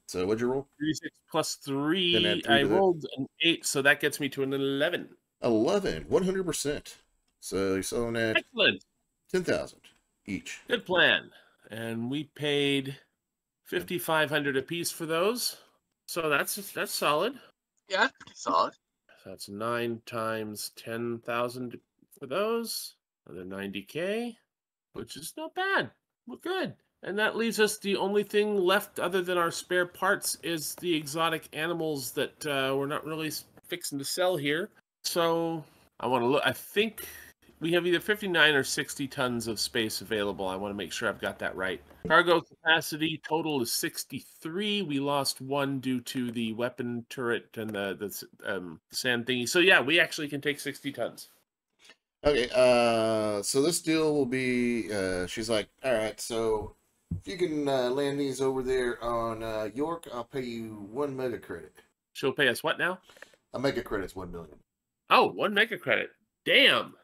S1: So what'd you roll?
S7: 3d6 plus 3.
S1: Then add 3
S7: I
S1: to that.
S7: rolled an 8, so that gets me to an 11.
S1: 11, 100%. So you're selling at
S7: Excellent.
S1: 10,000 each.
S7: Good plan. And we paid 5,500 apiece for those. So that's solid.
S8: Yeah, solid.
S7: So that's 9 times 10,000 for those. Another 90K, which is not bad. We're good. And that leaves us, the only thing left other than our spare parts is the exotic animals that we're not really fixing to sell here. So I want to look. I think we have either 59 or 60 tons of space available. I want to make sure I've got that right. Cargo capacity total is 63. We lost 1 due to the weapon turret and the sand thingy. So yeah, we actually can take 60 tons.
S1: Okay, so this deal will be, she's like, all right, so if you can land these over there on York, I'll pay you 1 mega credit.
S7: She'll pay us what now?
S1: A mega credit's 1 million.
S7: Oh, 1 mega credit. Damn.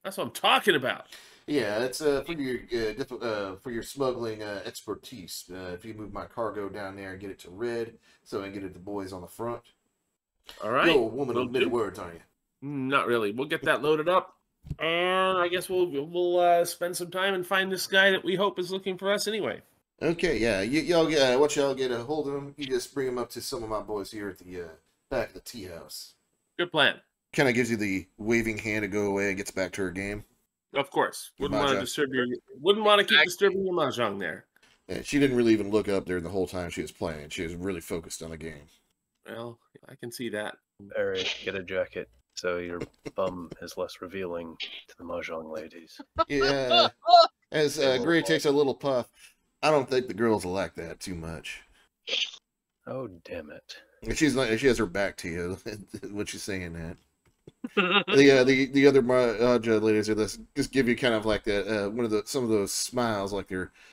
S7: That's what I'm talking about.
S1: Yeah, it's for your smuggling expertise. If you move my cargo down there and get it to red, so I can get it to boys on the front.
S7: All right.
S1: You're a woman
S7: Will
S1: of many
S7: do.
S1: words, aren't you?
S7: Not really. We'll get that loaded up, and I guess we'll spend some time and find this guy that we hope is looking for us anyway.
S1: Okay, yeah. Y'all get once y'all get a hold of him, you just bring him up to some of my boys here at the back of the tea house.
S7: Good plan.
S1: Kind of gives you the waving hand to go away and gets back to her game.
S7: Of course.
S1: Your
S7: Wouldn't want to
S1: mahjong.
S7: disturb your. Wouldn't want to keep disturbing your mahjong there.
S1: Yeah, she didn't really even look up there the whole time she was playing. She was really focused on the game.
S7: Well, I can see that.
S3: Barry, get a jacket so your bum is less revealing to the mahjong ladies.
S1: Yeah. As Gray takes a little puff, I don't think the girls will like that too much.
S3: Oh, damn it.
S1: And she's like, she has her back to you when she's saying that. The other mahjong ladies are just give you kind of like that some of those smiles, like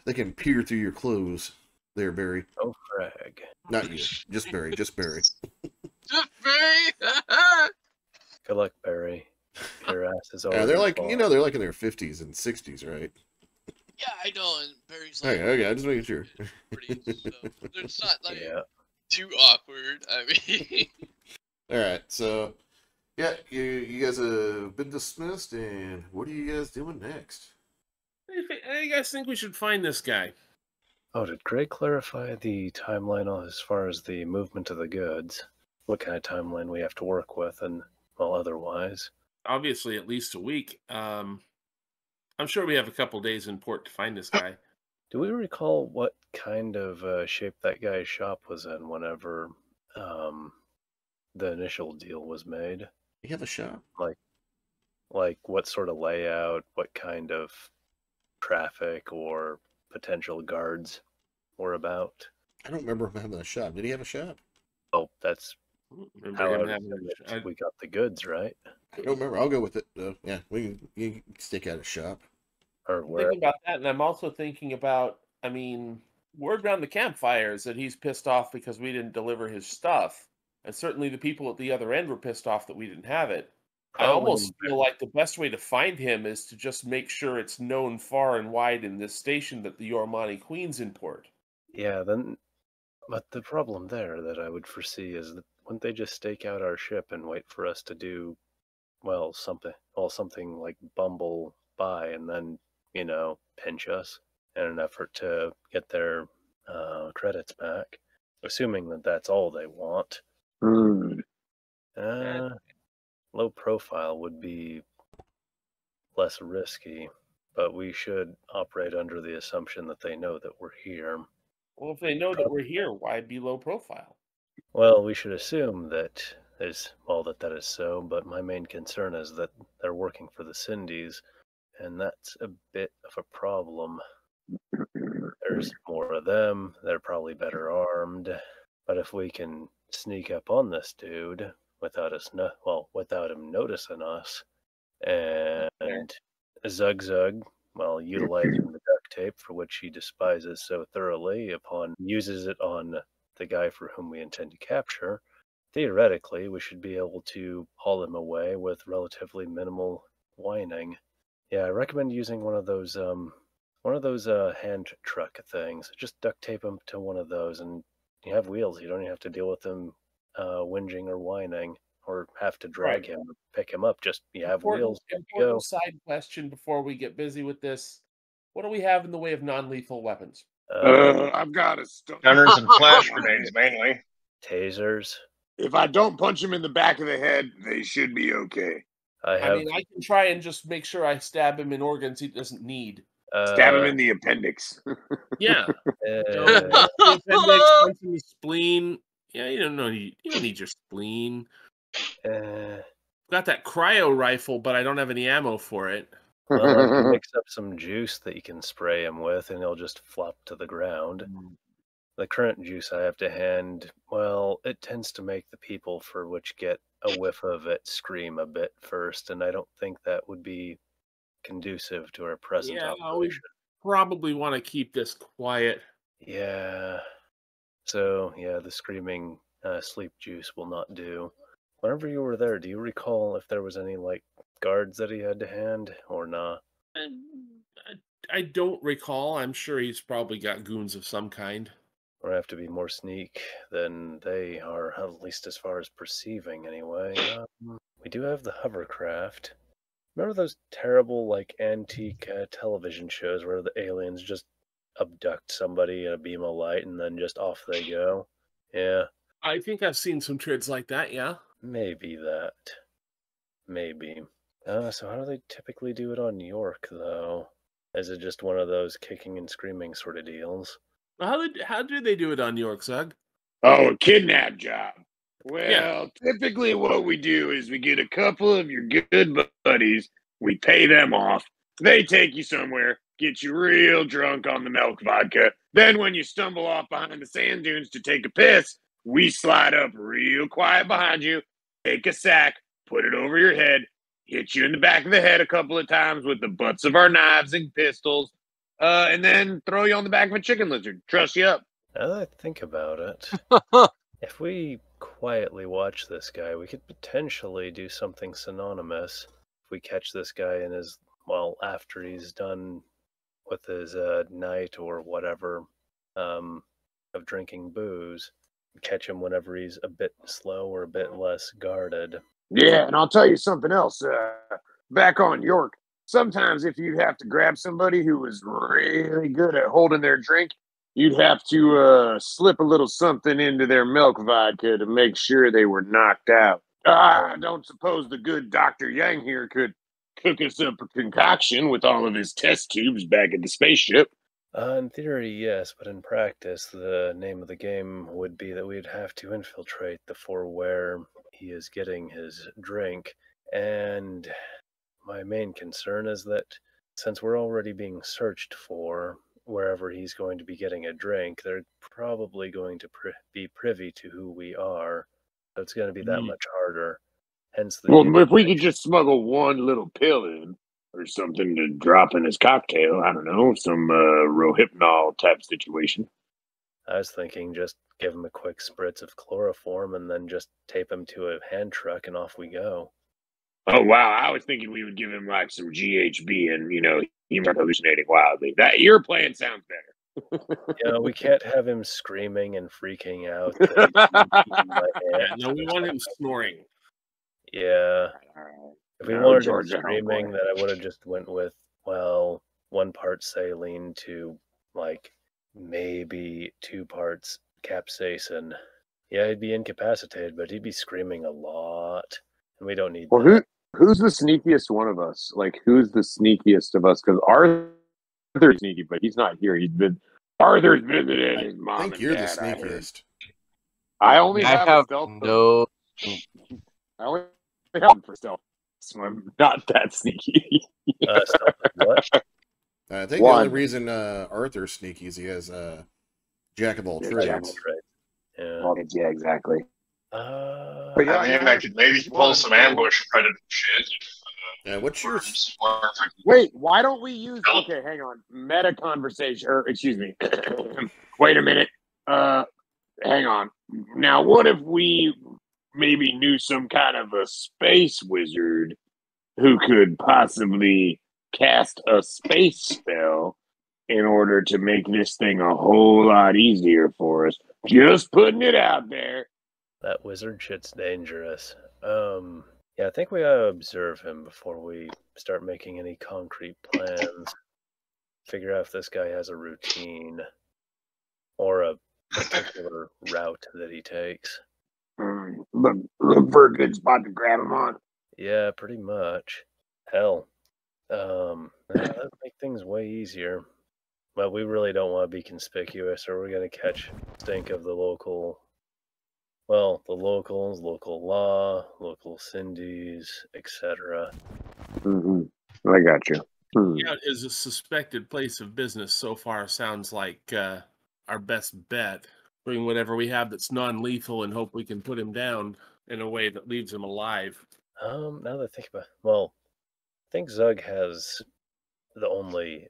S1: they can peer through your clothes. There, Barry.
S3: Oh, frag.
S1: Not you, just Barry.
S8: Just very.
S3: Good luck, Barry. Your ass is over.
S1: They're like they're like in their 50s and 60s, right?
S8: Yeah, I know. And Barry's like,
S1: Okay, I'm just making sure.
S8: pretty, so it's not like
S3: Yeah.
S8: too awkward. I mean,
S1: All right, so yeah, you guys have been dismissed, and what are you guys doing next?
S7: How do you guys think we should find this guy?
S3: Oh, did Gray clarify the timeline as far as the movement of the goods? What kind of timeline we have to work with, and well, otherwise?
S7: Obviously, at least a week. I'm sure we have a couple days in port to find this guy.
S3: Do we recall what kind of shape that guy's shop was in whenever the initial deal was made?
S1: You have a shop?
S3: Like what sort of layout, what kind of traffic or potential guards were about?
S1: I don't remember him having a shop. Did he have a shop?
S3: Oh, that's
S7: Remember
S3: how I
S7: him
S3: would
S7: having
S3: assume
S7: a-
S3: it. We got the goods, right?
S1: I don't remember. I'll go with it, though. Yeah, you can stick out a shop.
S3: Or
S7: I'm
S3: where?
S7: thinking about that, and I'm also thinking about, I mean, word around the campfire is that he's pissed off because we didn't deliver his stuff. And certainly the people at the other end were pissed off that we didn't have it. I
S3: Probably
S7: almost feel like the best way to find him is to just make sure it's known far and wide in this station that the Yormani Queen's in port.
S3: Yeah, then. But the problem there that I would foresee is that wouldn't they just stake out our ship and wait for us to do, well, something like bumble by and then, pinch us in an effort to get their credits back, assuming that that's all they want. Low profile would be less risky, but we should operate under the assumption that they know that we're here.
S7: Well, if they know that we're here, why be low profile?
S3: Well, we should assume that that is so, but my main concern is that they're working for the Cindies, and that's a bit of a problem. There's more of them, they're probably better armed, but if we can sneak up on this dude without him noticing us, and Zug, while utilizing the duct tape for which he despises so thoroughly, uses it on the guy for whom we intend to capture, theoretically we should be able to haul him away with relatively minimal whining. Yeah, I recommend using one of those hand truck things. Just duct tape him to one of those, and you have wheels. You don't even have to deal with him whinging or whining, or have to drag him or pick him up. Just you have wheels.
S7: Important side question before we get busy with this. What do we have in the way of non-lethal weapons?
S5: I've got a
S4: Gunners and flash grenades mainly.
S3: Tasers.
S5: If I don't punch him in the back of the head, they should be okay.
S7: I mean, I can try and just make sure I stab him in organs he doesn't need.
S5: Stab him in the appendix.
S7: Yeah. The appendix, punch in the spleen. Yeah, you don't need your spleen. Got that cryo rifle, but I don't have any ammo for it.
S3: Well, I can mix up some juice that you can spray him with, and he'll just flop to the ground. The current juice I have to hand, well, it tends to make the people for which get a whiff of it scream a bit first, and I don't think that would be conducive to our present operation.
S7: We probably want to keep this quiet.
S3: Yeah. So, yeah, the screaming sleep juice will not do. Whenever you were there, do you recall if there was any, guards that he had to hand, or not?
S7: I don't recall. I'm sure he's probably got goons of some kind.
S3: Or have to be more sneak than they are, at least as far as perceiving, anyway. We do have the hovercraft. Remember those terrible, antique television shows where the aliens just abduct somebody in a beam of light and then just off they go? Yeah.
S7: I think I've seen some trids like that, yeah.
S3: Maybe that. Maybe. So how do they typically do it on York, though? Is it just one of those kicking and screaming sort of deals?
S7: How do they do it on York, Zug?
S5: Oh, a kidnap job. Well, typically what we do is we get a couple of your good buddies, we pay them off, they take you somewhere, get you real drunk on the milk vodka. Then when you stumble off behind the sand dunes to take a piss, we slide up real quiet behind you, take a sack, put it over your head, hit you in the back of the head a couple of times with the butts of our knives and pistols, and then throw you on the back of a chicken lizard. Truss you up.
S3: Now that I think about it, if we quietly watch this guy, we could potentially do something synonymous. If we catch this guy in his, after he's done with his night or whatever of drinking booze, catch him whenever he's a bit slow or a bit less guarded.
S5: Yeah, and I'll tell you something else. Back on York, sometimes if you have to grab somebody who is really good at holding their drink, You'd have to slip a little something into their milk vodka to make sure they were knocked out. I don't suppose the good Dr. Yang here could cook us up a concoction with all of his test tubes back at the spaceship.
S3: In theory, yes, but in practice, the name of the game would be that we'd have to infiltrate the fort where he is getting his drink. And my main concern is that since we're already being searched for wherever he's going to be getting a drink, they're probably going to be privy to who we are. So it's going to be that much harder. Hence the
S5: Well, if we could just smuggle one little pill in or something to drop in his cocktail, I don't know, some Rohypnol type situation.
S3: I was thinking just give him a quick spritz of chloroform and then just tape him to a hand truck and off we go.
S5: Oh, wow. I was thinking we would give him like some GHB and, he might be hallucinating wildly. Your plan sounds better.
S3: We can't have him screaming and freaking out.
S7: No, we want him snoring.
S3: Yeah. If we wanted him screaming, then I would have just went with, 1 part saline to, maybe 2 parts capsaicin. Yeah, he'd be incapacitated, but he'd be screaming a lot. And we don't need that.
S5: Who's the sneakiest one of us? Who's the sneakiest of us? Because Arthur's sneaky, but he's not here. Arthur's visited his mom.
S1: I think you're the sneakiest.
S5: I only have stealth.
S10: No.
S5: I only have for stealth, so I'm not that sneaky.
S3: What?
S1: I think the only reason Arthur's sneaky is he has jack of all trades.
S5: Yeah, exactly.
S4: But I could maybe pull some ambush predator shit.
S1: What's your...
S5: Wait, why don't we use... Okay, hang on. Meta conversation, or excuse me. Wait a minute. Hang on. Now, what if we maybe knew some kind of a space wizard who could possibly cast a space spell in order to make this thing a whole lot easier for us? Just putting it out there.
S3: That wizard shit's dangerous. Yeah, I think we ought to observe him before we start making any concrete plans. Figure out if this guy has a routine or a particular route that he takes.
S5: Look for a good spot to grab him on.
S3: Yeah, pretty much. Hell, that'd make things way easier. But we really don't want to be conspicuous, or we're gonna catch stink of the local. Well, the locals, local law, local Cindy's, etc.
S5: I got you.
S7: Yeah, is a suspected place of business so far sounds like our best bet. Bring whatever we have that's non-lethal and hope we can put him down in a way that leaves him alive.
S3: Now that I think about I think Zug has the only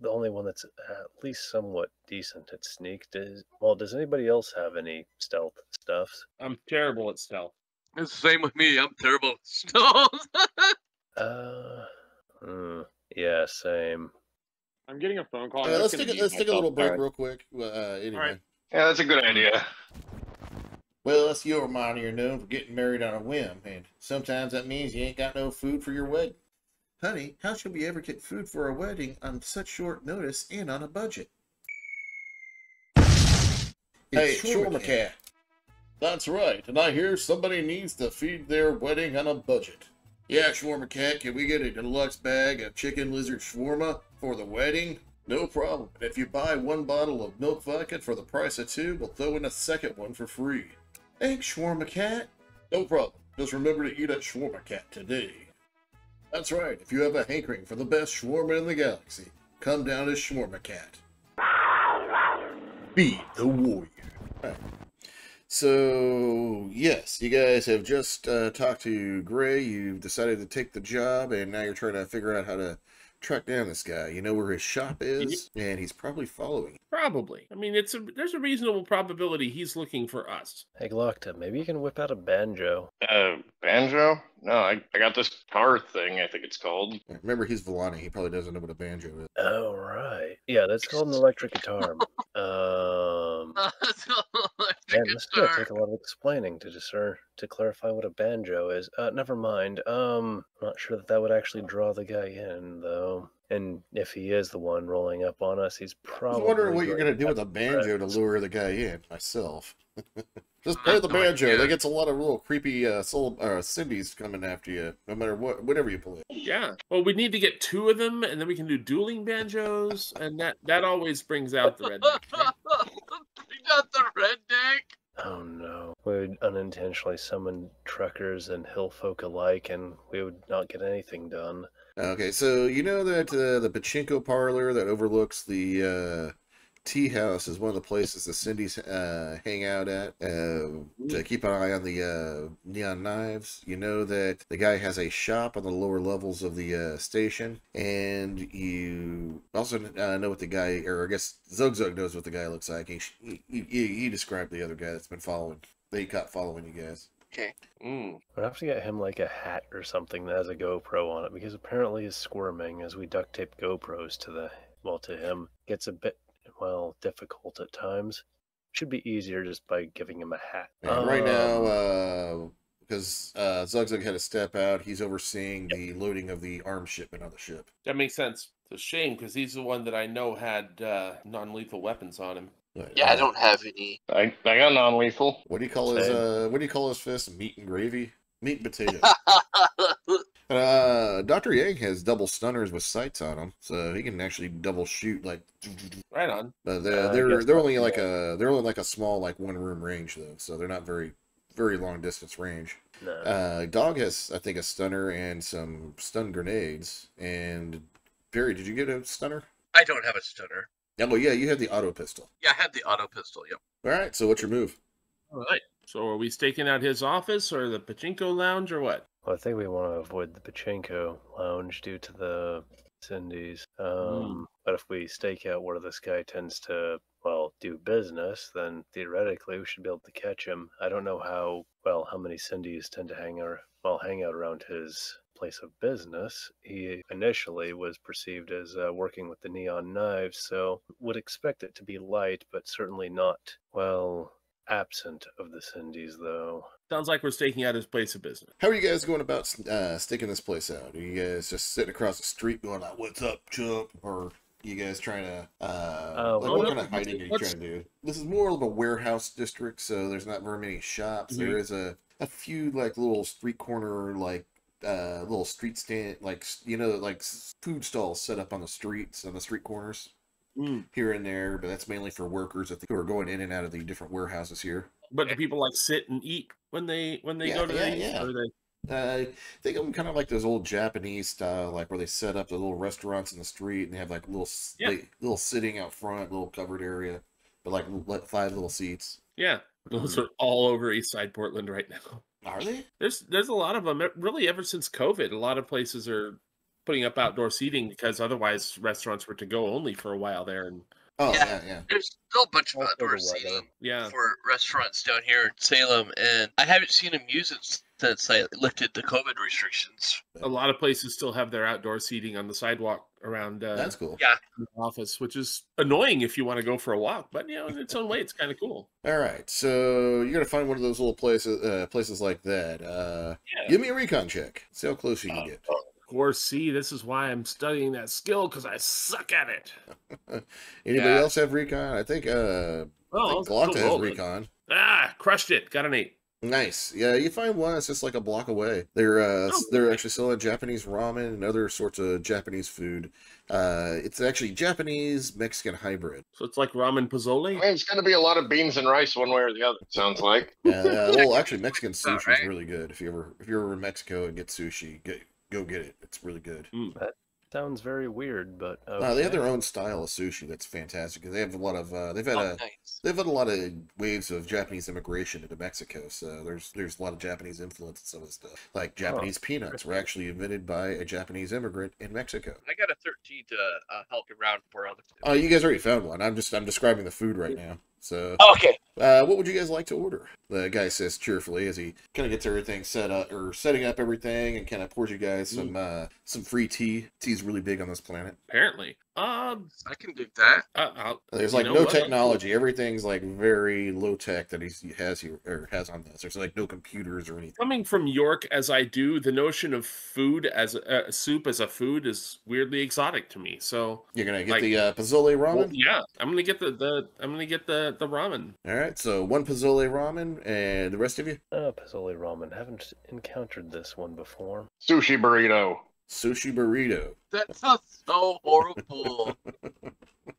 S3: one that's at least somewhat decent at sneak. Does anybody else have any stealth stuffs?
S7: I'm terrible at stealth.
S8: It's the same with me. I'm terrible at stealth.
S3: Yeah, same.
S5: I'm getting a phone call.
S1: Let's take a little break real quick. Anyway.
S4: Right. Yeah, that's a good idea.
S1: Well, us Yormani are known for getting married on a whim, and sometimes that means you ain't got no food for your wedding. Honey, how should we ever get food for a wedding on such short notice and on a budget? Hey, Shawarma Cat. That's right, and I hear somebody needs to feed their wedding on a budget. Yeah, Shawarma Cat, can we get a deluxe bag of chicken lizard shawarma for the wedding? No problem. And if you buy 1 bottle of milk vodka for the price of 2, we'll throw in a second one for free. Thanks, Shawarma Cat. No problem. Just remember to eat at Shawarma Cat today. That's right. If you have a hankering for the best shawarma in the galaxy, come down to Shawarma Cat. Be the warrior. Right. So, yes, you guys have just talked to Gray. You've decided to take the job, and now you're trying to figure out how to track down this guy. You know where his shop is, and he's probably following you.
S7: Probably. I mean, there's a reasonable probability he's looking for us.
S3: Hey, Glockta, maybe you can whip out a banjo.
S4: Banjo? No, I got this car thing, I think it's called.
S1: Remember, he's Villani. He probably doesn't know what a banjo is.
S3: Oh, right. Yeah, that's called an electric guitar.
S8: That's an electric
S3: Man, this is gonna
S8: guitar.
S3: take a lot of explaining to clarify what a banjo is. Never mind. Not sure that would actually draw the guy in, though. And if he is the one rolling up on us, he's
S1: I was
S3: probably
S1: wondering what you're
S3: going
S1: going to do with
S3: have
S1: a banjo to
S3: friends.
S1: lure the guy in, myself. Just
S8: I
S1: play
S8: have
S1: the
S8: no
S1: banjo.
S8: idea.
S1: They get a lot of little creepy Cindy's coming after you, no matter whatever you play.
S7: Yeah. Well, we need to get 2 of them, and then we can do dueling banjos, and that always brings out the redneck. Right?
S8: We got the redneck.
S3: Oh no. We would unintentionally summon truckers and hill folk alike, and we would not get anything done.
S1: Okay, so you know that the pachinko parlor that overlooks the tea house is one of the places the Cindy's hang out at to keep an eye on the neon knives. You know that the guy has a shop on the lower levels of the station, and you also know what the guy, or I guess Zug knows what the guy looks like. He described the other guy that's been following, that he caught following you guys.
S8: Okay.
S7: Mm.
S3: We'd have to get him like a hat or something that has a GoPro on it, because apparently he's squirming as we duct tape GoPros to him. Gets a bit, difficult at times. Should be easier just by giving him a hat.
S1: And right now, because Zug had to step out, he's overseeing the loading of the arms shipment on the ship.
S7: That makes sense. It's a shame because he's the one that I know had non-lethal weapons on him.
S1: But,
S8: Yeah, I don't have any.
S4: I got non-lethal.
S1: What do you call his fist? Meat and gravy? Meat and potato. Dr. Yang has double stunners with sights on him, so he can actually double shoot like.
S7: Right on.
S1: But
S3: I
S1: they're
S3: guess
S1: only like a small like 1-room range though, so they're not very long distance range.
S3: No.
S1: Dog has, I think, a stunner and some stun grenades. And Barry, did you get a stunner?
S8: I don't have a stunner.
S1: Yeah, well, yeah, you had the auto pistol.
S8: Yeah, I had the auto pistol. Yep.
S1: All right, so what's your move?
S7: All right. So are we staking out his office or the pachinko lounge or what?
S3: Well, I think we want to avoid the pachinko lounge due to the Cindy's. But if we stake out where this guy tends to, do business, then theoretically we should be able to catch him. I don't know how many Cindy's tend to hang out around his place of business. He initially was perceived as working with the neon knives, so would expect it to be light, but certainly not, absent of the Cindy's, though.
S7: Sounds like we're staking out his place of business.
S1: How are you guys going about staking this place out? Are you guys just sitting across the street going like, "What's up, chump?" Or you guys trying to what kind of hiding are you trying to do? This is more of a warehouse district, so there's not very many shops. There is a few like little street corner little street stand, like food stalls set up on the streets, on the street corners here and there, but that's mainly for workers who are going in and out of the different warehouses here.
S7: But do people like sit and eat when they go to these? Or
S1: I think I'm kind of like those old Japanese style, like where they set up the little restaurants in the street and they have like little sitting out front, little covered area, but like 5 little seats.
S7: Yeah, those are all over East Side Portland right now.
S1: Are they?
S7: There's a lot of them. Really, ever since COVID, a lot of places are putting up outdoor seating because otherwise restaurants were to go only for a while there. And
S1: yeah.
S8: There's still a bunch of
S3: Also
S8: outdoor
S3: the weather.
S8: seating for restaurants down here in Salem, and I haven't seen them use it since I lifted the COVID restrictions.
S7: a lot of places still have their outdoor seating on the sidewalk around
S1: That's cool.
S8: Yeah.
S7: the office, which is annoying if you want to go for a walk, but in its own way, it's kind of cool.
S1: All right, so you're gonna find one of those little places like that. Give me a recon check. See how close you can get.
S7: Of course, see, this is why I'm studying that skill, because I suck at it.
S1: Anybody else have recon? I think Galacta has recon.
S7: Crushed it. Got an 8.
S1: Nice. Yeah, you find one that's just like a block away. They're actually selling Japanese ramen and other sorts of Japanese food. It's actually Japanese Mexican hybrid.
S7: So it's like ramen pozole?
S4: It's going to be a lot of beans and rice one way or the other, it sounds like.
S1: Well, actually, Mexican sushi
S8: right.
S1: is really good. If you're ever in Mexico and get sushi, go get it. It's really good.
S3: That sounds very weird, but
S1: They have their own style of sushi that's fantastic. They have a lot of they've had a lot of waves of Japanese immigration into Mexico, so there's a lot of Japanese influence in some of the stuff. Like Japanese peanuts were actually invented by a Japanese immigrant in Mexico.
S8: I got a 13 to help you round for others.
S1: Oh, you guys already found one. I'm describing the food right now. So,
S8: Okay.
S1: What would you guys like to order? The guy says cheerfully as he kind of gets everything set up, or setting up everything, and kind of pours you guys some free tea. Tea's really big on this planet.
S7: Apparently.
S8: I can do that.
S1: There's like no technology. Everything's like very low tech that he has on this. There's like no computers or anything.
S7: Coming from York as I do, the notion of food as soup as a food is weirdly exotic to me. So
S1: you're gonna get the pozole ramen.
S7: Well, yeah, I'm gonna get the ramen.
S1: All right, so 1 pozole ramen, and the rest of you.
S3: Pozole ramen. Haven't encountered this one before.
S4: Sushi burrito.
S1: Sushi burrito.
S8: That sounds so horrible.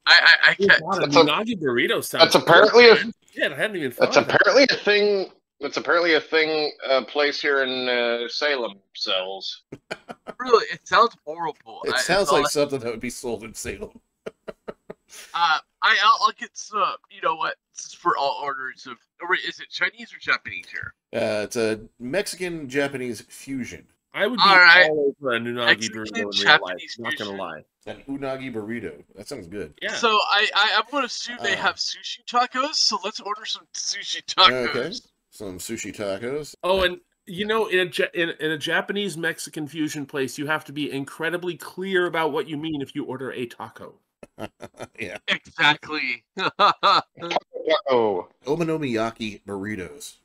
S8: I can't.
S7: That's a unagi burrito sounds.
S4: That's apparently
S7: I hadn't even.
S4: That's apparently a thing. That's apparently a thing. A place here in Salem sells.
S8: Really, it sounds horrible.
S1: It sounds like something that would be sold in Salem.
S8: I'll get some. You know what? This is for all orders of. Or is it Chinese or Japanese here?
S1: It's a Mexican-Japanese fusion.
S7: I would be all over an unagi burrito in real life. Not gonna lie.
S1: An unagi burrito. That sounds good.
S8: Yeah. So I'm going to assume they have sushi tacos. So let's order some sushi tacos.
S1: Okay. Some sushi tacos.
S7: Oh, and you know, in a Japanese Mexican fusion place, you have to be incredibly clear about what you mean if you order a taco.
S1: Yeah.
S8: Exactly.
S1: Okonomiyaki burritos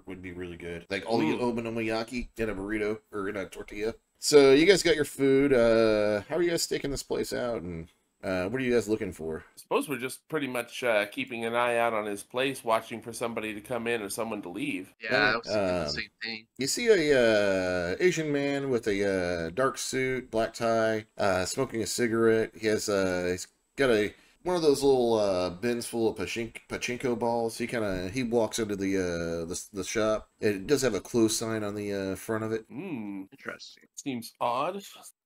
S1: would be really good. Like all the okonomiyaki in a burrito or in a tortilla. So you guys got your food. How are you guys staking this place out, and what are you guys looking for?
S7: I suppose we're just pretty much keeping an eye out on his place, watching for somebody to come in or someone to leave.
S8: Yeah, I was thinking the same thing.
S1: You see a Asian man with a dark suit, black tie, smoking a cigarette. He's got one of those little bins full of pachinko balls. He walks into the shop. It does have a close sign on the front of it.
S7: Interesting. Seems odd.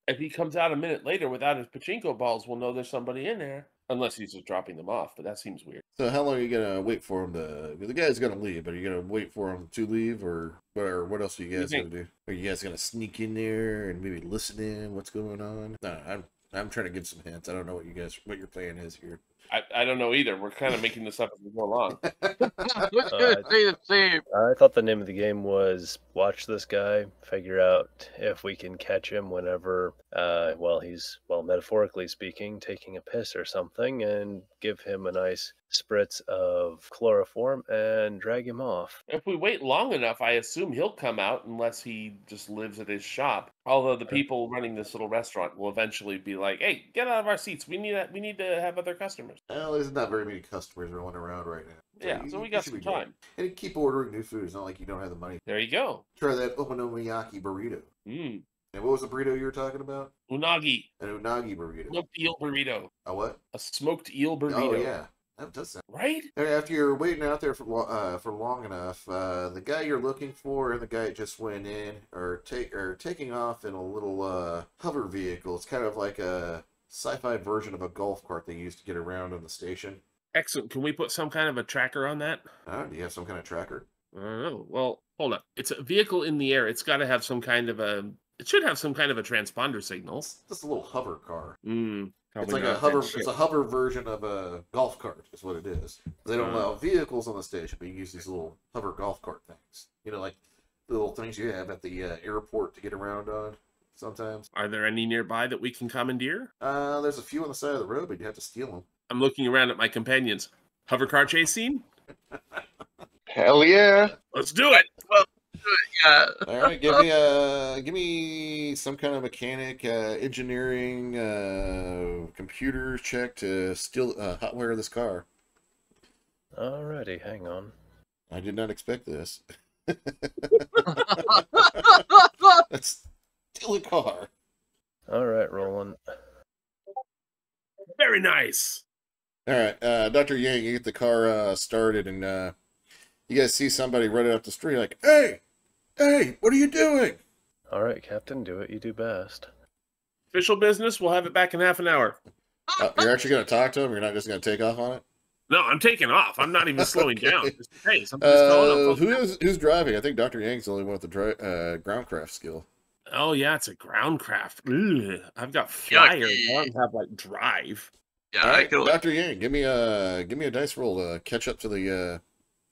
S7: If he comes out a minute later without his pachinko balls, we'll know there's somebody in there. Unless he's just dropping them off, but that seems weird.
S1: So how long are you gonna wait for him to? The guy's gonna leave, but are you gonna wait for him to leave, or what else are you guys gonna do? Are you guys gonna sneak in there and maybe listen in? What's going on? No, I'm trying to give some hints. I don't know what your plan is here.
S7: I don't know either. We're kind of making this up as we go along.
S8: What's good? Say the same.
S3: I thought the name of the game was watch this guy, figure out if we can catch him whenever, he's, metaphorically speaking, taking a piss or something, and give him a nice spritz of chloroform and drag him off.
S7: If we wait long enough, I assume he'll come out unless he just lives at his shop. Although the people running this little restaurant will eventually be like, "Hey, get out of our seats. We need to have other customers."
S1: Well, there's not very many customers rolling around right now.
S7: So we got some time.
S1: And keep ordering new food. It's not like you don't have the money.
S7: There you go.
S1: Try that okonomiyaki burrito. And what was the burrito you were talking about?
S7: Unagi.
S1: An unagi burrito.
S7: Smoked eel burrito.
S1: A what?
S7: A smoked eel burrito.
S1: Oh yeah. That does sound
S7: right.
S1: And after you're waiting out there for long enough, the guy you're looking for and the guy that just went in are taking off in a little hover vehicle. It's kind of like a sci-fi version of a golf cart they used to get around on the station.
S7: Excellent. Can we put some kind of a tracker on that?
S1: Do you have some kind of tracker?
S7: I don't know. Well, hold up. It's a vehicle in the air. It's got to have some kind of a. It should have some kind of a transponder signal.
S1: It's just a little hover car.
S7: It's
S1: like a hover. It's a hover version of a golf cart, is what it is. They don't allow vehicles on the station, but you use these little hover golf cart things. You know, like the little things you have at the airport to get around on. Sometimes.
S7: Are there any nearby that we can commandeer?
S1: There's a few on the side of the road, but you have to steal them.
S7: I'm looking around at my companions. Hover car chase scene?
S4: Hell yeah!
S7: Let's do it.
S8: Well, yeah.
S1: All right, give me some kind of mechanic, engineering, computer check to steal hotwire this car.
S3: Alrighty, hang on.
S1: I did not expect this. Let's steal a car.
S3: All right, rolling.
S7: Very nice.
S1: All right, Dr. Yang, you get the car started, and you guys see somebody running up the street like, Hey, what are you doing?
S3: All right, Captain, do what you do best.
S7: Official business, we'll have it back in half an hour.
S1: You're actually going to talk to him? You're not just going to take off on it?
S7: No, I'm taking off. I'm not even slowing down. Just, hey, somebody's calling.
S1: Who's driving? I think Dr. Yang's the only one with the groundcraft skill.
S7: Oh, yeah, it's a groundcraft. I've got fire. I don't have, drive.
S8: Yeah,
S1: all right, Dr. Yang, give me a dice roll to catch up to the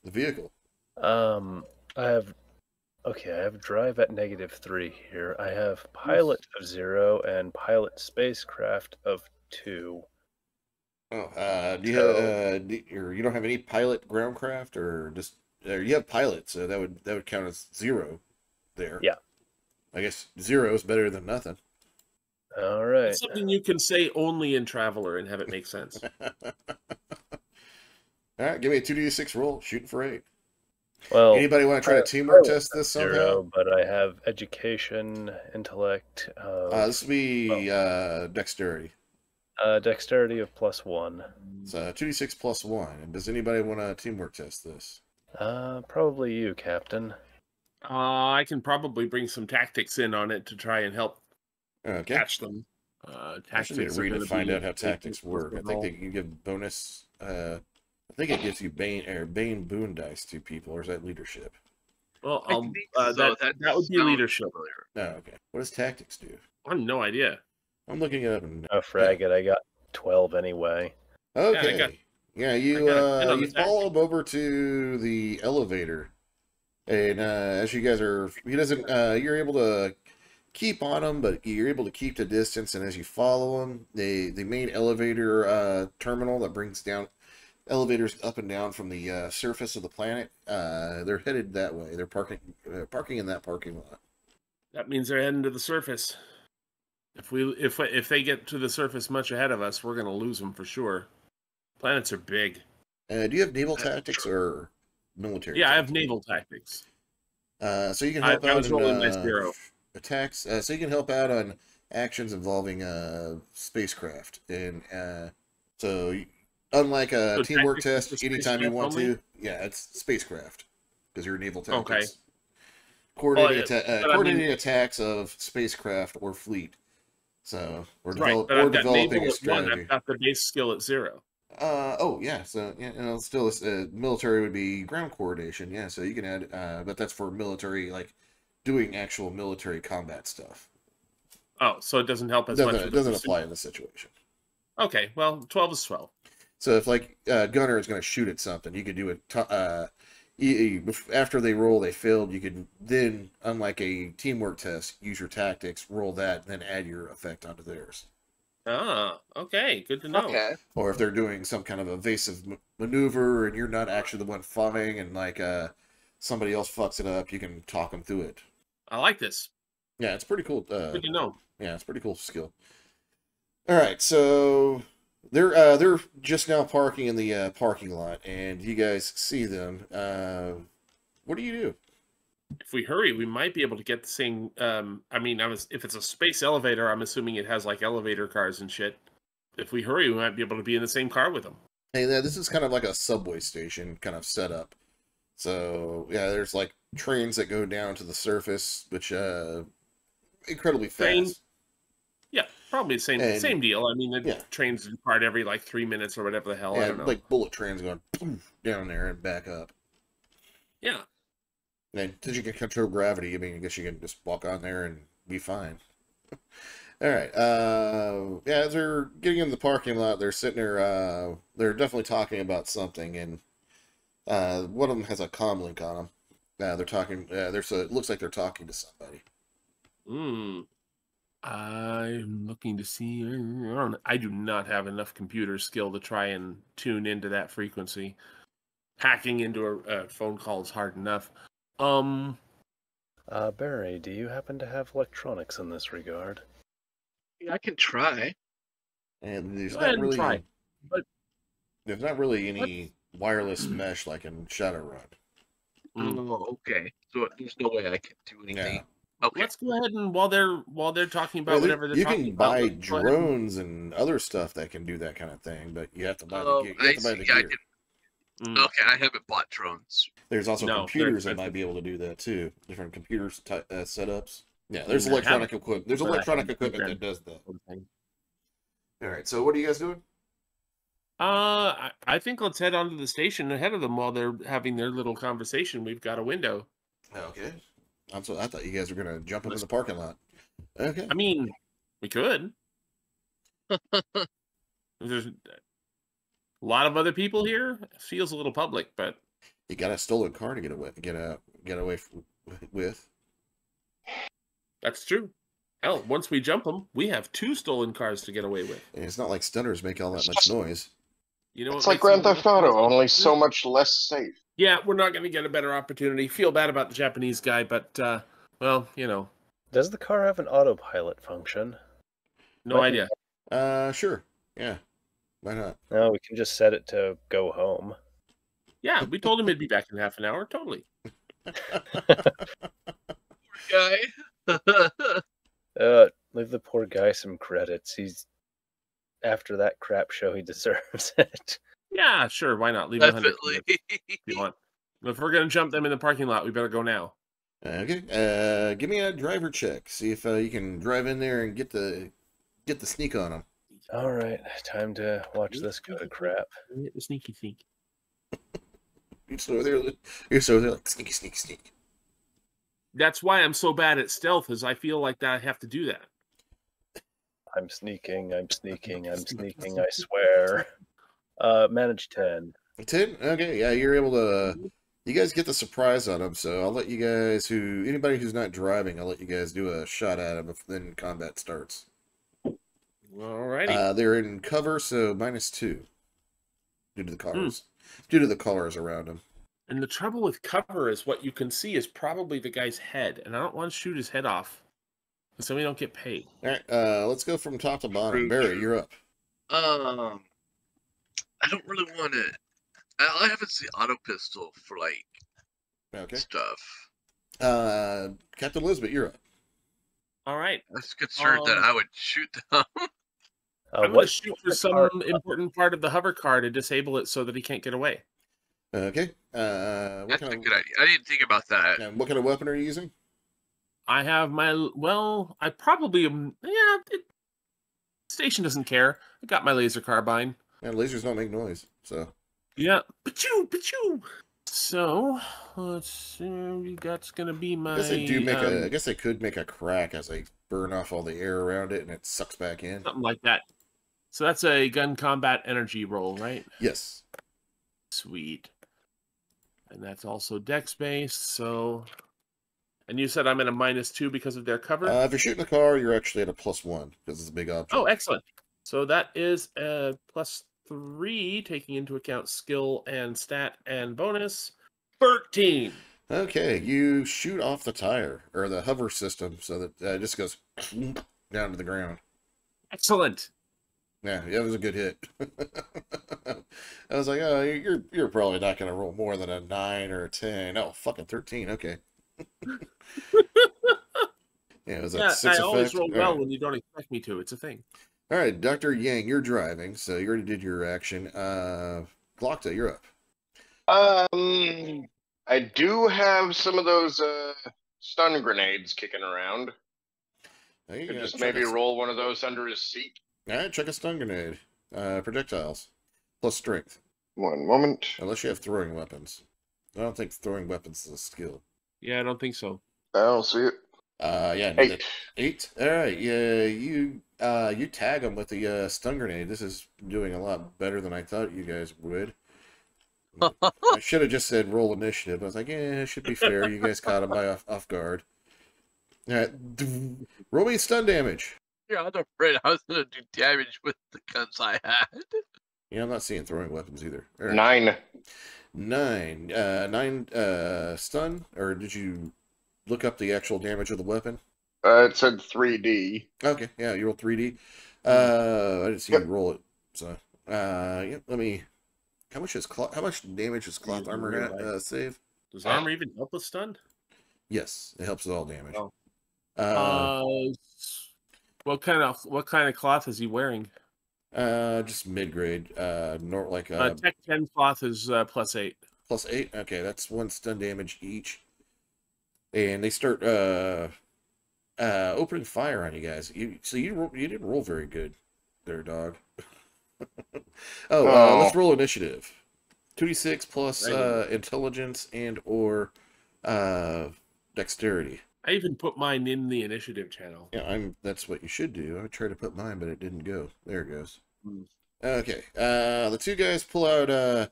S1: vehicle.
S3: I have drive at -3 here. I have pilot of 0 and pilot spacecraft of 2.
S1: Oh, do you
S3: So-
S1: or you don't have any pilot groundcraft, or just or you have pilot, so that would count as 0 there.
S3: Yeah.
S1: I guess 0 is better than nothing.
S3: All right.
S7: It's something you can say only in Traveller and have it make sense.
S1: All right, give me a 2d6 roll, shooting for 8.
S3: Well,
S1: Anybody want to try to teamwork test this somehow?
S3: 0, but I have education, intellect.
S1: This would be dexterity.
S3: Dexterity of +1.
S1: So 2d6 plus 1. And does anybody want to teamwork test this?
S3: Probably you, Captain.
S7: I can probably bring some tactics in on it to try and help
S1: Okay.
S7: catch them.
S1: I should need to read to find out how tactics work. I think they can give bonus. I think it gives you Bane boon dice to people, or is that leadership?
S7: Well,
S8: I think so.
S7: that would be
S8: sounds
S7: leadership.
S8: familiar.
S1: Oh, okay. What does tactics do?
S7: I have no idea.
S1: I'm looking it up. And,
S3: Oh, frag it. I got 12 anyway.
S1: okay. Yeah, you
S7: on
S1: you
S7: the
S1: follow him over to the elevator, and as you guys are, he doesn't. You're able to keep on him, but you're able to keep the distance. And as you follow him, the main elevator terminal that brings down elevators up and down from the surface of the planet, they're headed that way. They're parking in that parking lot.
S7: That means they're heading to the surface. If they get to the surface much ahead of us, we're gonna lose them for sure. Planets are big.
S1: Do you have naval tactics or military?
S7: Yeah, I have
S1: tactics?
S7: naval tactics.
S1: So you can help
S7: I
S1: out
S7: was
S1: in
S7: rolling my 0.
S1: attacks. So you can help out on actions involving spacecraft, and unlike a
S7: So
S1: teamwork
S7: tactics
S1: test,
S7: is
S1: anytime you
S7: spacecraft
S1: want
S7: only?
S1: to, yeah, it's spacecraft because you're naval tactics.
S7: Okay.
S1: Coordinating attacks of spacecraft or fleet. So
S7: Right, but I've got
S1: developing
S7: naval
S1: a
S7: at 1.
S1: strategy.
S7: I've got the base skill at 0.
S1: Oh yeah, so yeah, still military would be ground coordination. Yeah, so you can add, but that's for military, like doing actual military combat stuff.
S7: Oh, so it doesn't help as
S1: It
S7: much.
S1: doesn't,
S7: with
S1: it doesn't
S7: the
S1: apply in this situation.
S7: Okay, well, 12 is 12.
S1: So if like gunner is going to shoot at something, you could do it. After they roll, they failed. You could then, unlike a teamwork test, use your tactics, roll that, and then add your effect onto theirs.
S7: Ah, okay, good to know.
S8: Okay.
S1: Or if they're doing some kind of evasive maneuver and you're not actually the one fighting, and like somebody else fucks it up, you can talk them through it.
S7: I like this.
S1: Yeah, it's pretty cool.
S7: Good to know.
S1: Yeah, it's a pretty cool skill. All right, so they're just now parking in the parking lot, and you guys see them. What do you do?
S7: If we hurry, we might be able to get the same. If it's a space elevator, I'm assuming it has like elevator cars and shit. If we hurry, we might be able to be in the same car with them.
S1: Hey, this is kind of like a subway station kind of setup. So yeah, there's like trains that go down to the surface, which incredibly fast.
S7: Yeah, probably the same deal. I mean, the
S1: Yeah.
S7: trains depart every like 3 minutes or whatever the hell. I
S1: Yeah,
S7: don't know.
S1: like bullet trains going down there and back up.
S7: Yeah.
S1: And since you can control gravity, I mean, I guess you can just walk on there and be fine. All right. Yeah, as they're getting in the parking lot, they're sitting there. They're definitely talking about something, and one of them has a comm link on them. They're talking. It looks like they're talking to somebody.
S7: I'm looking to see. I do not have enough computer skill to try and tune into that frequency. Hacking into a phone call is hard enough.
S3: Barry, do you happen to have electronics in this regard?
S8: I can try.
S1: And there's
S7: Go ahead
S1: not
S7: and
S1: really.
S7: try. But
S1: There's not really any wireless mesh like in Shadowrun.
S8: Oh, okay. So there's no way I can do anything.
S1: Yeah.
S8: Okay.
S7: let's go ahead and while they're talking about
S1: Well,
S7: whatever they're
S1: you
S7: talking
S1: can
S7: about,
S1: buy
S7: let's go ahead and-
S1: drones and other stuff that can do that kind of thing, but you have to buy
S8: Oh,
S1: the gear.
S8: I see. I
S1: gear.
S8: can.
S7: Mm.
S8: Okay, I haven't bought drones.
S1: There's also
S7: No, they're
S1: computers that
S7: expensive.
S1: might be able to do that too. Different computer setups. Yeah, there's
S7: I
S1: electronic
S7: haven't,
S1: equipment. There's
S7: but I
S1: electronic
S7: haven't
S1: equipment that
S7: programmed
S1: does that.
S7: something.
S1: All right. So what are you guys doing?
S7: I think let's head on to the station ahead of them while they're having their little conversation. We've got a window.
S1: Okay. I thought you guys were gonna jump into the parking lot. Okay.
S7: I mean, we could. There's a lot of other people here. It feels a little public, but
S1: You got a stolen car to get away with.
S7: that's true. Hell, once we jump them, we have 2 stolen cars to get away with.
S1: And it's not like stunners make all that much noise.
S7: You know,
S4: It's
S7: what
S4: like
S7: makes
S4: Grand
S7: them
S4: Theft Auto, only so much less safe.
S7: Yeah, we're not going to get a better opportunity. Feel bad about the Japanese guy, but well, you know,
S3: Does the car have an autopilot function?
S7: no
S3: Might
S7: idea.
S1: Sure. Yeah. Why not?
S3: No, we can just set it to go home.
S7: Yeah, we told him he'd be back in half an hour. Totally.
S8: Guy.
S3: Leave the poor guy some credits. He's after that crap show, he deserves it.
S7: Yeah, sure. Why not? Leave him 100
S8: Definitely.
S7: if you want. If we're going to jump them in the parking lot, we better go now.
S1: Okay. Give me a driver check. See if you can drive in there and get the sneak on them.
S3: All right, time to watch this go to crap.
S7: Sneaky sneak.
S1: You're so there like sneaky, sneaky, sneak.
S7: That's why I'm so bad at stealth, is I feel like that I have to do that.
S3: I'm sneaking, I swear. Manage 10.
S1: 10? Okay, yeah, you're able to... You guys get the surprise on them, so I'll let you guys anybody who's not driving, I'll let you guys do a shot at them if then combat starts.
S7: Alrighty.
S1: They're in cover, so -2. Due to the cars. Due to the cars around them.
S7: And the trouble with cover is what you can see is probably the guy's head, and I don't want to shoot his head off, so we don't get paid.
S1: Alright, let's go from top to bottom. Barry, you're up.
S8: I don't really want to. I haven't seen auto pistol for like stuff.
S1: Captain Elizabeth, you're up.
S7: All right.
S8: I was concerned that I would shoot them.
S7: I'm going to shoot for some important part of the hover car to disable it so that he can't get away.
S1: Okay.
S8: That's a good idea. I didn't think about that.
S1: What kind of weapon are you using?
S7: I have my, well, I probably am, station doesn't care. I got my laser carbine.
S1: Yeah, lasers don't make noise, so.
S7: Yeah. Pachoo, pachoo. So, let's see, that's going to be my...
S1: I guess they do make I guess they could make a crack as they burn off all the air around it and it sucks back in.
S7: Something like that. So that's a gun combat energy roll, right?
S1: Yes.
S7: Sweet. And that's also dex based, so... And you said I'm at a -2 because of their cover?
S1: If you're shooting the car, you're actually at a +1 because it's a big object.
S7: Oh, excellent. So that is a +3, taking into account skill and stat and bonus. 13.
S1: Okay, you shoot off the tire, or the hover system, so that it just goes down to the ground.
S7: Excellent.
S1: Yeah, it was a good hit. I was like, oh, you're probably not going to roll more than a 9 or a 10. Oh, fucking 13, okay. Yeah, it was a 6
S7: I
S1: effect.
S7: always roll well
S1: right.
S7: when you don't expect me to. It's a thing.
S1: All right, Dr. Yang, you're driving, so you already did your action. Glockta, you're up.
S4: I do have some of those stun grenades kicking around. Could just maybe roll one of those under his seat.
S1: All right, check a stun grenade. Projectiles plus strength.
S4: One moment.
S1: Unless you have throwing weapons. I don't think throwing weapons is a skill.
S7: Yeah, I don't think so.
S4: I don't see it.
S1: Yeah,
S4: 8.
S1: 8. All right, yeah, you tag them with the stun grenade. This is doing a lot better than I thought you guys would. I should have just said roll initiative. I was like, yeah, it should be fair. You guys caught him by off guard. All right, roll me stun damage.
S8: Yeah, I was afraid I was going to do damage with the guns I had.
S1: Yeah, I'm not seeing throwing weapons either. Right.
S4: 9.
S1: 9. 9 stun, or did you look up the actual damage of the weapon?
S4: It said 3D.
S1: Okay, yeah, you rolled 3D. I didn't see you roll it, so yeah. Let me. How much damage does cloth armor save?
S7: Does armor even help with stun?
S1: Yes, it helps with all damage.
S7: Oh. What kind of cloth is he wearing?
S1: Just mid grade.
S7: Tech 10 cloth is +8.
S1: +8. Okay, that's 1 stun damage each. And they start opening fire on you guys. You didn't roll very good, there, dog. Let's roll initiative. 2d6 plus intelligence and or dexterity.
S7: I even put mine in the initiative channel.
S1: Yeah, that's what you should do. I tried to put mine, but it didn't go. There it goes. Okay. The two guys pull out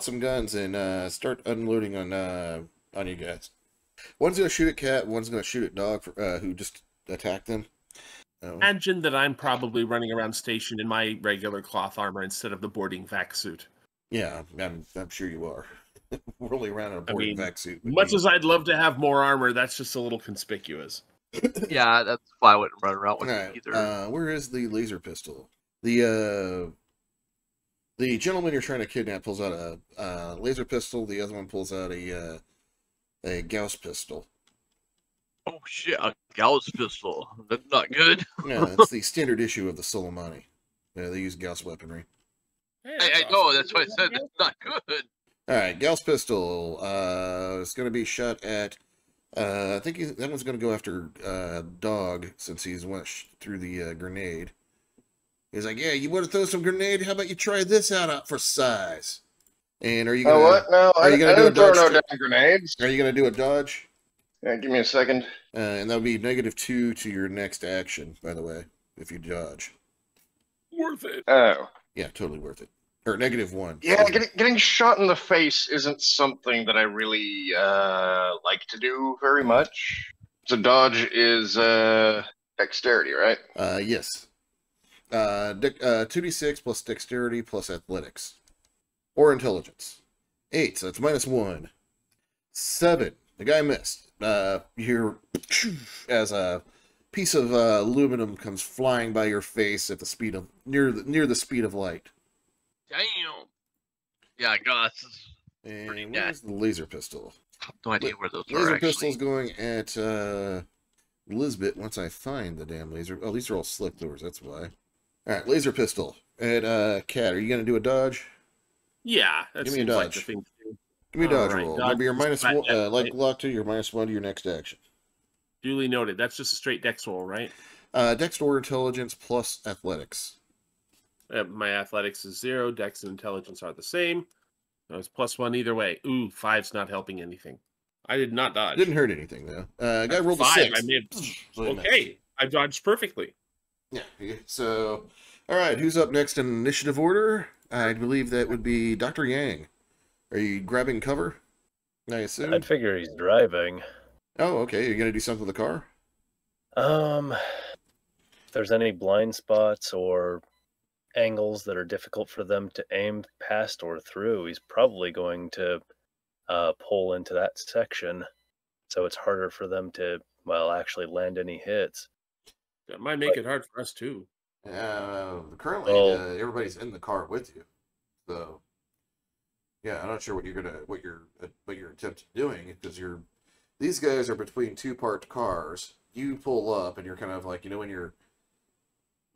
S1: some guns and start unloading on you guys. One's gonna shoot at Cat. One's gonna shoot at Dog, who just attack them. Oh.
S7: Imagine that I'm probably running around station in my regular cloth armor instead of the boarding vac suit.
S1: Yeah, I'm sure you are. Rolling around in a boarding vac suit.
S7: Much as I'd love to have more armor, that's just a little conspicuous.
S8: Yeah, that's why I wouldn't run around with
S1: Alright,
S8: it either.
S1: where is the laser pistol? The gentleman you're trying to kidnap pulls out a laser pistol. The other one pulls out a Gauss pistol.
S8: Oh shit, a Gauss pistol. That's not good.
S1: Yeah, it's the standard issue of the Solomani. Yeah, they use Gauss weaponry.
S7: Hey,
S8: I know, that's why I said that's not good.
S1: Alright, Gauss pistol. It's going to be shot at... I think that one's going to go after Dog, since he's went through the grenade. He's like, yeah, you want to throw some grenade? How about you try this out for size? And are you going to...
S9: what? No, I didn't throw no damn grenades.
S1: Are you going to do a dodge?
S9: Yeah, give me a second.
S1: And that would be -2 to your next action, by the way, if you dodge.
S7: Worth it.
S9: Oh.
S1: Yeah, totally worth it. Or -1.
S9: Yeah, getting shot in the face isn't something that I really like to do very much. So dodge is dexterity, right?
S1: Yes. 2d6 plus dexterity plus athletics. Or intelligence. 8, so that's -1. 7. The guy missed. You're as a piece of aluminum comes flying by your face at the speed of near the speed of light.
S8: Damn. Yeah, Gauss is
S1: And
S8: pretty
S1: where's the laser pistol?
S8: I have no idea where those are
S1: Laser
S8: actually.
S1: pistol's going at Lisbeth once I find the damn laser. Oh, these are all slick lures, that's why. Alright, laser pistol. At Cat, are you gonna do a dodge?
S7: Yeah, that
S1: Give me a
S7: seems like the
S1: dodge.
S7: thing to do.
S1: Give me a dodge
S7: Alright,
S1: roll.
S7: dodge
S1: Maybe you're
S7: is
S1: -1,
S7: flat,
S1: like
S7: right?
S1: lock 2, you're -1 to your next action.
S7: Duly noted. That's just a straight dex roll, right?
S1: Dex or intelligence plus athletics.
S7: My athletics is 0. Dex and intelligence are the same. So it's +1 either way. Ooh, 5's not helping anything. I did not dodge.
S1: Didn't hurt anything though. Guy rolled a
S7: 5.
S1: 6.
S7: I may have...
S1: So he missed.
S7: Okay, I dodged perfectly.
S1: Yeah. So, all right. Who's up next in initiative order? I believe that would be Dr. Yang. Are you grabbing cover? I assume.
S3: I'd figure he's driving.
S1: Oh, okay. You're gonna do something with the car?
S3: If there's any blind spots or angles that are difficult for them to aim past or through, he's probably going to pull into that section. So it's harder for them to, well, actually land any hits.
S7: That might make it hard for us too.
S1: Currently,
S3: Well-
S1: everybody's in the car with you. So, yeah, I'm not sure what you're attempting doing because these guys are between two parked cars. You pull up and you're kind of like, when you're.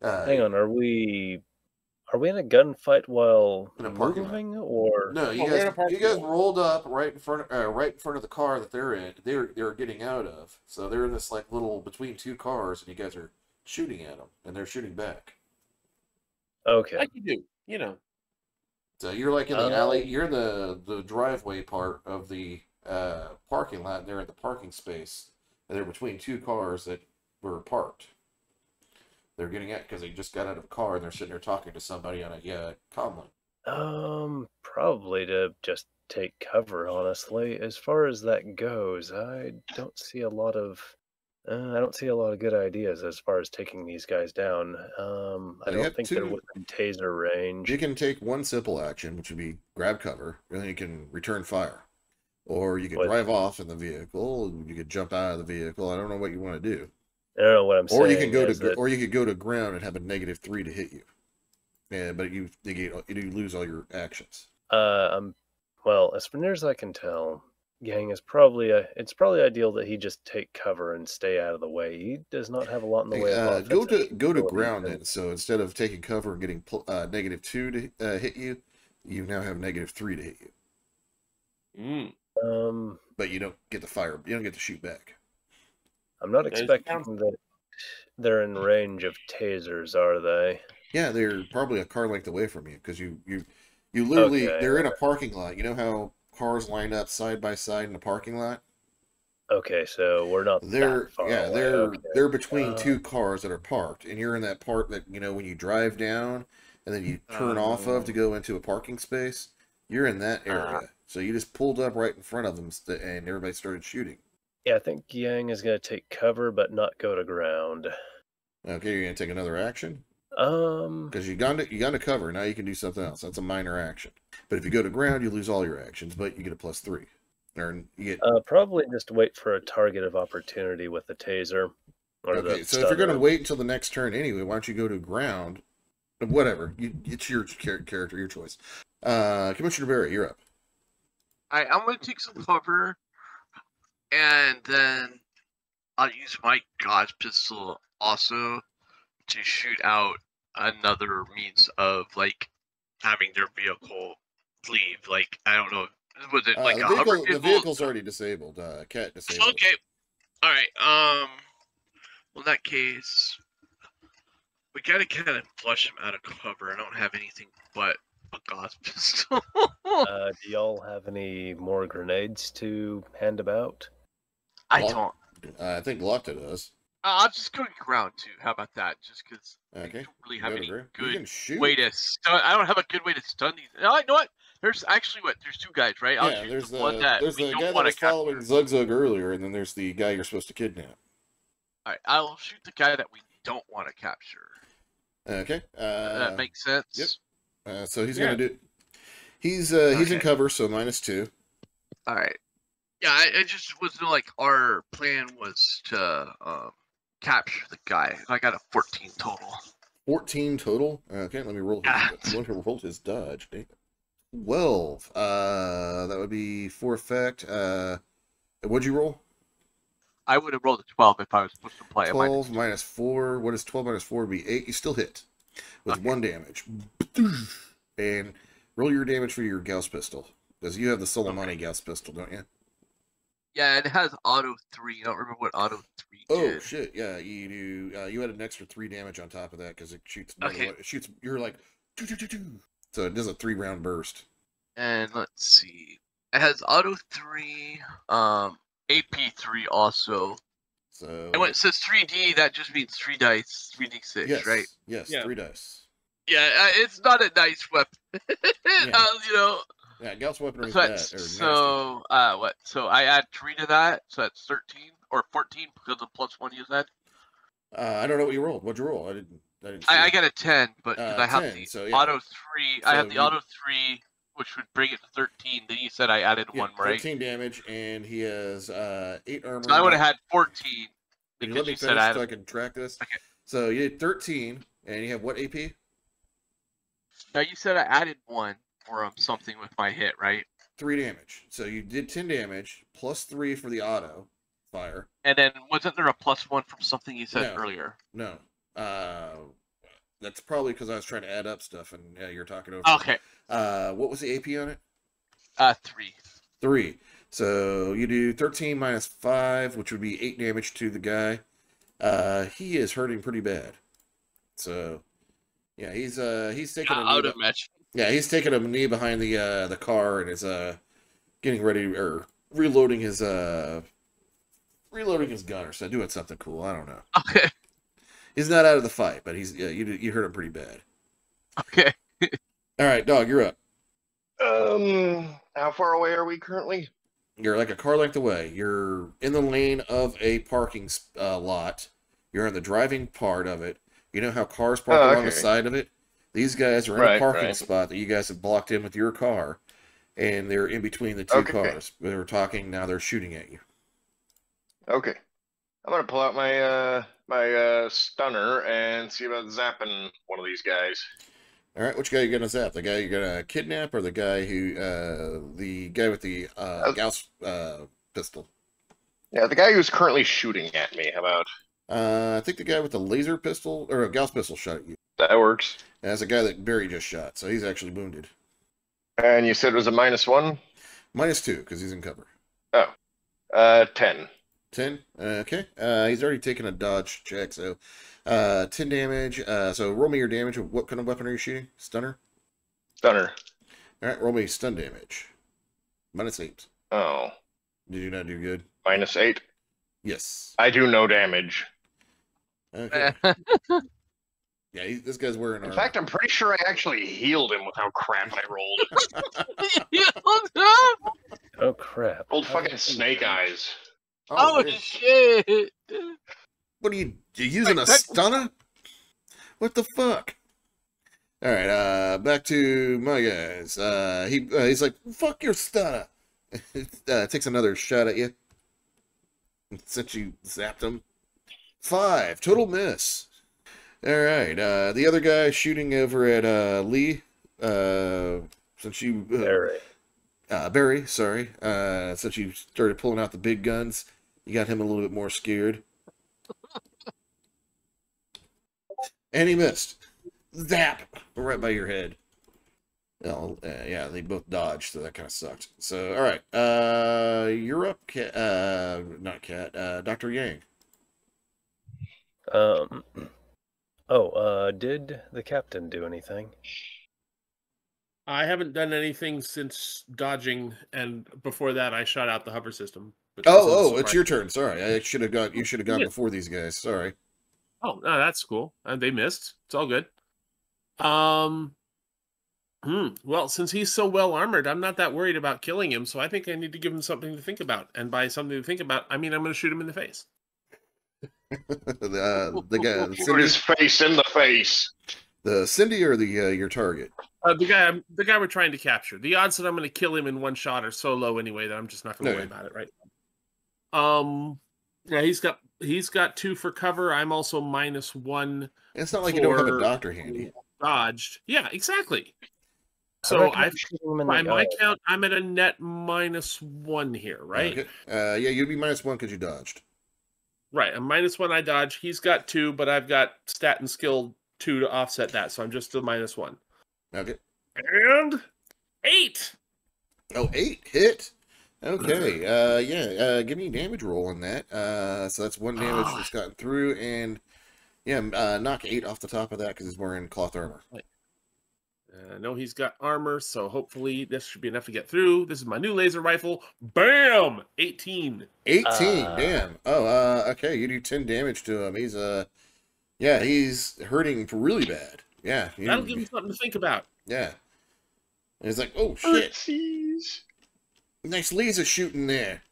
S3: Hang on, are we in a gunfight while
S1: In a parking lot.
S3: moving, or
S1: No, you
S7: Well, we're in a
S1: guys
S7: parking lot.
S1: rolled up right in front of the car that they're in. They're getting out of. So they're in this like little between two cars, and you guys are shooting at them, and they're shooting back.
S3: okay?
S7: Like you do,
S1: So you're like in the alley. You're in the driveway part of the parking lot, and they're in the parking space, and they're between two cars that were parked. They're getting out because they just got out of a car, and they're sitting there talking to somebody on a comm line.
S3: Probably to just take cover, honestly. As far as that goes, I don't see a lot of good ideas as far as taking these guys down. I
S1: You
S3: don't
S1: have
S3: think they're within taser range.
S1: You can take one simple action, which would be grab cover, and then you can return fire. Or you could
S3: What?
S1: drive off in the vehicle, you could jump out of the vehicle. I don't know what you want to do.
S3: I don't know what I'm saying.
S1: Or you can
S3: is
S1: you could go to ground and have a -3 to hit you. Yeah, but you lose all your actions.
S3: well, as near as I can tell, Yang is probably it's probably ideal that he just take cover and stay out of the way. He does not have a lot in the way of
S1: Go
S3: offensive
S1: to
S3: ability.
S1: ground then. So instead of taking cover and getting -2 to hit you, you now have -3 to hit you. But you don't get the fire. You don't get to shoot back.
S3: I'm not
S7: There's
S3: expecting that they're in range of tasers, are they?
S1: Yeah, they're probably a car length away from you because you literally
S3: Okay.
S1: they're in a parking lot. You know how cars line up side by side in a parking lot?
S3: Okay, so we're not that far away. Okay.
S1: They're between two cars that are parked, and you're in that part that when you drive down and then you turn off of to go into a parking space. You're in that area, so you just pulled up right in front of them, and everybody started shooting.
S3: Yeah, I think Yang is going to take cover, but not go to ground.
S1: Okay, you're gonna take another action
S3: Um,
S1: because you got to cover. Now you can do something else. That's a minor action. But if you go to ground, you lose all your actions, but you get a +3. Or you get.
S3: probably just wait for a target of opportunity with the taser. Or
S1: Okay,
S3: the
S1: so if you're
S3: stunner.
S1: gonna wait until the next turn anyway, why don't you go to ground? Whatever. It's your character, your choice. Commissioner Barry, you're up.
S8: I'm going to take some cover, and then I'll use my God's pistol also to shoot out another means of like having their vehicle leave. Like I don't know, was it like a hover vehicle?
S1: The vehicle's already disabled. Cat disabled.
S8: Okay, all right. Well, in that case, we gotta kind of flush him out of cover. I don't have anything but a God's pistol.
S3: Do y'all have any more grenades to hand about?
S8: I don't.
S1: I think Glockta does.
S8: I'll just go to ground too. How about that? Just because I
S1: Okay.
S8: don't really have any
S1: You
S8: good
S1: can shoot.
S8: way to stun. I don't have a good way to stun these. No, you know what? There's actually There's two guys, right? I'll
S1: Yeah,
S8: shoot
S1: there's
S8: the one that
S1: there's
S8: we
S1: the
S8: don't
S1: guy that
S8: wanna
S1: was following Zug Zug earlier, and then there's the guy you're supposed to kidnap.
S8: All right, I'll shoot the guy that we don't want to capture.
S1: Okay.
S8: That makes sense.
S1: Yep. So he's gonna do. He's in cover, so -2.
S8: All right. Yeah, I just was like our plan was to capture the guy. I got a 14 total.
S1: 14 total. Okay, let me roll. Let me roll his dodge. 12. That would be 4 effect. What'd you roll?
S8: I would have rolled a 12 if I was supposed to play
S1: 12 -4. What is 12 -4? Would be 8. You still hit with 1 damage. And roll your damage for your Gauss pistol, because you have the Solomani Gauss pistol, don't you?
S8: Yeah, and it has auto 3. I don't remember what auto 3 did.
S1: Oh shit! Yeah, you do. You had an extra 3 damage on top of that because it shoots.
S8: Okay.
S1: It shoots. You're like, so it does a 3-round burst.
S8: And let's see, it has auto 3, AP 3 also.
S1: So.
S8: And when it says 3D, that just means 3 dice, 3d6,
S1: Yes,
S8: right?
S1: Yes,
S7: Yeah.
S1: 3 dice.
S8: Yeah, it's not a nice weapon.
S1: Yeah.
S8: You know.
S1: Yeah, Gauss weaponry is
S8: So,
S1: bad.
S8: what? So I add 3 to that, so that's 13 or 14 because of +1 you said.
S1: I don't know what you rolled. What'd you roll? I didn't. See
S8: I
S1: it.
S8: got a 10, but because I have
S1: 10,
S8: the
S1: so, yeah.
S8: auto 3, I
S1: So
S8: have the
S1: you-
S8: auto 3, which would bring it to 13. Then you said I added
S1: Yeah,
S8: 1, right?
S1: 13 damage, and he has 8 armor.
S8: So I would have had 14
S1: Can you
S8: because
S1: let me
S8: you said
S1: finish
S8: I had.
S1: so I can track this?
S8: Okay.
S1: So you did 13, and you have what AP?
S8: Now you said I added 1 for something with my hit, right?
S1: 3 damage. So you did 10 damage, plus 3 for the auto fire.
S8: And then wasn't there a +1 from something you said
S1: No.
S8: earlier?
S1: No. That's probably because I was trying to add up stuff, and you're talking over.
S8: Okay.
S1: What was the AP on it?
S8: 3.
S1: 3. So you do 13 minus 5, which would be 8 damage to the guy. He is hurting pretty bad. So, yeah, he's taking a
S8: Out
S1: knee.
S8: of match.
S1: Yeah, he's taking a knee behind the car and is getting ready or reloading his gun or so doing something cool. I don't know.
S8: Okay.
S1: He's not out of the fight, but he's you hurt him pretty bad.
S8: Okay.
S1: All right, dog, you're up.
S9: How far away are we currently?
S1: You're like a car length away. You're in the lane of a parking lot. You're in the driving part of it. You know how cars park along the side of it? These guys are in a parking spot that you guys have blocked in with your car, and they're in between the two cars. They were talking, now they're shooting at you.
S9: Okay. I'm going to pull out my my stunner and see about zapping one of these guys.
S1: All right, which guy are you gonna zap? The guy you're gonna kidnap, or the guy with the Gauss pistol?
S9: Yeah, the guy who's currently shooting at me. How about?
S1: I think the guy with the laser pistol or a Gauss pistol shot at you.
S9: That works.
S1: And that's a guy that Barry just shot, so he's actually wounded.
S9: And you said it was a -1?
S1: -2 because he's in cover.
S9: Oh, 10.
S1: 10. Okay. He's already taken a dodge check, so 10 damage. So roll me your damage. What kind of weapon are you shooting? Stunner?
S9: Stunner.
S1: All right, roll me stun damage. -8.
S9: Oh.
S1: Did you not do good?
S9: -8?
S1: Yes.
S9: I do no damage.
S1: Okay. Yeah, this guy's wearing
S9: In
S1: armor.
S9: fact, I'm pretty sure I actually healed him with how crap I rolled.
S3: Oh crap!
S9: Old fucking snake eyes.
S8: Oh
S1: yeah.
S8: shit!
S1: What are you using a stunner? What the fuck? All right, back to my guys. He's like, fuck your stunner. Takes another shot at you. Since you zapped him. 5, total miss. All right, the other guy shooting over at Lee. Since you Barry, sorry. Since you started pulling out the big guns, you got him a little bit more scared. And he missed. Zap! Right by your head. Well, yeah, they both dodged, so that kind of sucked. So, all right. You're up, not Cat. Dr. Yang.
S3: Did the captain do anything?
S7: I haven't done anything since dodging, and before that, I shot out the hover system.
S1: It's your turn. Sorry, you should have gone before these guys. Sorry.
S7: Oh, no, that's cool. And they missed. It's all good. Well, since he's so well armored, I'm not that worried about killing him. So I think I need to give him something to think about. And by something to think about, I mean I'm going to shoot him in the face.
S1: the guy,
S9: Shoot his face in the face.
S1: The Cindy or the your target?
S7: The guy we're trying to capture. The odds that I'm going to kill him in one shot are so low anyway that I'm just not going to worry about it, right? Yeah, he's got 2 for cover. I'm also -1.
S1: It's not like you don't have a doctor handy.
S7: Dodged. Yeah, exactly. So by my count, I'm at a net -1 here, right?
S1: Okay. Yeah, you'd be -1 because you dodged.
S7: Right, I'm -1. I dodge. He's got 2, but I've got stat and skill 2 to offset that, so I'm just still -1.
S1: Okay.
S7: And 8.
S1: Oh, 8 hit. Okay. Yeah. Give me a damage roll on that. So that's 1 damage that's gotten through, and yeah, knock 8 off the top of that because he's wearing cloth armor.
S7: I know he's got armor, so hopefully this should be enough to get through. This is my new laser rifle. Bam! 18.
S1: 18. Damn. Oh. Okay. You do 10 damage to him. He's yeah, he's hurting really bad. Yeah.
S7: That'll give him something to think about.
S1: Yeah. And he's like, oh shit. Nice laser shooting there.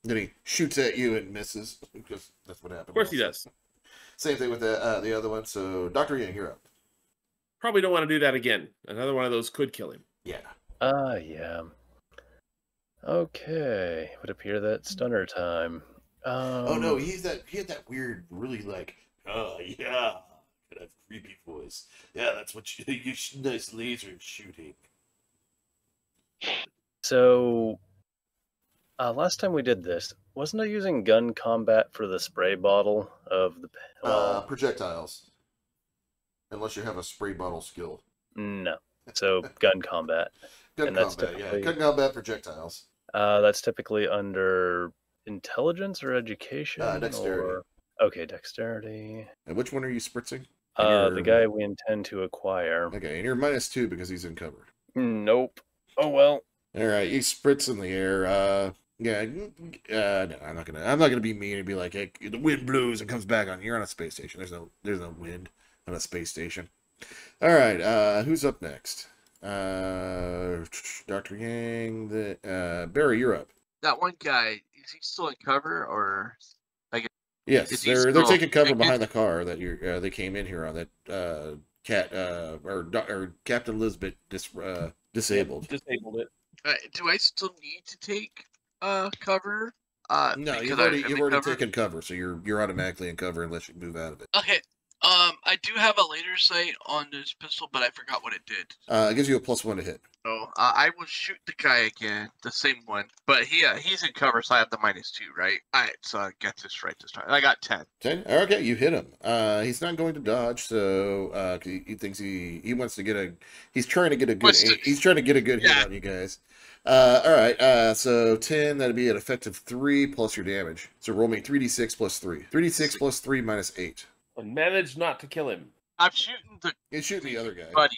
S1: Then he shoots at you and misses because that's what happened.
S7: Of course he does.
S1: Same thing with the other one. So Dr. Yang, you're up.
S7: Probably don't want to do that again. Another one of those could kill him.
S1: Yeah.
S3: Yeah. Okay. Would appear that stunner time.
S1: Oh no, he had that weird, really like, oh yeah, kind of creepy voice. Yeah, that's what you nice laser shooting.
S3: So, last time we did this, wasn't I using gun combat for the spray bottle of the
S1: projectiles? Unless you have a spray bottle skill.
S3: No. So gun combat.
S1: Gun combat, yeah. Gun combat projectiles.
S3: That's typically under intelligence or education?
S1: Dexterity.
S3: Okay, dexterity.
S1: And which one are you spritzing?
S3: The guy we intend to acquire.
S1: Okay, and you're -2 because he's in cover.
S3: Nope. Oh well.
S1: All right, you spritz in the air. Yeah, no, I'm not gonna be mean and be like, hey, the wind blows and comes back on. You're on a space station. There's no wind on a space station. All right, who's up next? Dr. Yang. Barry, you're up.
S8: That one guy, is he still in cover, or I guess?
S1: Yes, they're taking cover behind the car that they came in here on. That or Captain Lisbeth disabled.
S7: Disabled it.
S8: Do I still need to take cover?
S1: No, you've already taken cover, so you're automatically in cover unless you move out of it.
S8: Okay. I do have a laser sight on this pistol, but I forgot what it did.
S1: It gives you a +1 to hit.
S8: So I will shoot the guy again, the same one. But he's in cover, so I have the -2, right? Alright, so I get this right this time. I got 10.
S1: 10? Okay, you hit him. He's not going to dodge, so he thinks he wants to get he's trying to get a good he's trying to get a good hit on you guys. Alright, so 10, that'd be an effective 3 plus your damage. So roll me 3d6 plus 3. 3d6 plus 3 minus 8.
S7: And manage not to kill him.
S8: I'm shooting
S1: You're shooting the other guy.
S8: buddy.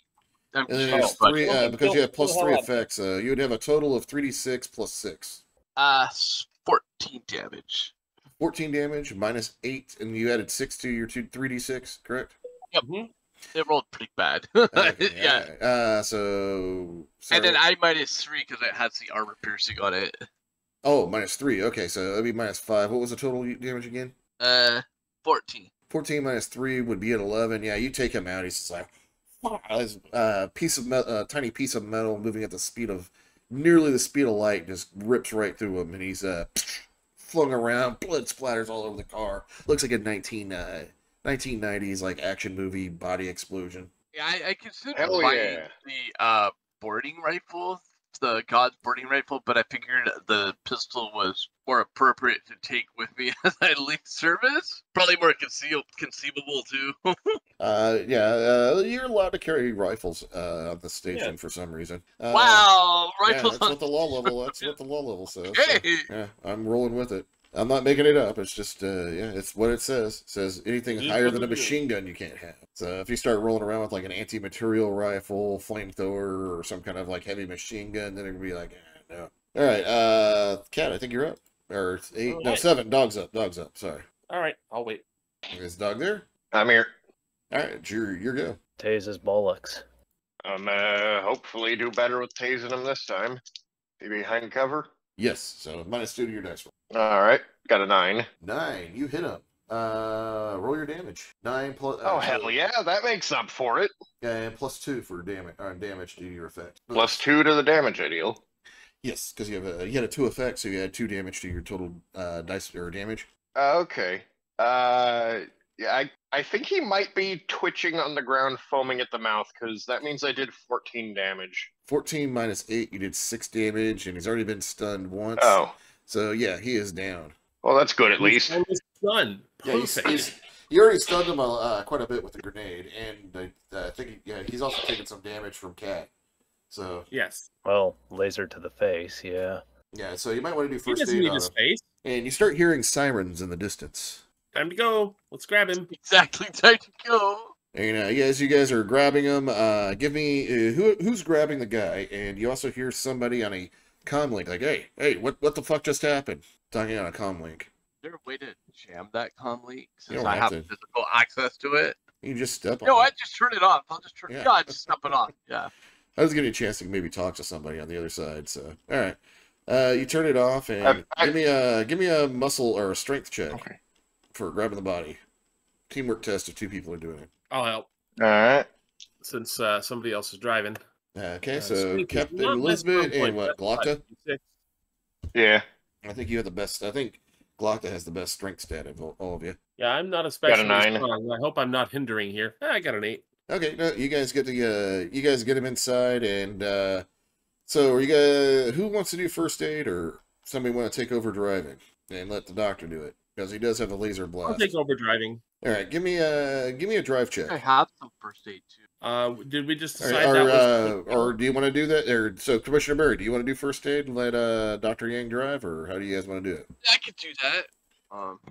S1: And then there's 3, because you have +3 effects, you would have a total of 3d6 plus 6.
S8: 14 damage.
S1: 14 damage, minus 8, and you added 6 to your 3d6, correct?
S8: Yep. It rolled pretty bad.
S1: Okay,
S8: yeah.
S1: So
S8: and then I -3 because it has the armor piercing on it.
S1: Oh, -3. Okay, so that'd be -5. What was the total damage again?
S8: 14.
S1: 14 -3 would be at 11. Yeah, you take him out. He's just like, this tiny piece of metal moving at the speed of nearly the speed of light just rips right through him, and he's flung around. Blood splatters all over the car. Looks like a 1990s like action movie body explosion.
S8: Yeah, I considered
S9: Hell
S8: buying
S9: yeah.
S8: the boarding rifle, the God's boarding rifle, but I figured the pistol was more appropriate to take with me as I leave service. Probably more conceivable too.
S1: Yeah, you're allowed to carry rifles on the station for some reason.
S8: Wow,
S1: Yeah,
S8: rifles.
S1: that's what the law level. That's what the law level says.
S8: Okay.
S1: So, yeah, I'm rolling with it. I'm not making it up. It's just, yeah, it's what it says. It says anything higher than a machine gun you can't have. So if you start rolling around with like an anti-material rifle, flamethrower, or some kind of like heavy machine gun, then it'd be like, no. All right, Cat, I think you're up. Or 8, no, 7. Dog's up. Dog's up. Sorry.
S7: All right, I'll wait.
S1: Is Dog there?
S9: I'm here.
S1: All right, your go.
S3: Tase his bollocks.
S9: Hopefully do better with tasing him this time. Be behind cover.
S1: Yes. So -2 to your dice roll.
S9: All right, got a 9.
S1: 9. You hit him. Roll your damage. 9 plus.
S9: Oh hell yeah, that makes up for it.
S1: And +2 for damage to your effect.
S9: +2 to the damage I deal.
S1: Yes, because you had a 2 effect, so you had 2 damage to your total dice or damage.
S9: Okay. Yeah, I think he might be twitching on the ground, foaming at the mouth, because that means I did 14 damage.
S1: 14 -8, you did 6 damage, and he's already been stunned once.
S9: Oh.
S1: So yeah, he is down.
S9: Well, that's good at least.
S7: Done.
S1: Yeah,
S7: Perfect.
S1: you already stunned him quite a bit with the grenade, and I think he's also taken some damage from Cat. So
S7: Yes.
S3: Well, laser to the face, yeah.
S1: yeah, so you might want to do
S7: He
S1: first
S7: doesn't
S1: aid
S7: need
S1: on
S7: his
S1: him.
S7: face.
S1: And you start hearing sirens in the distance.
S7: Time to go. Let's grab him.
S8: Exactly, time to go.
S1: And as you guys are grabbing him, give me who's grabbing the guy, and you also hear somebody on a comm link like, "Hey, what the fuck just happened?" Talking on a comm link.
S8: Is there a way to jam that comm link
S1: You
S8: since
S1: don't
S8: I
S1: have
S8: have
S1: to.
S8: physical access to it?
S1: You can just step on
S8: No,
S1: it.
S8: I just turn it off. I'll just turn.
S1: Yeah.
S8: Yeah, I just step it off. Yeah.
S1: I was getting a chance to maybe talk to somebody on the other side. So all right, you turn it off and give me a muscle or a strength check for grabbing the body. Teamwork test if 2 people are doing it.
S7: I'll help
S9: All right.
S7: since somebody else is driving.
S1: Okay, so
S7: Strength is
S1: Captain
S7: not my strong
S1: Elizabeth
S7: point,
S1: and what,
S7: but that's
S1: Glockta?
S7: 5d6.
S9: Yeah.
S1: I think you have the best. I think Glockta has the best strength stat of all of you.
S7: Yeah, I'm not especially
S9: 9.
S7: strong. I hope I'm not hindering here. I got an 8.
S1: Okay, no, you guys get him inside, and so are you guys? Who wants to do first aid, or somebody want to take over driving and let the doctor do it because he does have a laser
S7: I'll
S1: blast.
S7: take over driving.
S1: All right, give me a drive check.
S8: I have some first aid too.
S7: Did we just
S1: Or,
S7: decide that was...
S1: or do you want to do that? Or so, Commissioner Murray, do you want to do first aid and let Dr. Yang drive, or how do you guys want to do it?
S8: I could do that.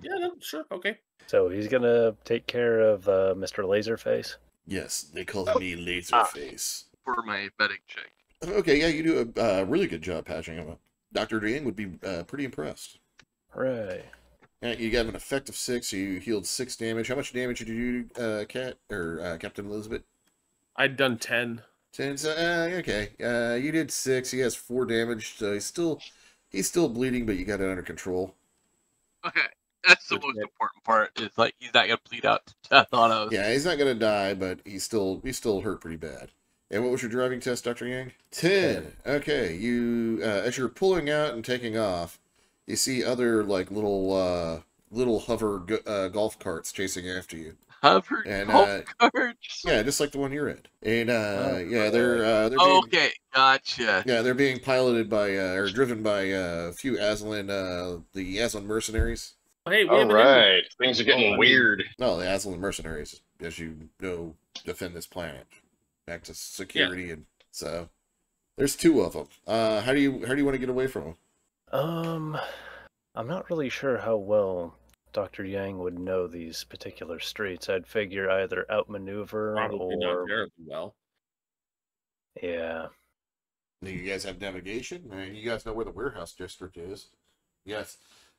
S7: Yeah, no, sure, okay.
S3: So he's gonna take care of Mr. Laserface?
S1: Yes, they call me Laserface.
S8: For my medic check.
S1: Okay, yeah, you do a really good job patching him up. Dr. Yang would be pretty impressed.
S3: Hooray.
S1: Yeah, you got an effective 6, so you healed 6 damage. How much damage did you do, Captain Elizabeth?
S7: I'd done 10.
S1: 10. So, okay. You did 6. He has 4 damage, so he's still bleeding, but you got it under control.
S8: Okay. That's the most important part. Is like he's not gonna bleed out to death on us.
S1: Yeah, he's not gonna die, but he's still hurt pretty bad. And what was your driving test, Dr. Yang? 10. Okay, you as you're pulling out and taking off, you see other like little hover golf carts chasing after you.
S8: Hover golf carts.
S1: Yeah, just like the one you're in. And yeah, they're being,
S8: okay, gotcha.
S1: Yeah, they're being piloted by or driven by a few Aslan the Aslan mercenaries.
S7: Hey, we
S9: All
S7: have an
S9: right. Things are getting weird.
S1: No, the Aslan mercenaries, as you know, defend this planet. Back to security, and so there's 2 of them. How do you want to get away from them?
S3: I'm not really sure how well Dr. Yang would know these particular streets. I'd figure either outmaneuver
S7: Probably
S3: or
S7: not very well.
S3: yeah.
S1: Do you guys have navigation? I mean, you guys know where the warehouse district is. Yes.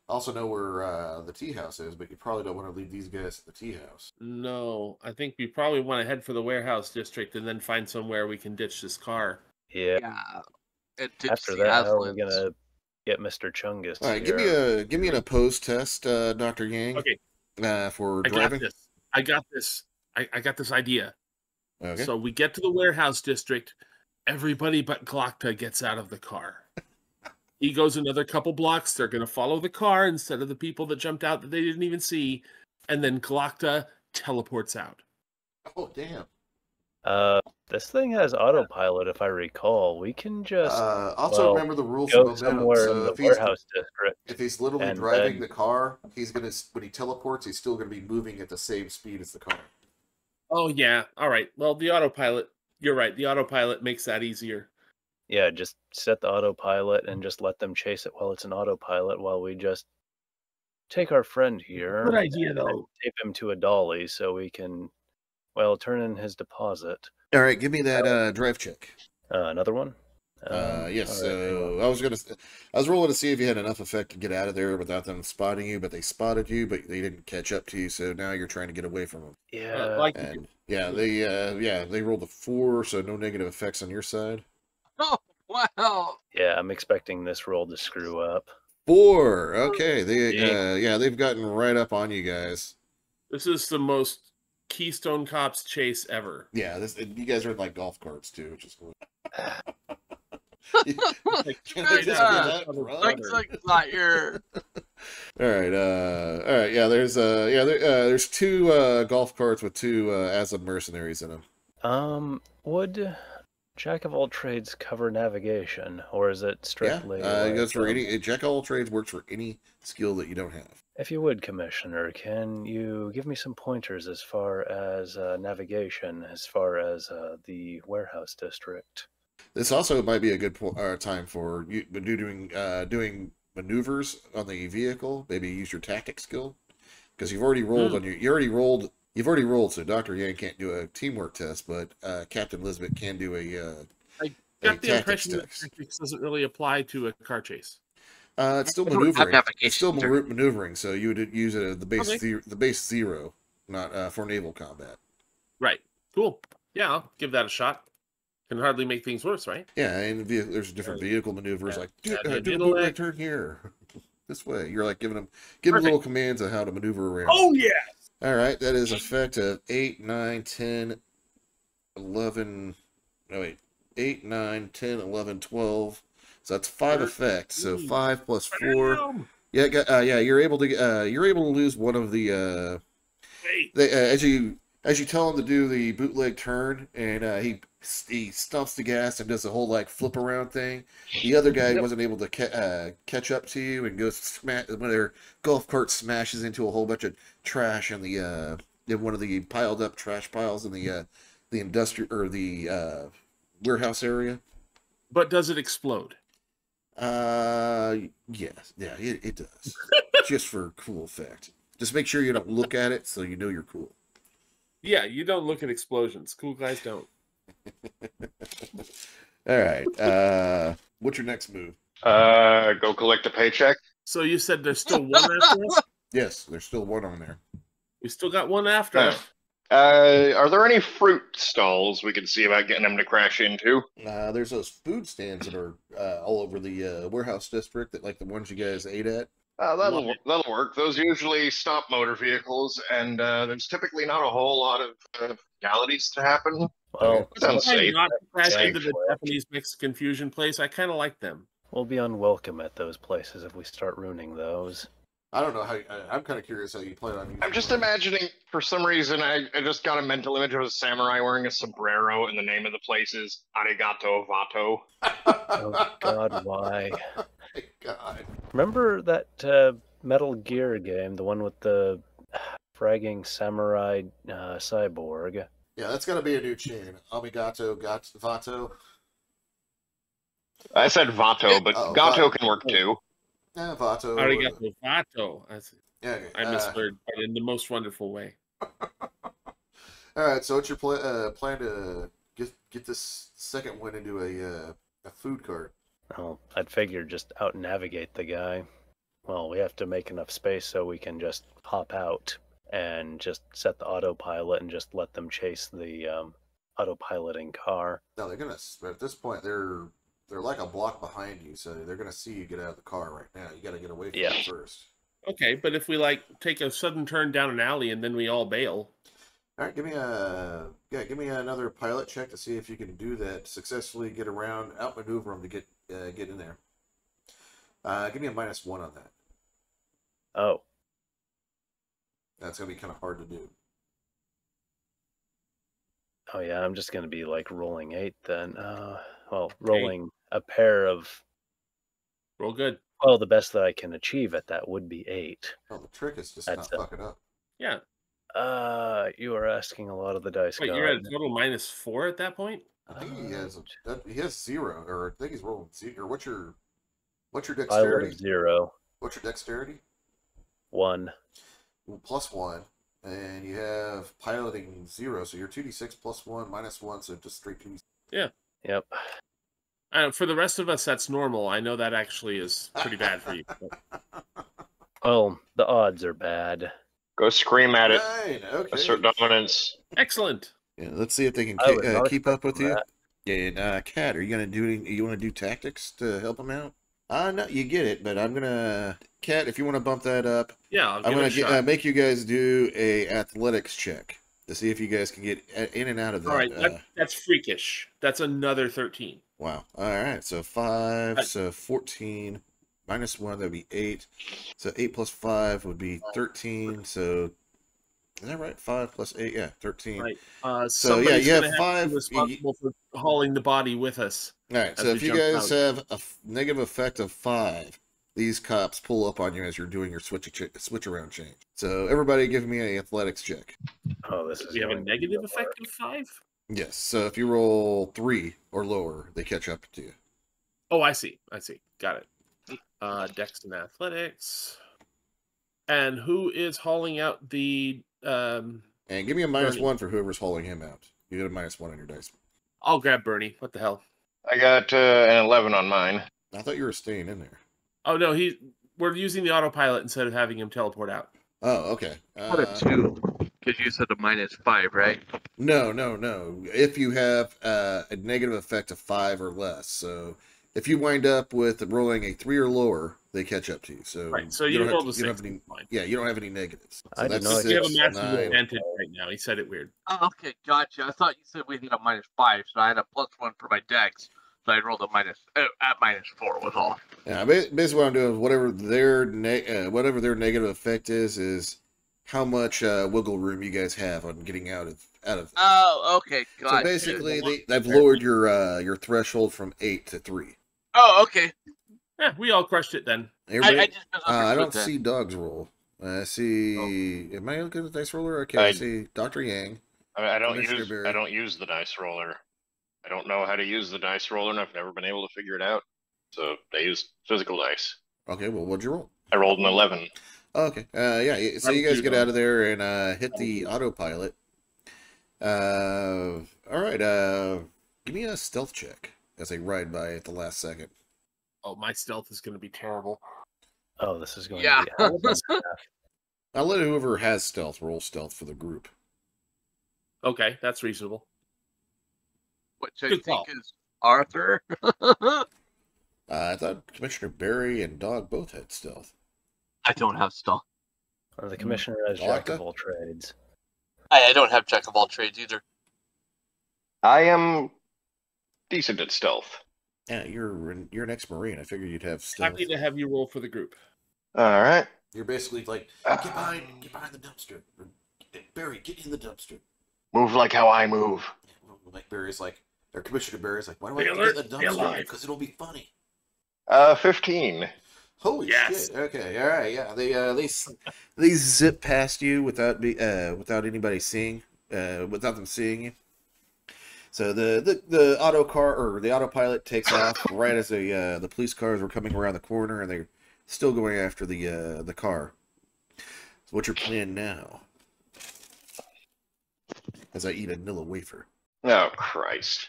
S1: Also know where the tea house is, but you probably don't want to leave these guys at the tea house.
S7: No, I think we probably want to head for the warehouse district and then find somewhere we can ditch this car.
S3: Yeah.
S8: Yeah. And ditch
S3: After
S8: the
S3: that, how are we
S8: Aslans.
S3: gonna get Mr. Chungus
S1: All right,
S3: here.
S1: give me an opposed test, Dr. Yang.
S7: Okay.
S1: For
S7: I
S1: driving.
S7: got this. I got this. I got this idea.
S1: Okay.
S7: So we get to the warehouse district. Everybody but Glokta gets out of the car. He goes another couple blocks. They're going to follow the car instead of the people that jumped out that they didn't even see. And then Glokta teleports out.
S1: Oh, damn.
S3: This thing has autopilot, if I recall. We can just
S1: Also remember the rules
S3: go
S1: of momentum.
S3: somewhere
S1: So
S3: in the
S1: if he's
S3: warehouse district.
S1: if he's literally
S3: and
S1: driving
S3: then-
S1: the car, he's gonna when he teleports, he's still gonna be moving at the same speed as the car.
S7: Oh, yeah. All right. Well, the autopilot, you're right. The autopilot makes that easier.
S3: Yeah, just set the autopilot and just let them chase it while it's an autopilot while we just take our friend here.
S7: Good idea,
S3: and
S7: though.
S3: tape him to a dolly so we can, well, turn in his deposit.
S1: All right, give me that drive check.
S3: Another one?
S1: Yes.
S3: all right,
S1: So I was rolling to see if you had enough effect to get out of there without them spotting you, but they spotted you, but they didn't catch up to you. So now you're trying to get away from them.
S3: Yeah.
S7: Like
S1: And they rolled a 4, so no negative effects on your side.
S8: Oh, wow.
S3: Yeah, I'm expecting this roll to screw up.
S1: 4. Okay.
S3: Yeah.
S1: They've gotten right up on you guys.
S7: this is the most Keystone Cops chase ever.
S1: Yeah, you guys are in like golf carts too, which is cool.
S7: Like,
S1: Can
S7: straight
S1: I just
S7: out
S1: get
S7: of
S1: that?
S7: the
S8: Looks
S7: gutter.
S8: like Lightyear.
S1: All right. Yeah, there's 2 golf carts with 2 Aslan mercenaries in them.
S3: Would Jack of all trades cover navigation, or is it strictly?
S1: It goes for
S3: like,
S1: any Jack of all trades works for any skill that you don't have.
S3: If you would, Commissioner, can you give me some pointers as far as navigation, as far as the warehouse district?
S1: This also might be a good time for you doing maneuvers on the vehicle. Maybe use your tactic skill because you've already rolled on You've already rolled, so Dr. Yang can't do a teamwork test, but Captain Elizabeth can do
S7: I
S1: a
S7: got the
S1: tactics
S7: impression that
S1: test.
S7: tactics doesn't really apply to a car chase.
S1: It's still
S8: I don't have
S1: maneuvering.
S8: navigation
S1: It's still
S8: either.
S1: maneuvering, so you would use it at the base
S7: Okay.
S1: the base 0, not for naval combat.
S7: Right. Cool. Yeah, I'll give that a shot. Can hardly make things worse, right?
S1: Yeah, and there's different vehicle maneuvers like do a
S7: intellect.
S1: bootleg turn here, this way. You're like giving them little commands on how to maneuver around.
S7: Oh, yeah.
S1: All right, that is effect of 8, 9, 10, 11. No, wait. 8, 9, 10, 11, 12. So that's 5 effects. So 5 plus 4.
S7: Bam!
S1: Yeah, you're able to lose one of the
S7: Wait.
S1: as you tell him to do the bootleg turn, and he stumps the gas and does the whole like flip around thing. The other guy wasn't able to catch up to you and goes when their golf cart smashes into a whole bunch of trash in the in one of the piled up trash piles in the industrial or the warehouse area.
S7: But does it explode?
S1: Yes, yeah, it does. Just for cool effect. Just make sure you don't look at it so you know you're cool.
S7: Yeah, you don't look at explosions. Cool guys don't.
S1: All right. What's your next move?
S4: Go collect a paycheck.
S7: So you said there's still one after us?
S1: Yes, there's still one on there.
S7: We still got one after us.
S4: Are there any fruit stalls we can see about getting them to crash into?
S1: There's those food stands that are all over the warehouse district, that like the ones you guys ate at.
S4: That'll work. Those usually stop motor vehicles, and there's typically not a whole lot of legalities to happen.
S3: Well,
S4: Sounds
S7: Try
S4: safe.
S7: not to crash
S3: Yeah,
S7: into the
S3: sure.
S7: Japanese Mexican fusion place. I kind of like them.
S3: we'll be unwelcome at those places if we start ruining those.
S1: I don't know how. I'm kind of curious how you plan on using.
S4: I'm just
S1: it.
S4: imagining, for some reason, I just got a mental image of a samurai wearing a sombrero, and the name of the place is Arigato Vato.
S3: Oh God, why?
S1: Oh my God.
S3: Remember that Metal Gear game, the one with the fragging samurai cyborg?
S1: Yeah, that's got to be a new chain. Amigato, Vato.
S4: I said Vato, but
S1: Oh,
S4: Gato
S1: Vato.
S4: can work too.
S1: Yeah, Vato.
S7: Arigato Vato.
S1: Yeah, okay.
S7: I misheard, but in the most wonderful way.
S1: All right. So what's your plan to get this second one into a food cart?
S3: Well, I'd figure just out navigate the guy. Well, we have to make enough space so we can just hop out and just set the autopilot and just let them chase the autopiloting car.
S1: No, they're gonna. At this point, they're they're like a block behind you, so they're gonna see you get out of the car right now. You got to get away from
S3: Yeah.
S1: them first.
S7: Okay, but if we like take a sudden turn down an alley and then we all bail.
S1: All right, give me another pilot check to see if you can do that successfully. Get around, outmaneuver them to get in there. Give me a -1 on that.
S3: Oh.
S1: That's gonna be kind of hard to do.
S3: Oh yeah, I'm just gonna be like rolling 8 then. Well, rolling a pair of.
S7: Roll good.
S3: Well, the best that I can achieve at that would be 8.
S1: Well, the trick is just
S3: That's
S1: not fuck it up.
S7: Yeah.
S3: You are asking a lot of the dice.
S7: Wait,
S3: god.
S7: you're at a total -4 at that point?
S1: I think he has 0, or I think he's rolling 0. Or what's your
S3: Pilot
S1: dexterity?
S3: of 0.
S1: What's your dexterity?
S3: 1.
S1: Well, +1, and you have piloting 0, so you're 2d6 +1 -1, so just straight 2d6.
S7: Yeah.
S3: Yep.
S7: For the rest of us, that's normal. I know that actually is pretty bad for you. But...
S3: Well, the odds are bad.
S4: Go scream at it.
S1: Right, okay.
S4: Assert dominance.
S7: Excellent.
S1: Yeah, let's see if they can
S3: I would not
S1: keep up with you.
S3: that.
S1: Yeah, and Kat, are you gonna do? You want to do tactics to help them out? No, you get it, but I'm gonna, Kat, if you want to bump that up,
S7: Yeah, I'll
S1: I'm
S7: give it a
S1: gonna
S7: shot.
S1: make you guys do a athletics check to see if you guys can get in and out of that.
S7: All right, that's freakish. That's another 13.
S1: Wow. All right, so 5, so 14 -1, that'd be 8. So 8 + 5 would be 13. So is that right? 5 + 8, yeah, 13.
S7: Right.
S1: So yeah,
S7: somebody's
S1: you have
S7: gonna
S1: 5.
S7: to be responsible for hauling the body with us.
S1: All right,
S7: as
S1: so
S7: we
S1: if you
S7: jump
S1: guys
S7: out.
S1: have a negative effect of 5, these cops pull up on you as you're doing your switch around change. So everybody give me an athletics check.
S3: Oh, this is.
S7: We have a
S3: going to be
S7: negative
S3: hard.
S7: effect of 5?
S1: Yes, so if you roll 3 or lower, they catch up to you.
S7: Oh, I see. Got it. Dex and athletics. And who is hauling out the...
S1: And give me a
S7: Bernie.
S1: -1 for whoever's hauling him out. You get a -1 on your dice.
S7: I'll grab Bernie. What the hell?
S4: I got an 11 on mine.
S1: I thought you were staying in there.
S7: Oh, no, we're using the autopilot instead of having him teleport out.
S1: Oh, okay.
S8: What a 2? Because you said a -5, right?
S1: No. If you have a negative effect of 5 or less, so if you wind up with rolling a 3 or lower, they catch up to you. So
S7: Right, so you
S1: don't have
S7: rolled a
S1: to- you don't
S7: 6.
S1: have any.
S7: Fine.
S1: Yeah, you don't have any negatives. So
S3: I did
S1: that's
S3: not
S7: We have a
S1: 6,
S7: massive
S1: 9.
S7: advantage right now. He said it weird.
S8: Oh, okay, gotcha. I thought you said we had a -5, so I had a +1 for my dex. So I rolled a at -4 was all.
S1: Yeah, basically what I'm doing is whatever their negative effect is how much wiggle room you guys have on getting out of.
S8: Oh, okay, gotcha.
S1: So basically, they've lowered your threshold from 8 to 3.
S8: Oh, okay.
S7: Yeah, we all crushed it then.
S1: Everybody,
S8: I just
S1: I don't
S8: misunderstood that.
S1: see dogs roll. I see. Am I looking at the dice roller? Okay, I see Dr. Yang.
S4: I don't
S1: Commissioner Barry.
S4: I don't use the dice roller. I don't know how to use the dice roller, and I've never been able to figure it out. So I use physical dice.
S1: Okay, well, what'd you roll?
S4: I rolled an 11.
S1: Okay, yeah. So you guys get out of there and hit the autopilot. All right. Give me a stealth check as they ride by at the last second.
S7: Oh, my stealth is going to be terrible.
S3: Oh, this is going
S8: Yeah.
S3: to be. Almost half.
S1: I'll let whoever has stealth roll stealth for the group.
S7: Okay, that's reasonable.
S8: Which I
S7: Good
S8: think
S7: call.
S8: is Arthur.
S1: I thought Commissioner Barry and Dog both had stealth.
S8: I don't have stealth.
S3: The commissioner has jack of all trades.
S8: I don't have jack of all trades either.
S4: I am decent at stealth.
S1: Yeah, you're an ex-Marine. I figured you'd have stealth.
S7: Happy to have you roll for the group.
S4: All right.
S1: You're basically like, get behind the dumpster. Barry, get in the dumpster.
S4: Move like how I move.
S1: Like Barry's like, or Commissioner Barry's like, why do I
S7: Be
S1: have to get in
S7: alert,
S1: the
S7: be
S1: dumpster?
S7: alive.
S1: Because it'll be funny.
S4: 15.
S1: Holy
S7: Yes.
S1: shit! Okay, all right, yeah. They zip past you without anybody seeing, without them seeing you. So the autopilot takes off right as the police cars were coming around the corner, and they're still going after the car. So what's your plan now? As I eat a Nilla wafer.
S4: Oh, Christ.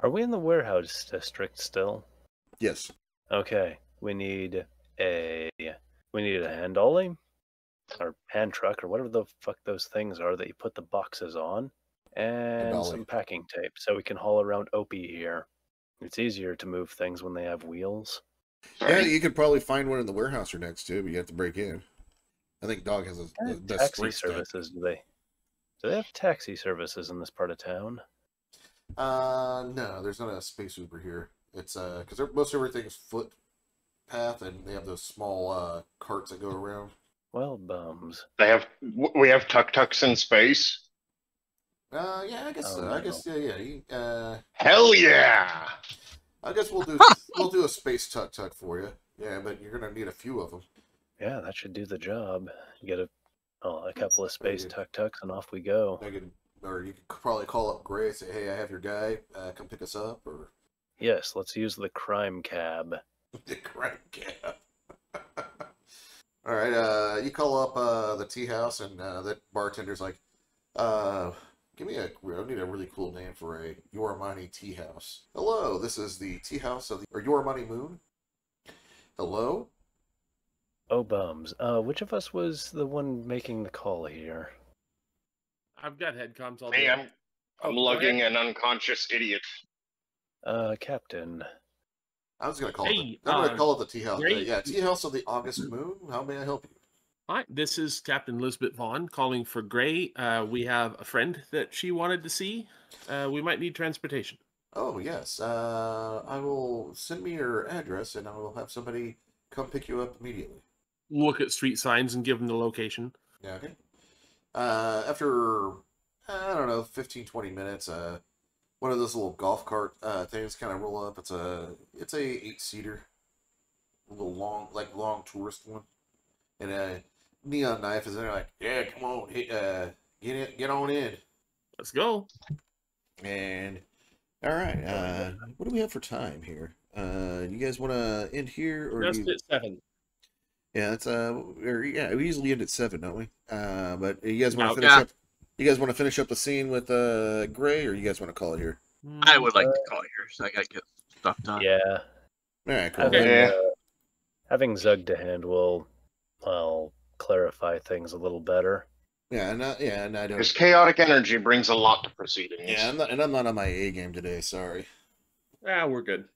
S3: Are we in the warehouse district still?
S1: Yes.
S3: Okay, we need a hand dolly or hand truck or whatever the fuck those things are that you put the boxes on, and
S1: dolly.
S3: some packing tape so we can haul around Opie here. It's easier to move things when they have wheels.
S1: Yeah, you could probably find one in the warehouse or next to, but you have to break in. I think Dog has the best
S3: Taxi
S1: street step.
S3: services, do they have taxi services in this part of town?
S1: No, there's not a space Uber here. It's because most everything is footpath, and they have those small carts that go around.
S3: Well, bums.
S9: We have tuk-tuks in space.
S1: Yeah, I guess so.
S3: no.
S1: I guess yeah.
S9: Hell yeah!
S1: I guess we'll do a space tuk-tuk for you. Yeah, but you're gonna need a few of them.
S3: Yeah, that should do the job. Get a couple of space tuk-tuks and off we go.
S1: Or you could probably call up Gray and say, "Hey, I have your guy. Come pick us up." Or
S3: Yes, let's use the crime cab.
S1: the crime cab. All right. You call up the tea house, and that bartender's like, I need a really cool name for a Yoramani tea house. Hello, this is the tea house of the Yoramani Moon. Hello?
S3: Oh, bums. Which of us was the one making the call here?
S7: I've got head comms all
S9: Me,
S7: day.
S9: I'm lugging an unconscious idiot.
S3: Captain.
S1: I was going to call
S7: Hey,
S1: it. I'm going to call it the tea house.
S7: Gray.
S1: Yeah, tea house of the August Moon. How may I help you?
S7: Hi, this is Captain Lisbeth Vaughn calling for Gray. We have a friend that she wanted to see. We might need transportation.
S1: Oh yes. I will send me your address, and I will have somebody come pick you up immediately.
S7: Look at street signs and give them the location.
S1: Yeah. Okay. After I don't know, 15-20 minutes, one of those little golf cart things kind of roll up. It's a 8-seater, a little long tourist one, and a neon knife is in there. Like, yeah, come on, get on in.
S7: Let's go.
S1: And all right, what do we have for time here? You guys want to end here or
S7: Just at 7.
S1: Yeah, it's we usually end at 7, don't we? But you guys want to
S8: Oh,
S1: finish
S8: yeah.
S1: up? You guys want to finish up the scene with Gray, or you guys want to call it here?
S8: I would like to call here, so I gotta get stuff done.
S3: Yeah.
S1: All right, cool.
S3: Having,
S9: Yeah.
S3: Having Zug to hand will, clarify things a little better.
S1: Yeah, and I don't.
S9: His chaotic energy brings a lot to proceedings.
S1: Yeah, I'm not on my A game today. Sorry.
S7: We're good.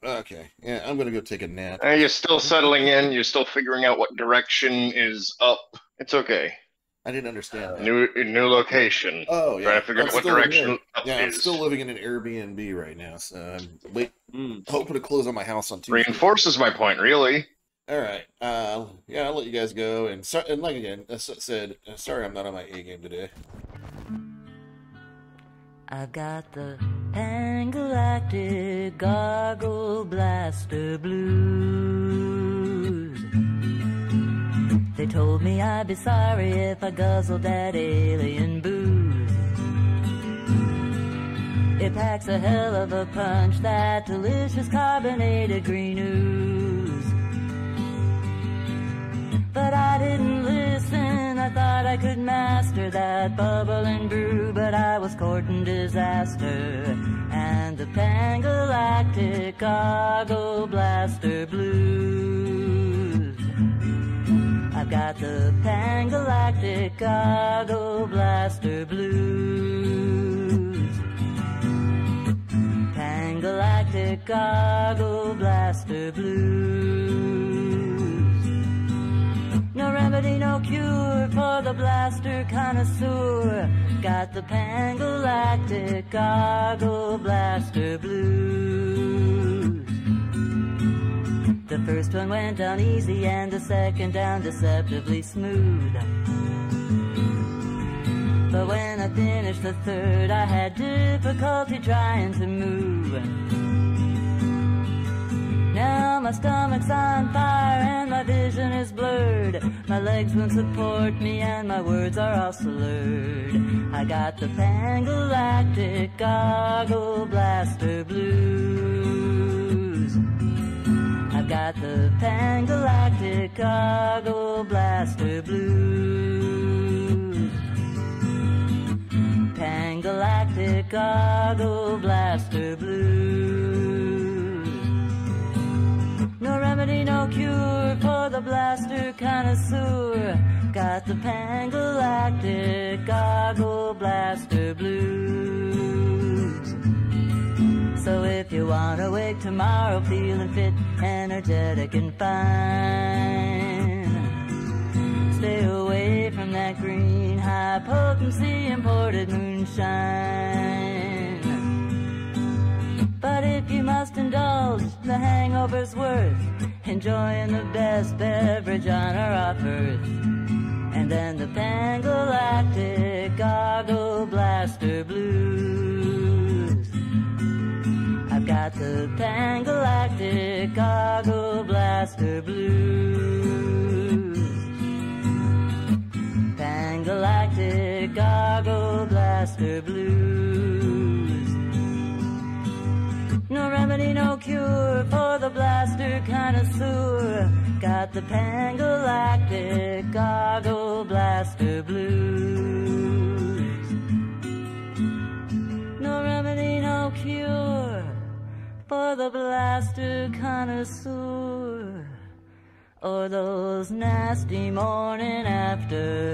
S1: Okay. Yeah, I'm gonna go take a nap.
S9: You're still settling in. You're still figuring out what direction is up. It's okay.
S1: I didn't understand that.
S9: New location.
S1: Oh yeah.
S9: Trying to figure
S1: I'm
S9: out what
S1: still living
S9: direction
S1: in-
S9: up
S1: Yeah, I'm
S9: is.
S1: still living in an Airbnb right now, so I'm hoping to close on my house on Tuesday.
S9: Reinforces my point, really.
S1: All right. Yeah, I'll let you guys go. And like again, I said, sorry, I'm not on my A game today.
S10: I've got the Pangalactic Gargle Blaster Blues. They told me I'd be sorry if I guzzled that alien booze. It packs a hell of a punch, that delicious carbonated green ooze. But I didn't listen, I thought I could master that bubbling brew, but I was courting disaster and the Pangalactic Gargle Blaster Blues. I've got the Pangalactic Gargle Blaster Blues. Pangalactic Gargle Blaster Blues. No remedy, no cure for the blaster connoisseur. Got the Pangalactic Gargle Blaster Blues. The first one went down easy and the second down deceptively smooth. But when I finished the third, I had difficulty trying to move. Now my stomach's on fire and my vision is blurred. My legs won't support me and my words are all slurred. I got the Pangalactic Gargle Blaster Blues. I've got the Pangalactic Gargle Blaster Blues. Pangalactic Gargle Blaster Blues. No remedy, no cure for the blaster connoisseur. Got the Pangalactic Gargle Blaster Blues. So if you wanna wake tomorrow feeling fit, energetic and fine, stay away from that green, high potency imported moonshine. But if you must indulge, the hangover's worth enjoying the best beverage on our earth. And then the Pangalactic Gargle Blaster Blues. I've got the Pangalactic Gargle Blaster Blues. Pangalactic Gargle Blaster Blues. No remedy, no cure for the blaster connoisseur. Got the Pangalactic Gargle Blaster Blues. No remedy, no cure for the blaster connoisseur, or those nasty morning after